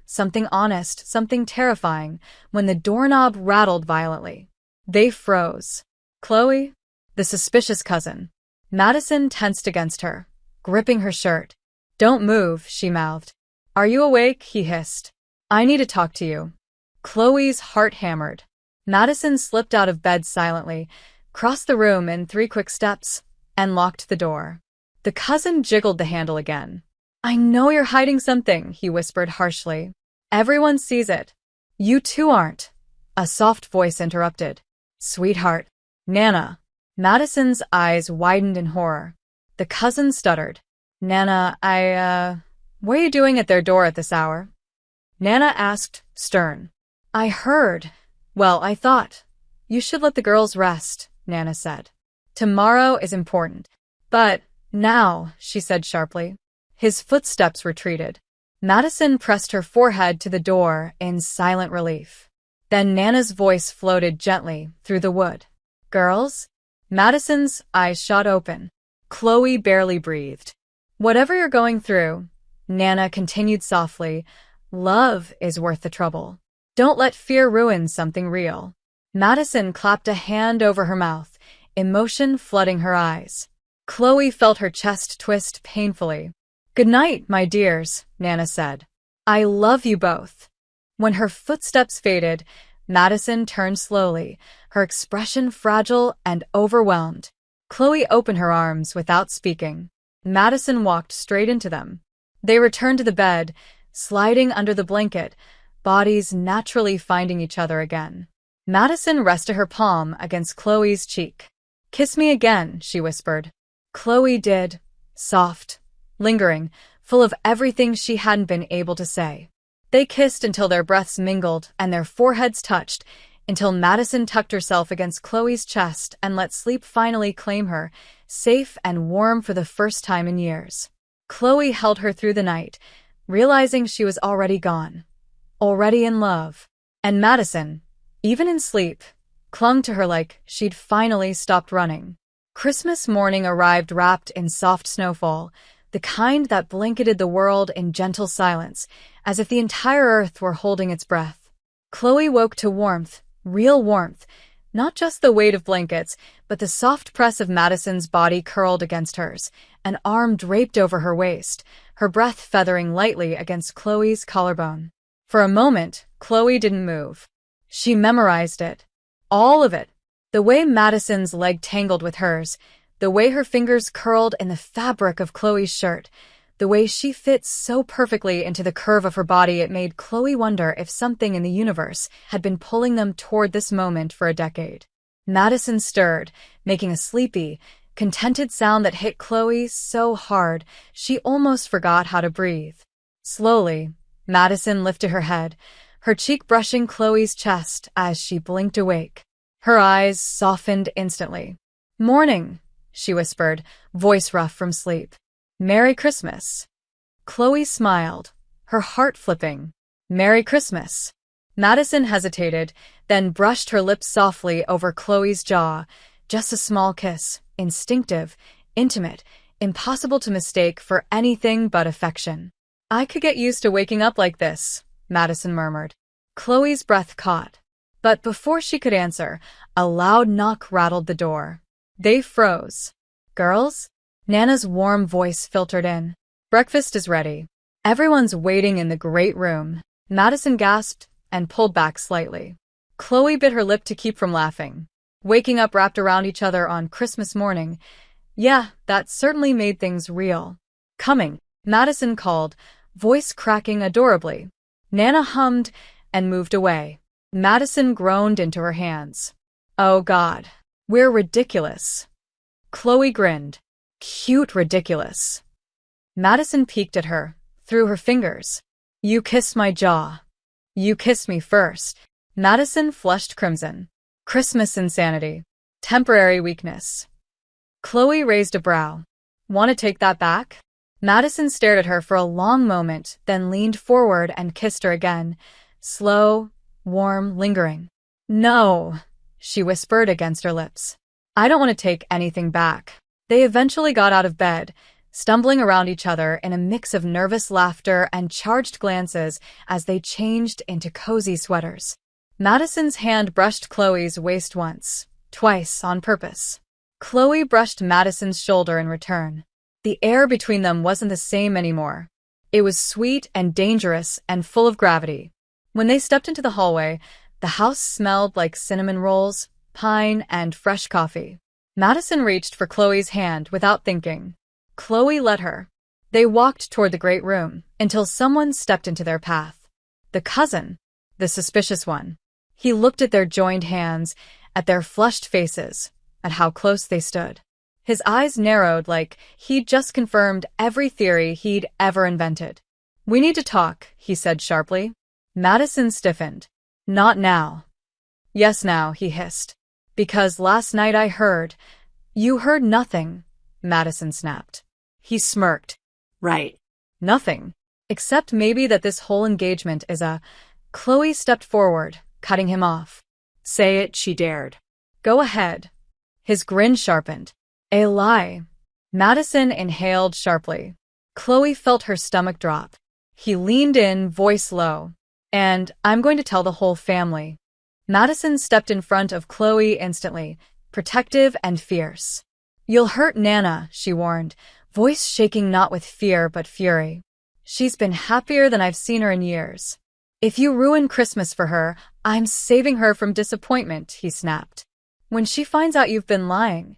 Speaker 1: honest, something terrifying, when the doorknob rattled violently. They froze. Chloe? The suspicious cousin. Madison tensed against her, gripping her shirt. Don't move, she mouthed. Are you awake? He hissed. I need to talk to you. Chloe's heart hammered. Madison slipped out of bed silently, crossed the room in 3 quick steps, and locked the door. The cousin jiggled the handle again. I know you're hiding something, he whispered harshly. Everyone sees it. You too aren't. A soft voice interrupted. Sweetheart. Nana. Madison's eyes widened in horror. The cousin stuttered. Nana, what are you doing at their door at this hour? Nana asked, stern. I heard. Well, I thought. You should let the girls rest, Nana said. Tomorrow is important. But now, she said sharply. His footsteps retreated. Madison pressed her forehead to the door in silent relief. Then Nana's voice floated gently through the wood. Girls? Madison's eyes shot open. Chloe barely breathed. Whatever you're going through, Nana continued softly, love is worth the trouble. Don't let fear ruin something real. Madison clapped a hand over her mouth, emotion flooding her eyes. Chloe felt her chest twist painfully. Good night, my dears, Nana said. I love you both. When her footsteps faded, Madison turned slowly, her expression fragile and overwhelmed. Chloe opened her arms without speaking. Madison walked straight into them. They returned to the bed, sliding under the blanket, bodies naturally finding each other again. Madison rested her palm against Chloe's cheek. Kiss me again, she whispered. Chloe did, soft, lingering, full of everything she hadn't been able to say. They kissed until their breaths mingled and their foreheads touched, until Madison tucked herself against Chloe's chest and let sleep finally claim her, safe and warm for the first time in years. Chloe held her through the night, realizing she was already gone, already in love. And Madison, even in sleep, clung to her like she'd finally stopped running. Christmas morning arrived wrapped in soft snowfall, the kind that blanketed the world in gentle silence, as if the entire earth were holding its breath. Chloe woke to warmth, real warmth, not just the weight of blankets, but the soft press of Madison's body curled against hers, an arm draped over her waist, her breath feathering lightly against Chloe's collarbone. For a moment, Chloe didn't move. She memorized it. All of it. The way Madison's leg tangled with hers, the way her fingers curled in the fabric of Chloe's shirt, the way she fit so perfectly into the curve of her body, it made Chloe wonder if something in the universe had been pulling them toward this moment for a decade. Madison stirred, making a sleepy, contented sound that hit Chloe so hard she almost forgot how to breathe. Slowly, Madison lifted her head, her cheek brushing Chloe's chest as she blinked awake. Her eyes softened instantly. Morning, she whispered, voice rough from sleep. Merry Christmas. Chloe smiled, her heart flipping. Merry Christmas. Madison hesitated, then brushed her lips softly over Chloe's jaw. Just a small kiss, instinctive, intimate, impossible to mistake for anything but affection. I could get used to waking up like this, Madison murmured. Chloe's breath caught. But before she could answer, a loud knock rattled the door. They froze. Girls? Nana's warm voice filtered in. Breakfast is ready. Everyone's waiting in the great room. Madison gasped and pulled back slightly. Chloe bit her lip to keep from laughing. waking up wrapped around each other on Christmas morning. Yeah, that certainly made things real. Coming, Madison called, voice cracking adorably. Nana hummed and moved away. Madison groaned into her hands. Oh God, we're ridiculous. Chloe grinned. Cute ridiculous. Madison peeked at her, through her fingers. You kissed my jaw. You kissed me first. Madison flushed crimson. Christmas insanity. Temporary weakness. Chloe raised a brow. Want to take that back? Madison stared at her for a long moment, then leaned forward and kissed her again. Slow, warm, lingering. No, she whispered against her lips. I don't want to take anything back. They eventually got out of bed, stumbling around each other in a mix of nervous laughter and charged glances as they changed into cozy sweaters. Madison's hand brushed Chloe's waist once, twice on purpose. Chloe brushed Madison's shoulder in return. The air between them wasn't the same anymore. It was sweet and dangerous and full of gravity. When they stepped into the hallway, the house smelled like cinnamon rolls, pine, and fresh coffee. Madison reached for Chloe's hand without thinking. Chloe let her. They walked toward the great room until someone stepped into their path. The cousin, the suspicious one. He looked at their joined hands, at their flushed faces, at how close they stood. His eyes narrowed like he'd just confirmed every theory he'd ever invented. We need to talk, he said sharply. Madison stiffened. Not now. Yes now, he hissed. Because last night I heard. You heard nothing, Madison snapped. He smirked. Right. Nothing. Except maybe that this whole engagement is a... Chloe stepped forward, cutting him off. Say it, she dared. Go ahead. His grin sharpened. A lie. Madison inhaled sharply. Chloe felt her stomach drop. He leaned in, voice low. And I'm going to tell the whole family. Madison stepped in front of Chloe instantly, protective and fierce. You'll hurt Nana, she warned, voice shaking not with fear but fury. She's been happier than I've seen her in years. If you ruin Christmas for her, I'm saving her from disappointment, he snapped. When she finds out you've been lying.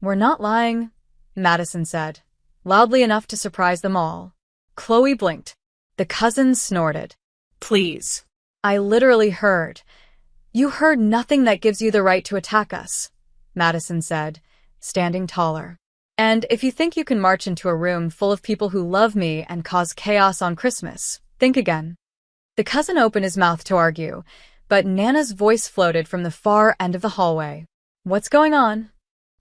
Speaker 1: We're not lying, Madison said, loudly enough to surprise them all. Chloe blinked. The cousins snorted. Please. I literally heard. You heard nothing that gives you the right to attack us, Madison said, standing taller. And if you think you can march into a room full of people who love me and cause chaos on Christmas, think again. The cousin opened his mouth to argue, but Nana's voice floated from the far end of the hallway. What's going on?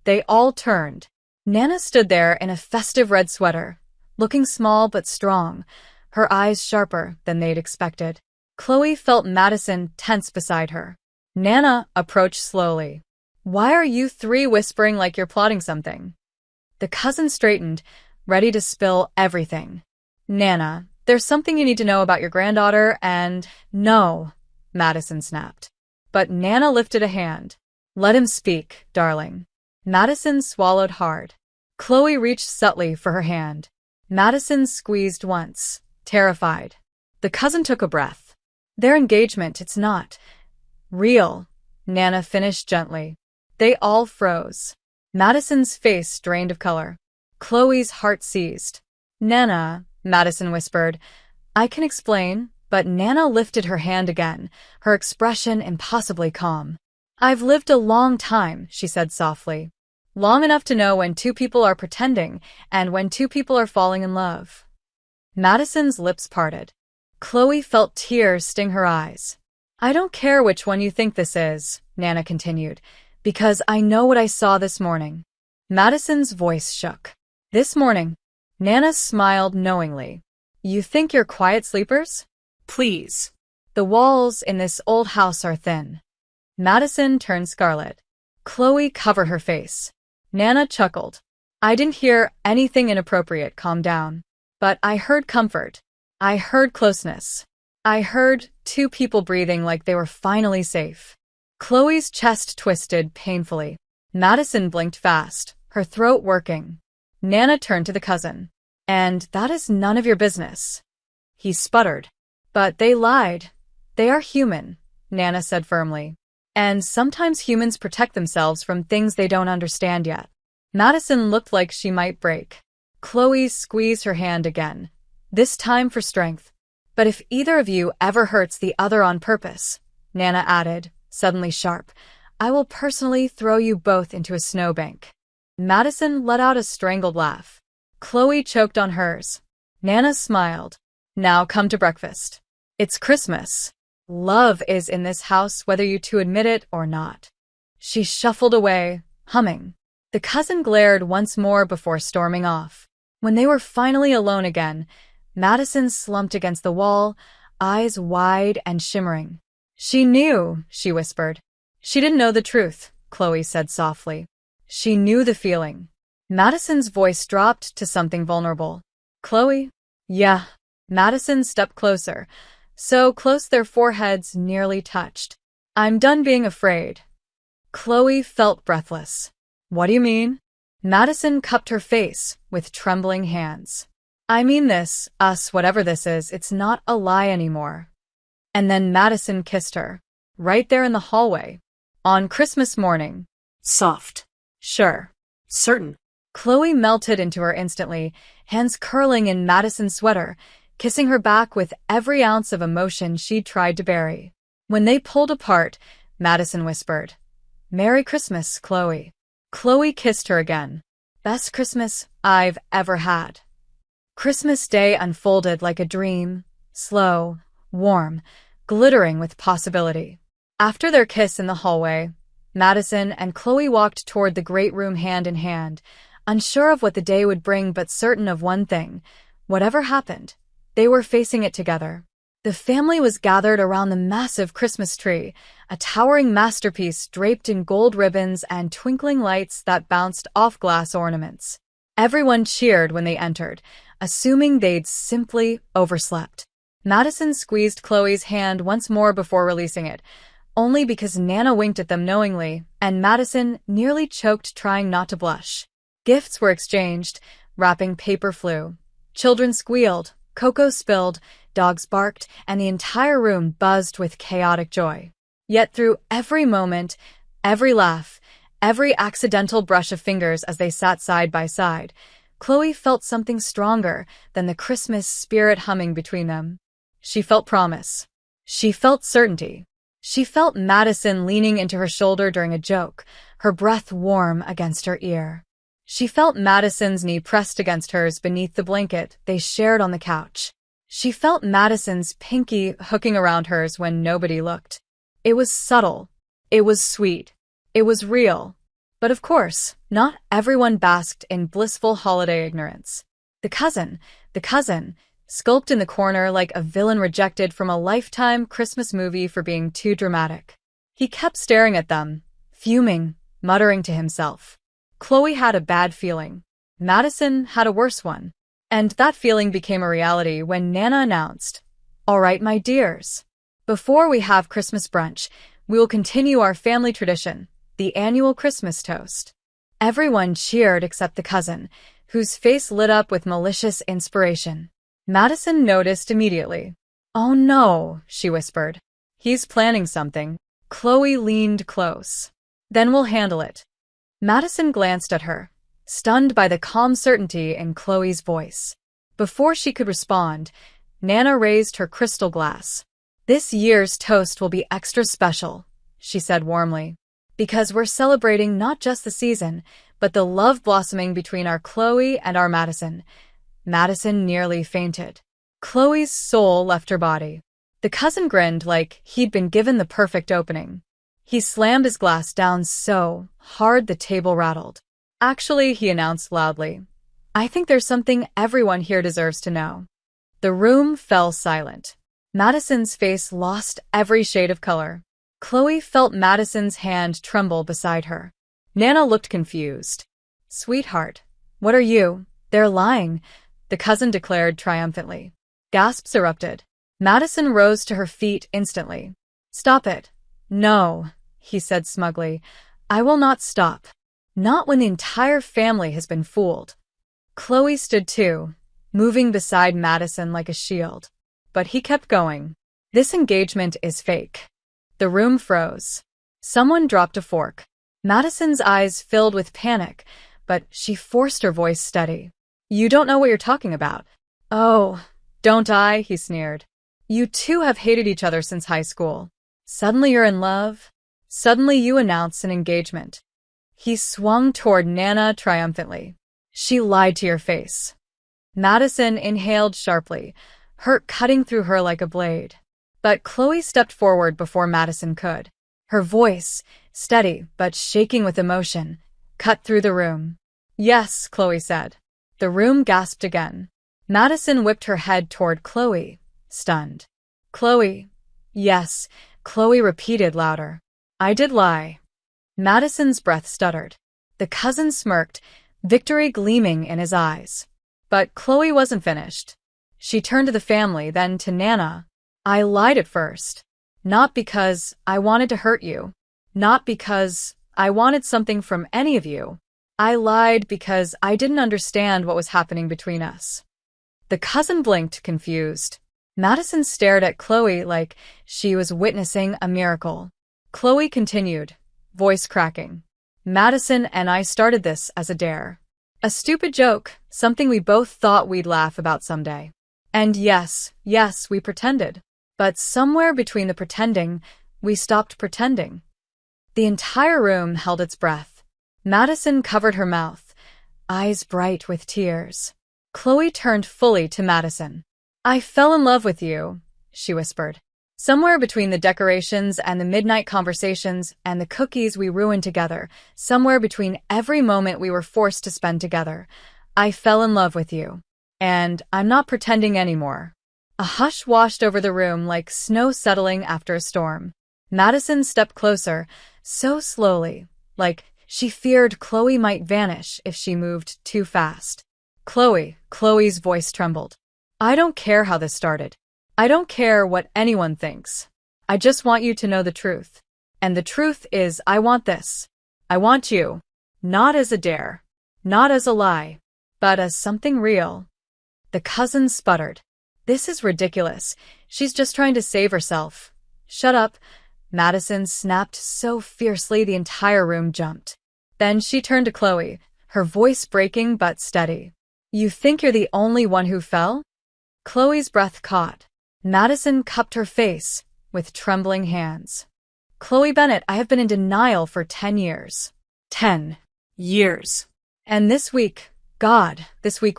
Speaker 1: They all turned. Nana stood there in a festive red sweater, looking small but strong, her eyes sharper than they'd expected. Chloe felt Madison tense beside her. Nana approached slowly. Why are you three whispering like you're plotting something? The cousin straightened, ready to spill everything. Nana, there's something you need to know about your granddaughter and... No, Madison snapped. But Nana lifted a hand. Let him speak, darling. Madison swallowed hard. Chloe reached subtly for her hand. Madison squeezed once, terrified. The cousin took a breath. Their engagement, it's not real, Nana finished gently. They all froze. Madison's face drained of color. Chloe's heart seized. Nana, Madison whispered. I can explain, but Nana lifted her hand again, her expression impossibly calm. I've lived a long time, she said softly. Long enough to know when two people are pretending and when two people are falling in love. Madison's lips parted. Chloe felt tears sting her eyes. I don't care which one you think this is, Nana continued, because I know what I saw this morning. Madison's voice shook. This morning. Nana smiled knowingly. You think you're quiet sleepers? Please. The walls in this old house are thin. Madison turned scarlet. Chloe covered her face. Nana chuckled. I didn't hear anything inappropriate, calm down. But I heard comfort. I heard closeness. I heard two people breathing like they were finally safe. Chloe's chest twisted painfully. Madison blinked fast, her throat working. Nana turned to the cousin. And that is none of your business. He sputtered. But they lied. They are human, Nana said firmly. And sometimes humans protect themselves from things they don't understand yet. Madison looked like she might break. Chloe squeezed her hand again, this time for strength. But if either of you ever hurts the other on purpose, Nana added, suddenly sharp, I will personally throw you both into a snowbank. Madison let out a strangled laugh. Chloe choked on hers. Nana smiled. Now come to breakfast. It's Christmas. Love is in this house whether you two admit it or not. She shuffled away, humming. The cousin glared once more before storming off. When they were finally alone again, Madison slumped against the wall, eyes wide and shimmering. She knew, she whispered. She didn't know the truth, Chloe said softly. She knew the feeling. Madison's voice dropped to something vulnerable. Chloe? Yeah. Madison stepped closer, so close their foreheads nearly touched. I'm done being afraid. Chloe felt breathless. What do you mean? Madison cupped her face with trembling hands. I mean this, us, whatever this is, it's not a lie anymore. And then Madison kissed her. Right there in the hallway. On Christmas morning.
Speaker 2: Soft.
Speaker 1: Sure.
Speaker 2: Certain.
Speaker 1: Chloe melted into her instantly, hands curling in Madison's sweater, kissing her back with every ounce of emotion she'd tried to bury. When they pulled apart, Madison whispered, Merry Christmas, Chloe. Chloe kissed her again. Best Christmas I've ever had. Christmas Day unfolded like a dream, slow, warm, glittering with possibility. After their kiss in the hallway, Madison and Chloe walked toward the great room hand in hand, unsure of what the day would bring but certain of one thing. Whatever happened, they were facing it together. The family was gathered around the massive Christmas tree, a towering masterpiece draped in gold ribbons and twinkling lights that bounced off glass ornaments. Everyone cheered when they entered, assuming they'd simply overslept. Madison squeezed Chloe's hand once more before releasing it, only because Nana winked at them knowingly, and Madison nearly choked trying not to blush. Gifts were exchanged, wrapping paper flew. Children squealed, cocoa spilled, dogs barked, and the entire room buzzed with chaotic joy. Yet through every moment, every laugh, every accidental brush of fingers as they sat side by side, Chloe felt something stronger than the Christmas spirit humming between them. She felt promise. She felt certainty. She felt Madison leaning into her shoulder during a joke, her breath warm against her ear. She felt Madison's knee pressed against hers beneath the blanket they shared on the couch. She felt Madison's pinky hooking around hers when nobody looked. It was subtle. It was sweet. It was real. But of course, not everyone basked in blissful holiday ignorance. The cousin, skulked in the corner like a villain rejected from a Lifetime Christmas movie for being too dramatic. He kept staring at them, fuming, muttering to himself. Chloe had a bad feeling. Madison had a worse one. And that feeling became a reality when Nana announced, All right, my dears. Before we have Christmas brunch, we will continue our family tradition, the annual Christmas toast. Everyone cheered except the cousin, whose face lit up with malicious inspiration. Madison noticed immediately. Oh no, she whispered. He's planning something. Chloe leaned close. Then we'll handle it. Madison glanced at her, stunned by the calm certainty in Chloe's voice. Before she could respond, Nana raised her crystal glass. This year's toast will be extra special, she said warmly, because we're celebrating not just the season, but the love blossoming between our Chloe and our Madison. Madison nearly fainted. Chloe's soul left her body. The cousin grinned like he'd been given the perfect opening. He slammed his glass down so hard the table rattled. Actually, he announced loudly, I think there's something everyone here deserves to know. The room fell silent. Madison's face lost every shade of color. Chloe felt Madison's hand tremble beside her. Nana looked confused. Sweetheart, what are you? They're lying, the cousin declared triumphantly. Gasps erupted. Madison rose to her feet instantly. Stop it. No, he said smugly. I will not stop. Not when the entire family has been fooled. Chloe stood too, moving beside Madison like a shield. But he kept going. This engagement is fake. The room froze. Someone dropped a fork. Madison's eyes filled with panic, but she forced her voice steady. You don't know what you're talking about. Oh, don't I? He sneered. You two have hated each other since high school. Suddenly you're in love. Suddenly you announce an engagement. He swung toward Nana triumphantly. She lied to your face. Madison inhaled sharply, hurt cutting through her like a blade. But Chloe stepped forward before Madison could. Her voice, steady but shaking with emotion, cut through the room. Yes, Chloe said. The room gasped again. Madison whipped her head toward Chloe, stunned. Chloe. Yes, Chloe repeated louder. I did lie. Madison's breath stuttered. The cousin smirked, victory gleaming in his eyes. But Chloe wasn't finished. She turned to the family, then to Nana. I lied at first. Not because I wanted to hurt you. Not because I wanted something from any of you. I lied because I didn't understand what was happening between us. The cousin blinked, confused. Madison stared at Chloe like she was witnessing a miracle. Chloe continued, voice cracking. Madison and I started this as a dare. A stupid joke, something we both thought we'd laugh about someday. And yes, we pretended. But somewhere between the pretending, we stopped pretending. The entire room held its breath. Madison covered her mouth, eyes bright with tears. Chloe turned fully to Madison. I fell in love with you, she whispered. Somewhere between the decorations and the midnight conversations and the cookies we ruined together, somewhere between every moment we were forced to spend together, I fell in love with you. And I'm not pretending anymore. A hush washed over the room like snow settling after a storm. Madison stepped closer, so slowly, like she feared Chloe might vanish if she moved too fast. Chloe's voice trembled. I don't care how this started. I don't care what anyone thinks. I just want you to know the truth. And the truth is I want this. I want you. Not as a dare. Not as a lie. But as something real. The cousin sputtered. This is ridiculous. She's just trying to save herself. Shut up. Madison snapped so fiercely the entire room jumped. Then she turned to Chloe, her voice breaking but steady. You think you're the only one who fell? Chloe's breath caught. Madison cupped her face with trembling hands. Chloe Bennett, I have been in denial for 10 years. 10 years. And this week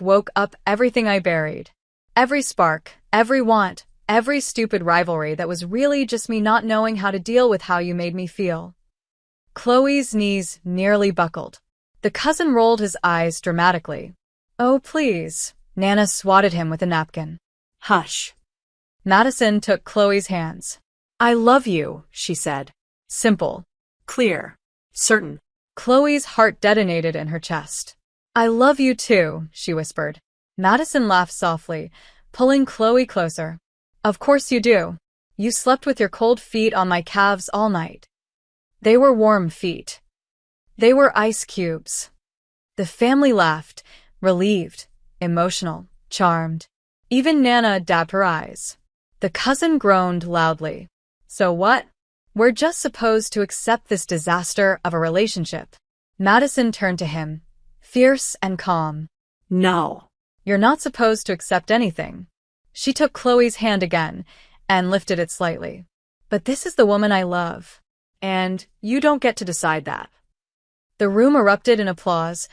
Speaker 1: woke up everything I buried. Every spark, every want, every stupid rivalry that was really just me not knowing how to deal with how you made me feel. Chloe's knees nearly buckled. The cousin rolled his eyes dramatically. Oh, please. Nana swatted him with a napkin. Hush. Madison took Chloe's hands. I love you, she said. Simple. Clear. Certain. Chloe's heart detonated in her chest. I love you too, she whispered. Madison laughed softly, pulling Chloe closer. Of course you do. You slept with your cold feet on my calves all night. They were warm feet. They were ice cubes. The family laughed, relieved, emotional, charmed. Even Nana dabbed her eyes. The cousin groaned loudly. So what? We're just supposed to accept this disaster of a relationship. Madison turned to him, fierce and calm. No. You're not supposed to accept anything. She took Chloe's hand again and lifted it slightly. But this is the woman I love. And you don't get to decide that. The room erupted in applause,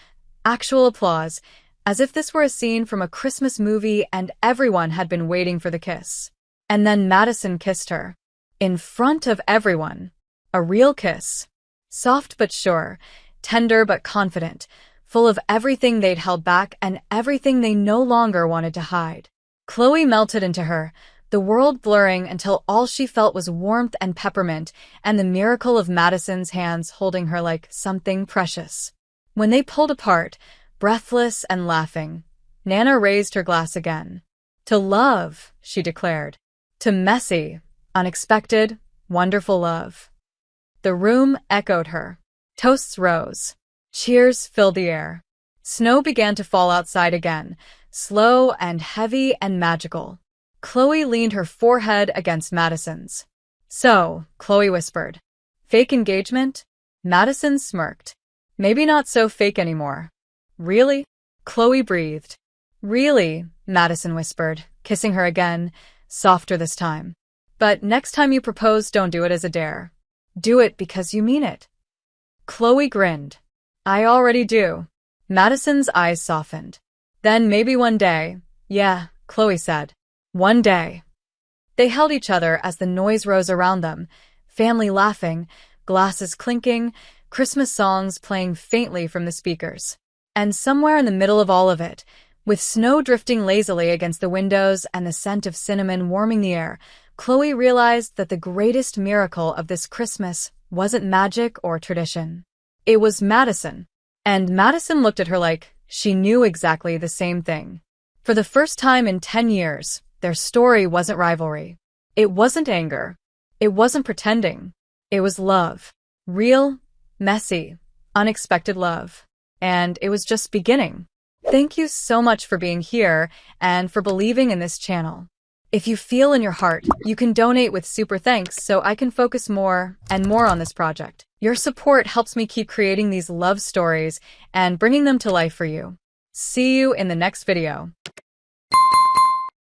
Speaker 1: actual applause, as if this were a scene from a Christmas movie and everyone had been waiting for the kiss. And then Madison kissed her. In front of everyone. A real kiss. Soft but sure, tender but confident, full of everything they'd held back and everything they no longer wanted to hide. Chloe melted into her, the world blurring until all she felt was warmth and peppermint and the miracle of Madison's hands holding her like something precious. When they pulled apart, breathless and laughing, Nana raised her glass again. To love, she declared. To messy, unexpected, wonderful love. The room echoed her. Toasts rose. Cheers filled the air. Snow began to fall outside again, slow and heavy and magical. Chloe leaned her forehead against Madison's. So, Chloe whispered, Fake engagement? Madison smirked. Maybe not so fake anymore. Really? Chloe breathed. Really? Madison whispered, kissing her again, softer this time. But next time you propose, don't do it as a dare. Do it because you mean it. Chloe grinned. I already do. Madison's eyes softened. Then maybe one day. Yeah, Chloe said. One day. They held each other as the noise rose around them, family laughing, glasses clinking, Christmas songs playing faintly from the speakers. And somewhere in the middle of all of it, with snow drifting lazily against the windows and the scent of cinnamon warming the air, Chloe realized that the greatest miracle of this Christmas wasn't magic or tradition. It was Madison. And Madison looked at her like she knew exactly the same thing. For the first time in 10 years, their story wasn't rivalry. It wasn't anger. It wasn't pretending. It was love. Real, messy, unexpected love. And it was just beginning. Thank you so much for being here and for believing in this channel. If you feel in your heart, you can donate with super thanks so I can focus more and more on this project. Your support helps me keep creating these love stories and bringing them to life for you. See you in the next video.